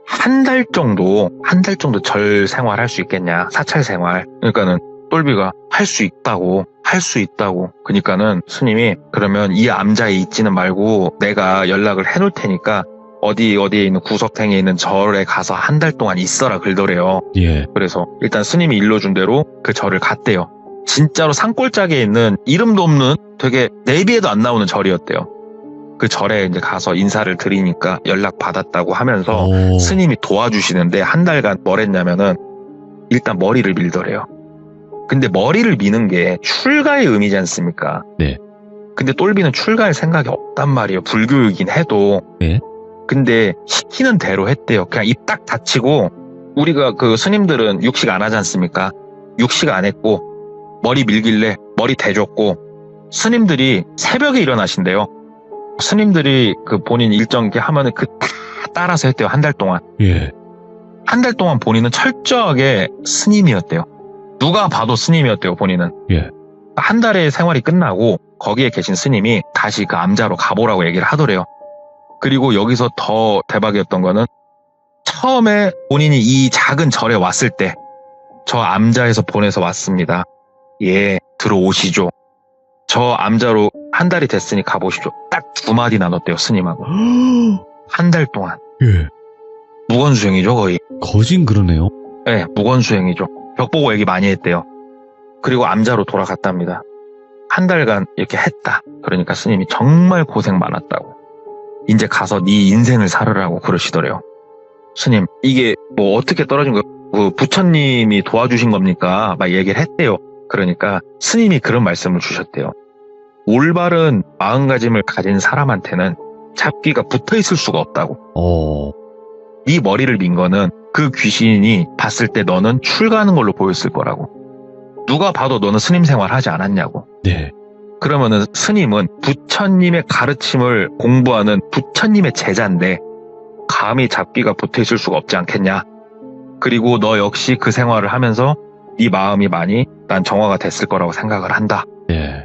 한 달 정도 절 생활할 수 있겠냐? 사찰 생활. 그러니까는 똘비가 할 수 있다고. 그러니까는 스님이 그러면 이 암자에 있지는 말고 내가 연락을 해놓을 테니까 어디에 있는 구석탱이에 있는 절에 가서 한 달 동안 있어라 그러더래요. 예. 그래서 일단 스님이 일러준 대로 그 절을 갔대요. 진짜로 산골짜기에 있는 이름도 없는 되게 내비에도 안 나오는 절이었대요. 그 절에 이제 가서 인사를 드리니까 연락 받았다고 하면서 스님이 도와주시는데 한 달간 뭘 했냐면은 일단 머리를 밀더래요. 근데 머리를 미는 게 출가의 의미지 않습니까? 네. 근데 똘비는 출가할 생각이 없단 말이에요. 불교이긴 해도. 네. 근데 시키는 대로 했대요. 그냥 입 딱 닫히고 우리가 그 스님들은 육식 안 하지 않습니까? 육식 안 했고 머리 밀길래 머리 대줬고 스님들이 새벽에 일어나신대요. 스님들이 그 본인 일정 이렇게 하면은 그 다 따라서 했대요. 한 달 동안. 예. 한 달 동안 본인은 철저하게 스님이었대요. 누가 봐도 스님이었대요, 본인은. 예. 한 달의 생활이 끝나고 거기에 계신 스님이 다시 그 암자로 가보라고 얘기를 하더래요. 그리고 여기서 더 대박이었던 거는 처음에 본인이 이 작은 절에 왔을 때 저 암자에서 보내서 왔습니다. 예, 들어오시죠. 저 암자로 한 달이 됐으니 가보시죠. 딱 2마디 나눴대요, 스님하고. 한 달 동안. 예. 무건수행이죠, 거의. 거진 그러네요. 네, 무건수행이죠. 벽 보고 얘기 많이 했대요. 그리고 암자로 돌아갔답니다. 한 달간 이렇게 했다. 그러니까 스님이 정말 고생 많았다고. 이제 가서 네 인생을 살으라고 그러시더래요. 스님, 이게 뭐 어떻게 떨어진 거예요? 그 부처님이 도와주신 겁니까? 막 얘기를 했대요. 그러니까 스님이 그런 말씀을 주셨대요. 올바른 마음가짐을 가진 사람한테는 잡귀가 붙어있을 수가 없다고. 네 머리를 민 거는 그 귀신이 봤을 때 너는 출가하는 걸로 보였을 거라고. 누가 봐도 너는 스님 생활 하지 않았냐고. 네. 그러면은 스님은 부처님의 가르침을 공부하는 부처님의 제자인데 감히 잡귀가 붙어있을 수가 없지 않겠냐. 그리고 너 역시 그 생활을 하면서 네 마음이 많이 난 정화가 됐을 거라고 생각을 한다. 네.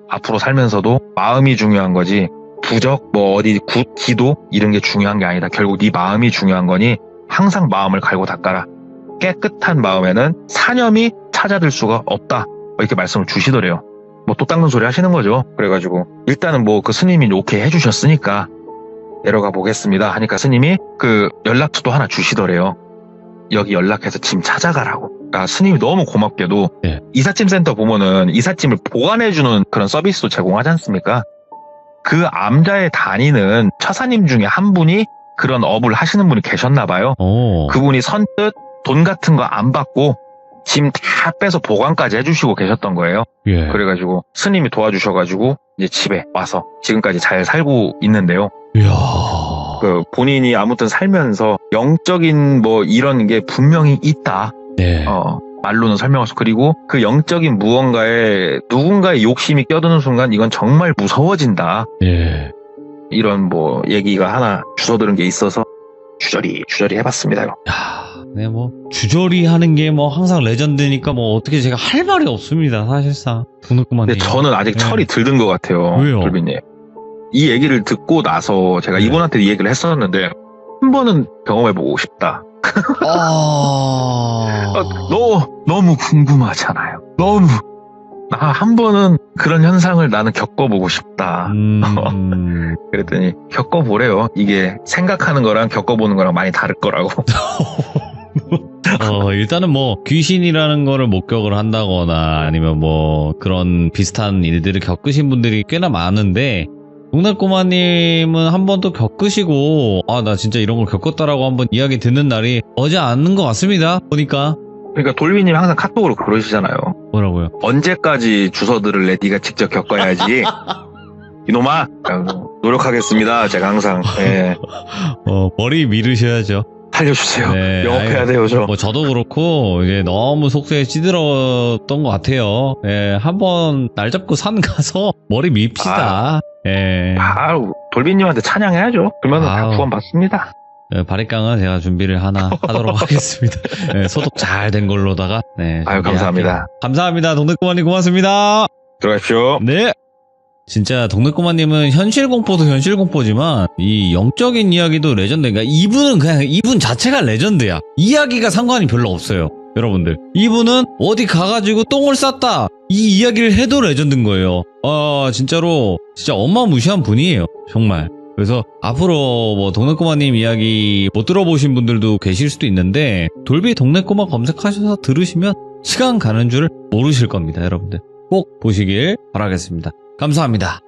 앞으로 살면서도 마음이 중요한 거지 부적, 뭐 어디 기도 이런 게 중요한 게 아니다. 결국 네 마음이 중요한 거니 항상 마음을 갈고 닦아라. 깨끗한 마음에는 사념이 찾아들 수가 없다. 이렇게 말씀을 주시더래요. 뭐 또 닦는 소리 하시는 거죠. 그래가지고 일단은 뭐 그 스님이 오케이 해주셨으니까 내려가 보겠습니다 하니까 스님이 그 연락처도 하나 주시더래요. 여기 연락해서 짐 찾아가라고. 그러니까 스님이 너무 고맙게도 네. 이삿짐 센터 보면은 이삿짐을 보관해주는 그런 서비스도 제공하지 않습니까? 그 암자에 다니는 처사님 중에 한 분이 그런 업을 하시는 분이 계셨나 봐요. 오. 그분이 선뜻 돈 같은 거 안 받고 짐 다 빼서 보관까지 해주시고 계셨던 거예요. 예. 그래가지고 스님이 도와주셔가지고 이제 집에 와서 지금까지 잘 살고 있는데요. 이야. 그 본인이 아무튼 살면서 영적인 뭐 이런 게 분명히 있다. 네. 말로는 설명할 수. 그리고 그 영적인 무언가에 누군가의 욕심이 껴드는 순간 이건 정말 무서워진다. 예. 이런 뭐 얘기가 하나 주워들은 게 있어서 주저리 해봤습니다요. 야, 네, 뭐, 주저리 하는 게 뭐 항상 레전드니까 뭐 어떻게 제가 할 말이 없습니다, 사실상. 돈을구만. 근데 저는 아직 철이 덜 든 것 같아요. 왜요? 돌비님. 이 얘기를 듣고 나서 제가 네. 이분한테 이 얘기를 했었는데 한 번은 경험해보고 싶다. 너무 궁금하잖아요. 너무. 한 번은 그런 현상을 나는 겪어보고 싶다. 그랬더니 겪어보래요. 이게 생각하는 거랑 겪어보는 거랑 많이 다를 거라고. 일단은 뭐 귀신이라는 거를 목격을 한다거나 아니면 뭐 그런 비슷한 일들을 겪으신 분들이 꽤나 많은데 동날꼬마님은 한 번 또 겪으시고 나 진짜 이런 걸 겪었다라고 한번 이야기 듣는 날이 어제 않는 것 같습니다. 보니까. 그러니까 돌비님이 항상 카톡으로 그러시잖아요. 뭐라고요? 언제까지 주워들을래? 네가 직접 겪어야지. 이놈아 노력하겠습니다. 제가 항상 머리 미르셔야죠. 살려주세요. 네, 영업해야 돼요. 뭐 저도 그렇고 이제 너무 속세에 찌들었던 것 같아요. 한번 날 잡고 산 가서 머리 밉시다. 돌비님한테 찬양해야죠. 그러면 다 아우. 구원 받습니다. 바리깡은 제가 준비를 하나 하도록 하겠습니다. 소독 잘 된 걸로다가. 감사합니다. 감사합니다. 동네꼬마님 고맙습니다. 들어가십시오. 네. 진짜 동네꼬마님은 현실공포도 현실공포지만 이 영적인 이야기도 레전드. 그러니까 이분은 그냥 이분 자체가 레전드야. 이야기가 상관이 별로 없어요. 여러분들. 이분은 어디 가가지고 똥을 쌌다. 이 이야기를 해도 레전드인 거예요. 진짜로 진짜 어마무시한 분이에요. 정말. 그래서 앞으로 뭐 동네꼬마님 이야기 못 들어보신 분들도 계실 수도 있는데 돌비 동네꼬마 검색하셔서 들으시면 시간 가는 줄 모르실 겁니다. 여러분들 꼭 보시길 바라겠습니다. 감사합니다.